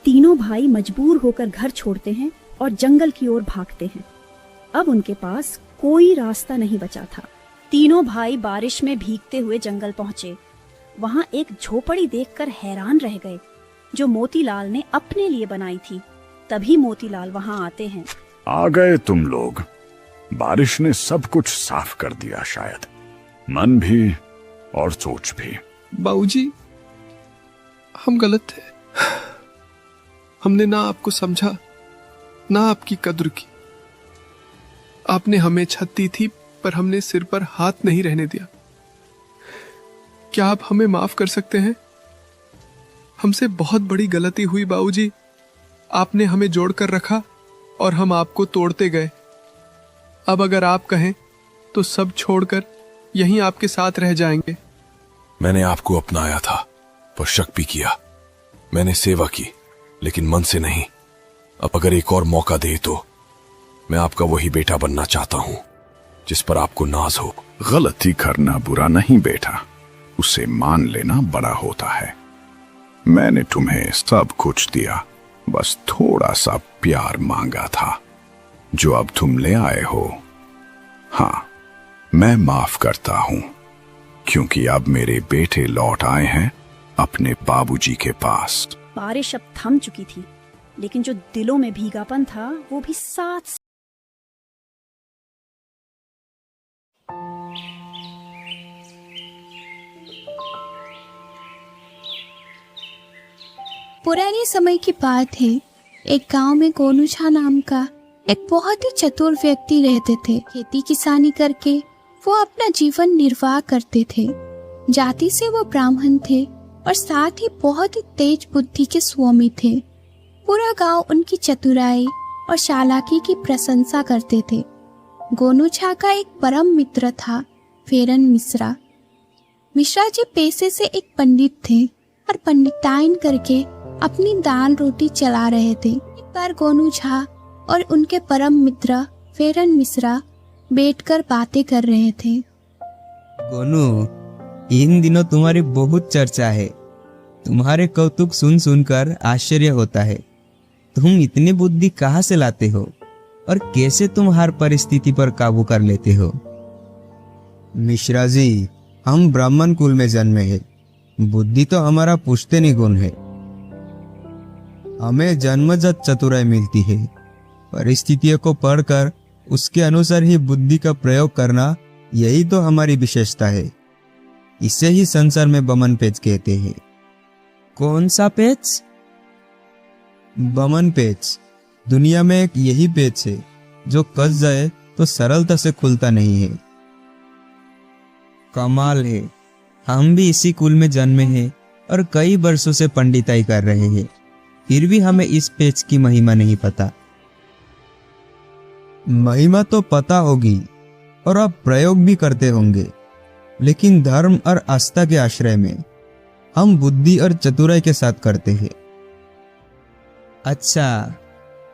तीनों भाई मजबूर होकर घर छोड़ते हैं और जंगल की ओर भागते हैं। अब उनके पास कोई रास्ता नहीं बचा था। तीनों भाई बारिश में भीगते हुए जंगल पहुंचे। वहां एक झोपड़ी देखकर हैरान रह गए जो मोतीलाल ने अपने लिए बनाई थी। तभी मोतीलाल वहां आते हैं। आ गए तुम लोग। बारिश ने सब कुछ साफ कर दिया, शायद मन भी और सोच भी। बाबूजी, हम गलत थे। हमने ना आपको समझा, ना आपकी कद्र की। आपने हमें छत दी थी, पर हमने सिर पर हाथ नहीं रहने दिया। क्या आप हमें माफ कर सकते हैं? हमसे बहुत बड़ी गलती हुई बाबूजी। आपने हमें जोड़कर रखा और हम आपको तोड़ते गए। अब अगर आप कहें तो सब छोड़कर यहीं आपके साथ रह जाएंगे। मैंने आपको अपनाया था, पर शक भी किया। मैंने सेवा की, लेकिन मन से नहीं। अब अगर एक और मौका दे तो मैं आपका वही बेटा बनना चाहता हूं जिस पर आपको नाज हो। गलती करना बुरा नहीं बेटा, उसे मान लेना बड़ा होता है। मैंने तुम्हें सब कुछ दिया, बस थोड़ा सा प्यार मांगा था, जो अब तुम ले आए हो। हाँ, मैं माफ करता हूं, क्योंकि अब मेरे बेटे लौट आए हैं अपने बाबूजी के पास। बारिश अब थम चुकी थी, लेकिन जो दिलों में भीगापन था वो भी साथ। पुराने समय की बात है। एक गांव में गोनूछा नाम का एक बहुत ही चतुर व्यक्ति रहते थे। खेती किसानी करके वो अपना जीवन निर्वाह करते थे। जाति से वो ब्राह्मण थे और साथ ही बहुत ही तेज बुद्धि के स्वामी थे। पूरा गांव उनकी चतुराई और चालाकी की प्रशंसा करते थे। गोनूछा का एक परम मित्र था, फेरन मिश्रा। मिश्रा जी पेशे से एक पंडित थे और पंडिताइन करके अपनी दाल रोटी चला रहे थे। एक बार गोनूछा और उनके परम मित्र फेरन मिश्रा बैठकर बातें कर रहे थे। गोनू, इन दिनों तुम्हारी बहुत चर्चा है। तुम्हारे कौतुक सुन सुनकर आश्चर्य होता है। तुम इतनी बुद्धि कहाँ से लाते हो और कैसे तुम हर परिस्थिति पर काबू कर लेते हो? मिश्रा जी, हम ब्राह्मण कुल में जन्मे हैं। बुद्धि तो हमारा पुश्तैनी गुण है। हमें जन्मजात चतुराई मिलती है। परिस्थितियों को पढ़कर उसके अनुसार ही बुद्धि का प्रयोग करना, यही तो हमारी विशेषता है। इसे ही संसार में बमन पेच कहते हैं। कौन सा पेच? बमन पेच। दुनिया में एक यही पेच है जो कस जाए तो सरलता से खुलता नहीं है। कमाल है, हम भी इसी कुल में जन्मे हैं और कई वर्षों से पंडिताई कर रहे हैं, फिर भी हमें इस पेच की महिमा नहीं पता। महिमा तो पता होगी और आप प्रयोग भी करते होंगे, लेकिन धर्म और आस्था के आश्रय में हम बुद्धि और चतुराई के साथ करते हैं। अच्छा,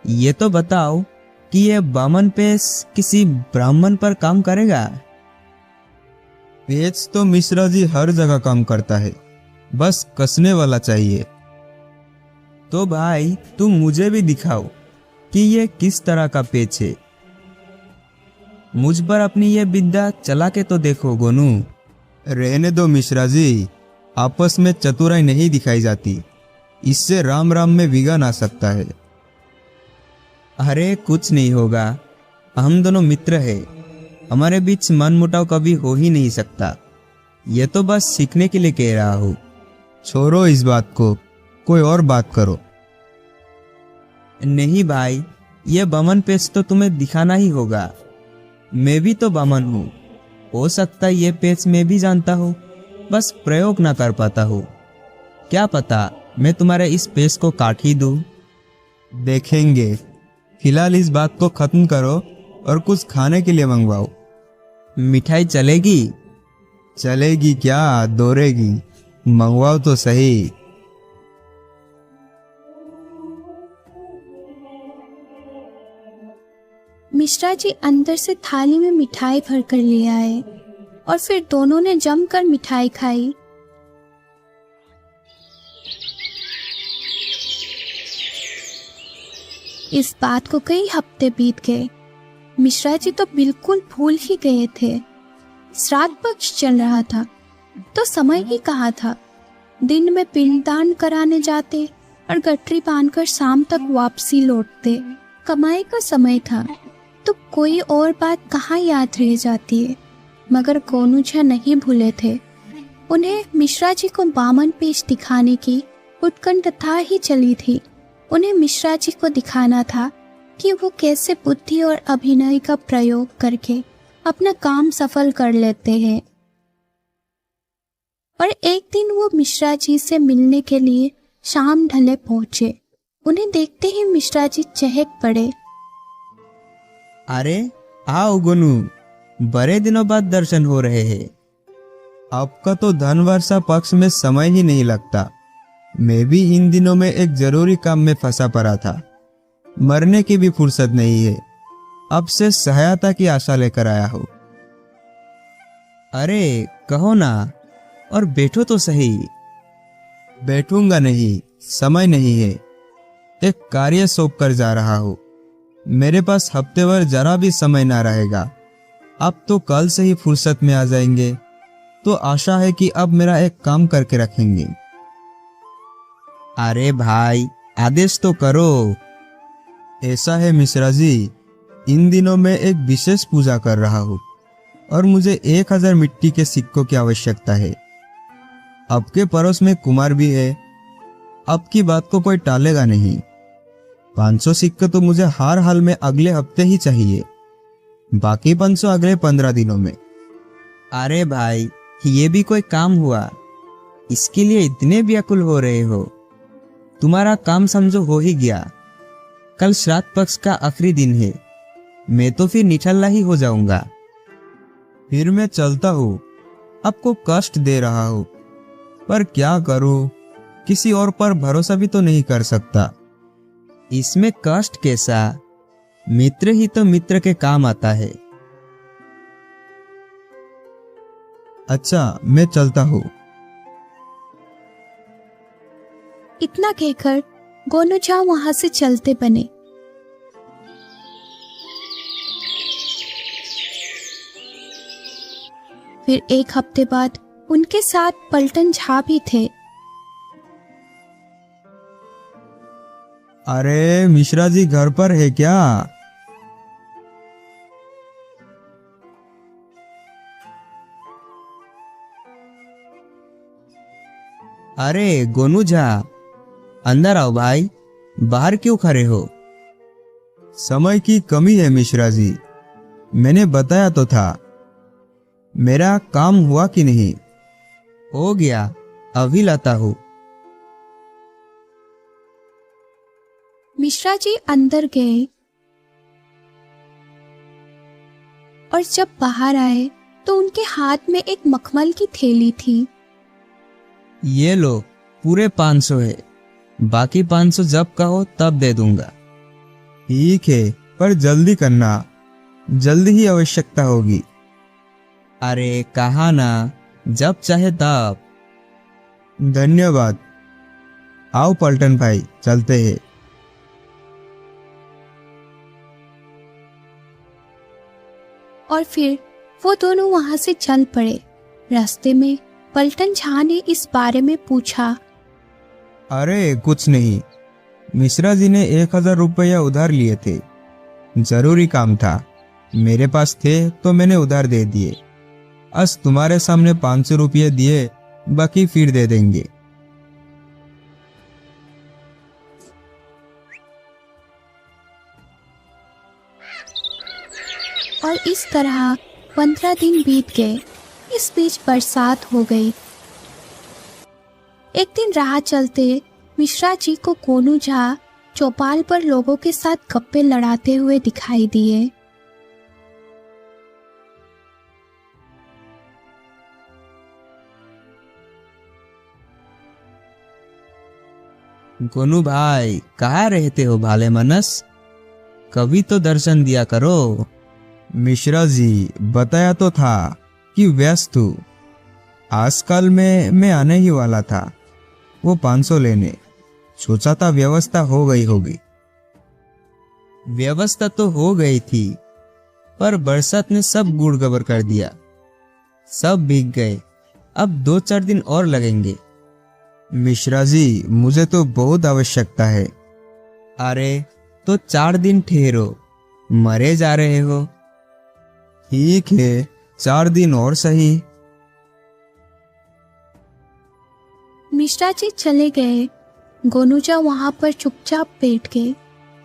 ये तो बताओ कि यह बामन पेच किसी ब्राह्मण पर काम करेगा? पेच तो मिश्रा जी हर जगह काम करता है, बस कसने वाला चाहिए। तो भाई, तुम मुझे भी दिखाओ कि ये किस तरह का पेच है। मुझ पर अपनी ये विद्या चला के तो देखो गोनू। रहने दो मिश्रा जी, आपस में चतुराई नहीं दिखाई जाती, इससे राम राम में विघन आ सकता है। अरे कुछ नहीं होगा, हम दोनों मित्र हैं, हमारे बीच मनमुटाव कभी हो ही नहीं सकता। ये तो बस सीखने के लिए कह रहा हूँ। छोड़ो इस बात को, कोई और बात करो। नहीं भाई, ये बमन पेच तो तुम्हें दिखाना ही होगा। मैं भी तो बमन हूँ, हो सकता है ये पेच मैं भी जानता हूँ, बस प्रयोग ना कर पाता हूँ। क्या पता मैं तुम्हारे इस पेच को काट ही दूँ। देखेंगे, फिलहाल इस बात को खत्म करो और कुछ खाने के लिए मंगवाओ। मिठाई चलेगी? चलेगी क्या, दौड़ेगी? मंगवाओ तो सही। मिश्रा जी अंदर से थाली में मिठाई भरकर ले आए और फिर दोनों ने जमकर मिठाई खाई। इस बात को कई हफ्ते बीत गए। मिश्रा जी तो बिल्कुल भूल ही गए थे। श्राद्ध पक्ष चल रहा था तो समय ही कहाँ था। दिन में पिंडदान कराने जाते और गठरी बांधकर शाम तक वापसी लौटते। कमाई का समय था तो कोई और बात कहाँ याद रह जाती है। मगर गोनू झा नहीं भूले थे। उन्हें मिश्रा जी को बामन पेश दिखाने की उत्कंठा ही चली थी। उन्हें मिश्रा जी को दिखाना था कि वो कैसे बुद्धि और अभिनय का प्रयोग करके अपना काम सफल कर लेते हैं। और एक दिन वो मिश्रा जी से मिलने के लिए शाम ढले पहुंचे। उन्हें देखते ही मिश्रा जी चहक पड़े। अरे आओ गोनू, बड़े दिनों बाद दर्शन हो रहे हैं। आपका तो धनवर्षा पक्ष में समय ही नहीं लगता। मैं भी इन दिनों में एक जरूरी काम में फंसा पड़ा था। मरने की भी फुर्सत नहीं है। अब से सहायता की आशा लेकर आया हूँ। अरे कहो ना, और बैठो तो सही। बैठूंगा नहीं, समय नहीं है। एक कार्य सौंप कर जा रहा हूँ। मेरे पास हफ्ते भर जरा भी समय ना रहेगा। अब तो कल से ही फुर्सत में आ जाएंगे, तो आशा है कि अब मेरा एक काम करके रखेंगे। अरे भाई, आदेश तो करो। ऐसा है मिश्रा जी, इन दिनों मैं एक विशेष पूजा कर रहा हूँ और मुझे 1000 मिट्टी के सिक्कों की आवश्यकता है। अब के पड़ोस में कुमार भी है। अब की बात को कोई टालेगा नहीं। 500 सिक्के तो मुझे हर हाल में अगले हफ्ते ही चाहिए, बाकी 500 अगले 15 दिनों में। अरे भाई, ये भी कोई काम हुआ? इसके लिए इतने व्याकुल हो रहे हो? तुम्हारा काम समझो हो ही गया। कल श्राद्ध पक्ष का आखिरी दिन है। मैं तो फिर निठल्ला ही हो जाऊंगा। फिर मैं चलता हूँ। आपको कष्ट दे रहा हूँ, पर क्या करूँ, किसी और पर भरोसा भी तो नहीं कर सकता। इसमें कष्ट कैसा? मित्र ही तो मित्र के काम आता है। अच्छा, मैं चलता हूँ। इतना कहकर गोनू झा वहां से चलते बने। फिर एक हफ्ते बाद उनके साथ पलटन झा भी थे। अरे मिश्रा जी घर पर है क्या? अरे गोनू झा, अंदर आओ भाई। बाहर क्यों खड़े हो? समय की कमी है मिश्रा जी। मैंने बताया तो था। मेरा काम हुआ कि नहीं? हो गया, अभी लाता हूँ। मिश्रा जी अंदर गए और जब बाहर आए तो उनके हाथ में एक मखमल की थैली थी। ये लो, पूरे 500 है। बाकी 500 जब कहो तब दे दूंगा। ठीक है, पर जल्दी करना, जल्दी ही आवश्यकता होगी। अरे कहा ना, जब चाहे तब। धन्यवाद। आओ पलटन भाई, चलते हैं। और फिर वो दोनों वहां से चल पड़े। रास्ते में पलटन झा ने इस बारे में पूछा। अरे कुछ नहीं, मिश्रा जी ने 1000 रुपया उधार लिए थे। जरूरी काम था, मेरे पास थे तो मैंने उधार दे दिए। आज तुम्हारे सामने 500 रुपये दिए, बाकी फिर दे देंगे। और इस तरह 15 दिन बीत गए। इस बीच बरसात हो गई। एक दिन राह चलते मिश्रा जी को गोनू झा चौपाल पर लोगों के साथ गप्पे लड़ाते हुए दिखाई दिए। गोनू भाई, कहाँ रहते हो भाले मनस? कभी तो दर्शन दिया करो। मिश्रा जी, बताया तो था कि व्यस्त हूँ। आजकल में मैं आने ही वाला था, वो 500 लेने। सोचा था व्यवस्था हो गई होगी। व्यवस्था तो हो गई थी, पर बरसात ने सब गुड़ गबर कर दिया। सब भीग गए। अब 2-4 दिन और लगेंगे। मिश्रा जी, मुझे तो बहुत आवश्यकता है। अरे तो 4 दिन ठहरो, मरे जा रहे हो। ठीक है, 4 दिन और सही। मिश्रा जी चले गए। गोनूजा वहां पर चुपचाप बैठ गए।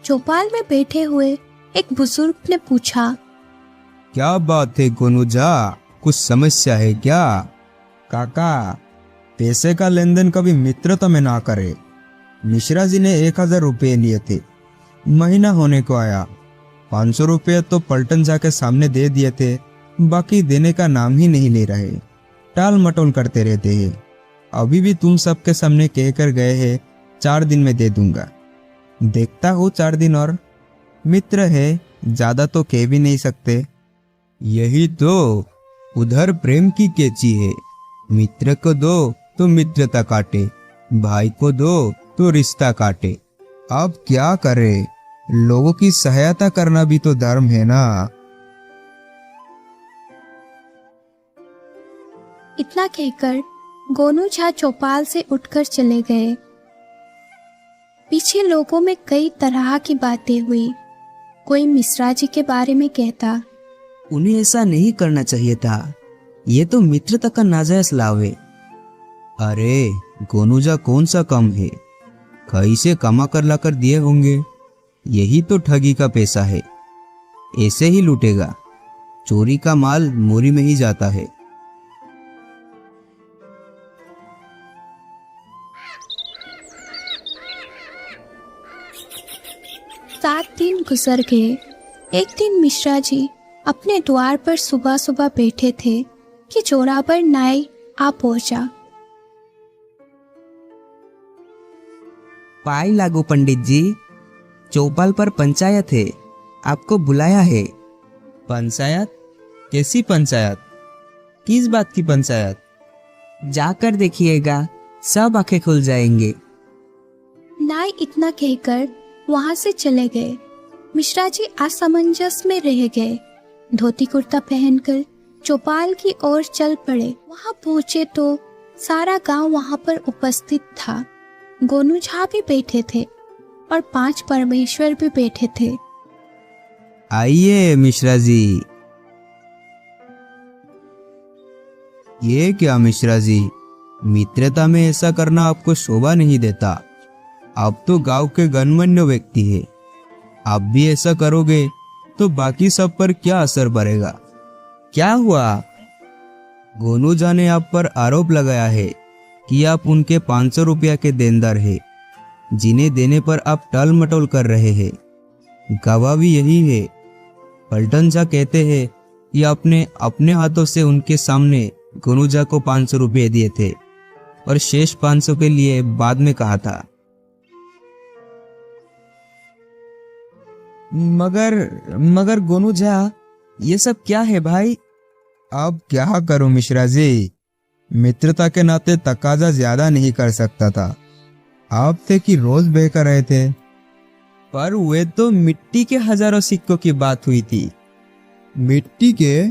चौपाल में बैठे हुए एक बुजुर्ग ने पूछा, क्या बात है गोनूजा, कुछ समस्या है क्या? काका, पैसे का लेन देन कभी मित्रता में ना करे। मिश्रा जी ने 1000 रुपये लिए थे, महीना होने को आया। 500 रुपये तो पलटन जाके सामने दे दिए थे, बाकी देने का नाम ही नहीं ले रहे। टाल मटोल करते रहते हैं। अभी भी तुम सबके सामने कहकर गए हैं 4 दिन में दे दूंगा। देखता हूँ 4 दिन और। मित्र है, ज्यादा तो कह भी नहीं सकते। यही तो उधर प्रेम की कैची है। मित्र को दो तो मित्रता काटे, भाई को दो तो रिश्ता काटे। अब क्या करे, लोगों की सहायता करना भी तो धर्म है ना। इतना कहकर गोनूझा चौपाल से उठकर चले गए। पीछे लोगों में कई तरह की बातें हुई। कोई मिश्रा जी के बारे में कहता, उन्हें ऐसा नहीं करना चाहिए था, ये तो मित्रता का नाजायज लाभ है। अरे गोनूजा कौन सा कम है, कहीं से कमा कर लाकर दिए होंगे। यही तो ठगी का पैसा है, ऐसे ही लूटेगा। चोरी का माल मोरी में ही जाता है। सात दिन गुजर गए। एक दिन मिश्रा जी अपने द्वार पर सुबह सुबह बैठे थे कि जोरावर नाई आ पहुंचा। पाई लागू पंडित जी, चौपाल पर पंचायत है, आपको बुलाया है। पंचायत? कैसी पंचायत? किस बात की पंचायत? जाकर देखिएगा, सब आंखें खुल जाएंगे। नाई इतना कहकर वहां से चले गए। मिश्रा जी असमंजस में रह गए। धोती कुर्ता पहनकर चौपाल की ओर चल पड़े। वहां पहुंचे तो सारा गांव वहां पर उपस्थित था। गोनूझा भी बैठे थे और 5 परमेश्वर भी बैठे थे। आइए मिश्रा जी। ये क्या मिश्रा जी, मित्रता में ऐसा करना आपको शोभा नहीं देता। आप तो गांव के गणमान्य व्यक्ति है। आप भी ऐसा करोगे तो बाकी सब पर क्या असर पड़ेगा? क्या हुआ? गोनूजा ने आप पर आरोप लगाया है कि आप उनके 500 रुपया के देनदार है, जिन्हें देने पर आप टाल मटोल कर रहे हैं। गवाह भी यही है। पलटन झा कहते हैं कि आपने अपने हाथों से उनके सामने गोनूजा को 500 रुपये दिए थे और शेष 500 के लिए बाद में कहा था। मगर गोनूजा, ये सब क्या है भाई? अब क्या करूं मिश्रा जी, मित्रता के नाते तकाजा ज्यादा नहीं कर सकता था। आप थे कि रोज बहकर रहे थे, पर वे तो मिट्टी के हजारों सिक्कों की बात हुई थी। मिट्टी के?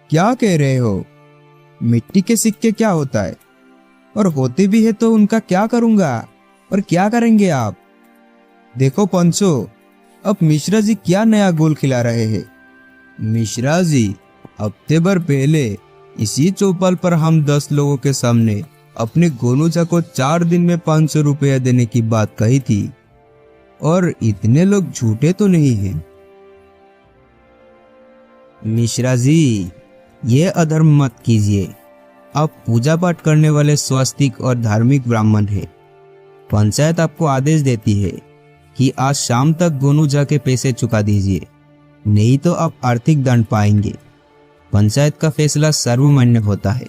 क्या कह रहे हो? मिट्टी के सिक्के क्या होता है? और होते भी है तो उनका क्या करूंगा? और क्या करेंगे आप? देखो पंचो, अब मिश्रा जी क्या नया गोल खिला रहे हैं। मिश्रा जी, हफ्ते भर पहले इसी चौपाल पर हम 10 लोगों के सामने अपने गोनूजा को 4 दिन में 500 रुपया देने की बात कही थी, और इतने लोग झूठे तो नहीं हैं। मिश्रा जी, ये अधर्म मत कीजिए। आप पूजा पाठ करने वाले स्वास्तिक और धार्मिक ब्राह्मण हैं। पंचायत आपको आदेश देती है कि आज शाम तक गोनूजा के पैसे चुका दीजिए, नहीं तो आप आर्थिक दंड पाएंगे। पंचायत का फैसला सर्वमान्य होता है।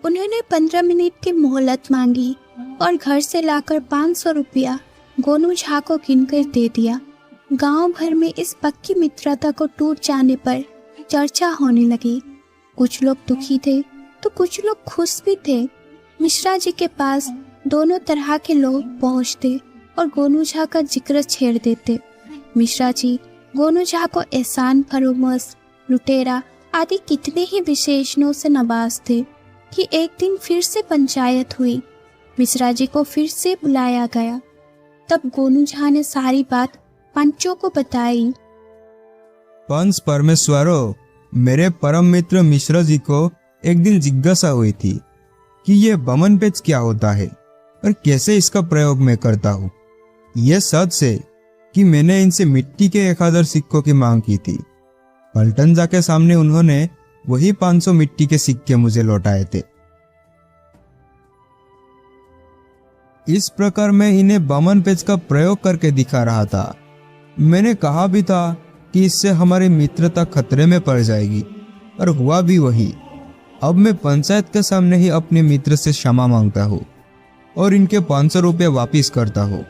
उन्होंने 15 मिनट की मोहलत मांगी और घर से लाकर 500 रुपया गोनूझा को गिनकर दे दिया। गांव भर में इस पक्की मित्रता को टूट जाने पर चर्चा होने लगी। कुछ लोग दुखी थे तो कुछ लोग खुश भी थे। मिश्रा जी के पास दोनों तरह के लोग पहुंचते और गोनू झा का जिक्र छेड़ देते। मिश्रा जी गोनू झा को एहसान फरोमस, लुटेरा आदि कितने ही विशेषणों से नवाजते कि एक दिन फिर से पंचायत हुई। मिश्रा जी को फिर से बुलाया गया। तब गोनू झा ने सारी बात पंचों को बताई। पंच परमेश्वरो, मेरे परम मित्र मिश्रा जी को एक दिन जिज्ञासा हुई थी कि ये बमन पेच क्या होता है और कैसे इसका प्रयोग मैं करता हूँ। ये सच है कि मैंने इनसे मिट्टी के 1000 सिक्कों की मांग की थी। पलटन जाके सामने उन्होंने वही 500 मिट्टी के सिक्के मुझे लौटाए थे। इस प्रकार मैं इन्हें बमन पेच का प्रयोग करके दिखा रहा था। मैंने कहा भी था कि इससे हमारी मित्रता खतरे में पड़ जाएगी, और हुआ भी वही। अब मैं पंचायत के सामने ही अपने मित्र से क्षमा मांगता हूँ और इनके 500 रुपये वापिस करता हूँ।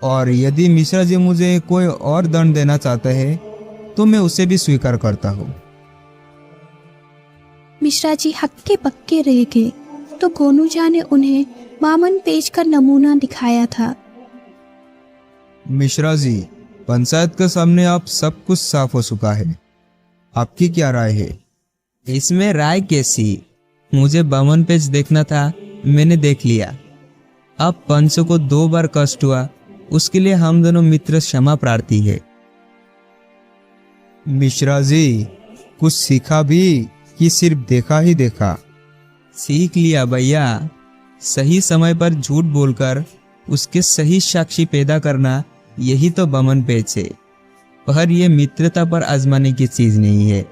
और यदि मिश्रा जी मुझे कोई और दंड देना चाहते हैं तो मैं उसे भी स्वीकार करता हूँ। मिश्रा जी हक्के पक्के रह गए तो गोनू झा ने उन्हें बामन पेच का नमूना दिखाया था। मिश्रा जी, पंचायत के सामने आप सब कुछ साफ हो चुका है। आपकी क्या राय है? इसमें राय कैसी? मुझे बामन पेच देखना था, मैंने देख लिया। अब पंचों को 2 बार कष्ट हुआ, उसके लिए हम दोनों मित्र क्षमा प्रार्थी है। मिश्रा जी, कुछ सीखा भी कि सिर्फ देखा ही देखा? सीख लिया भैया। सही समय पर झूठ बोलकर उसके सही साक्षी पैदा करना, यही तो बमन पेच है। पर यह मित्रता पर आजमाने की चीज नहीं है।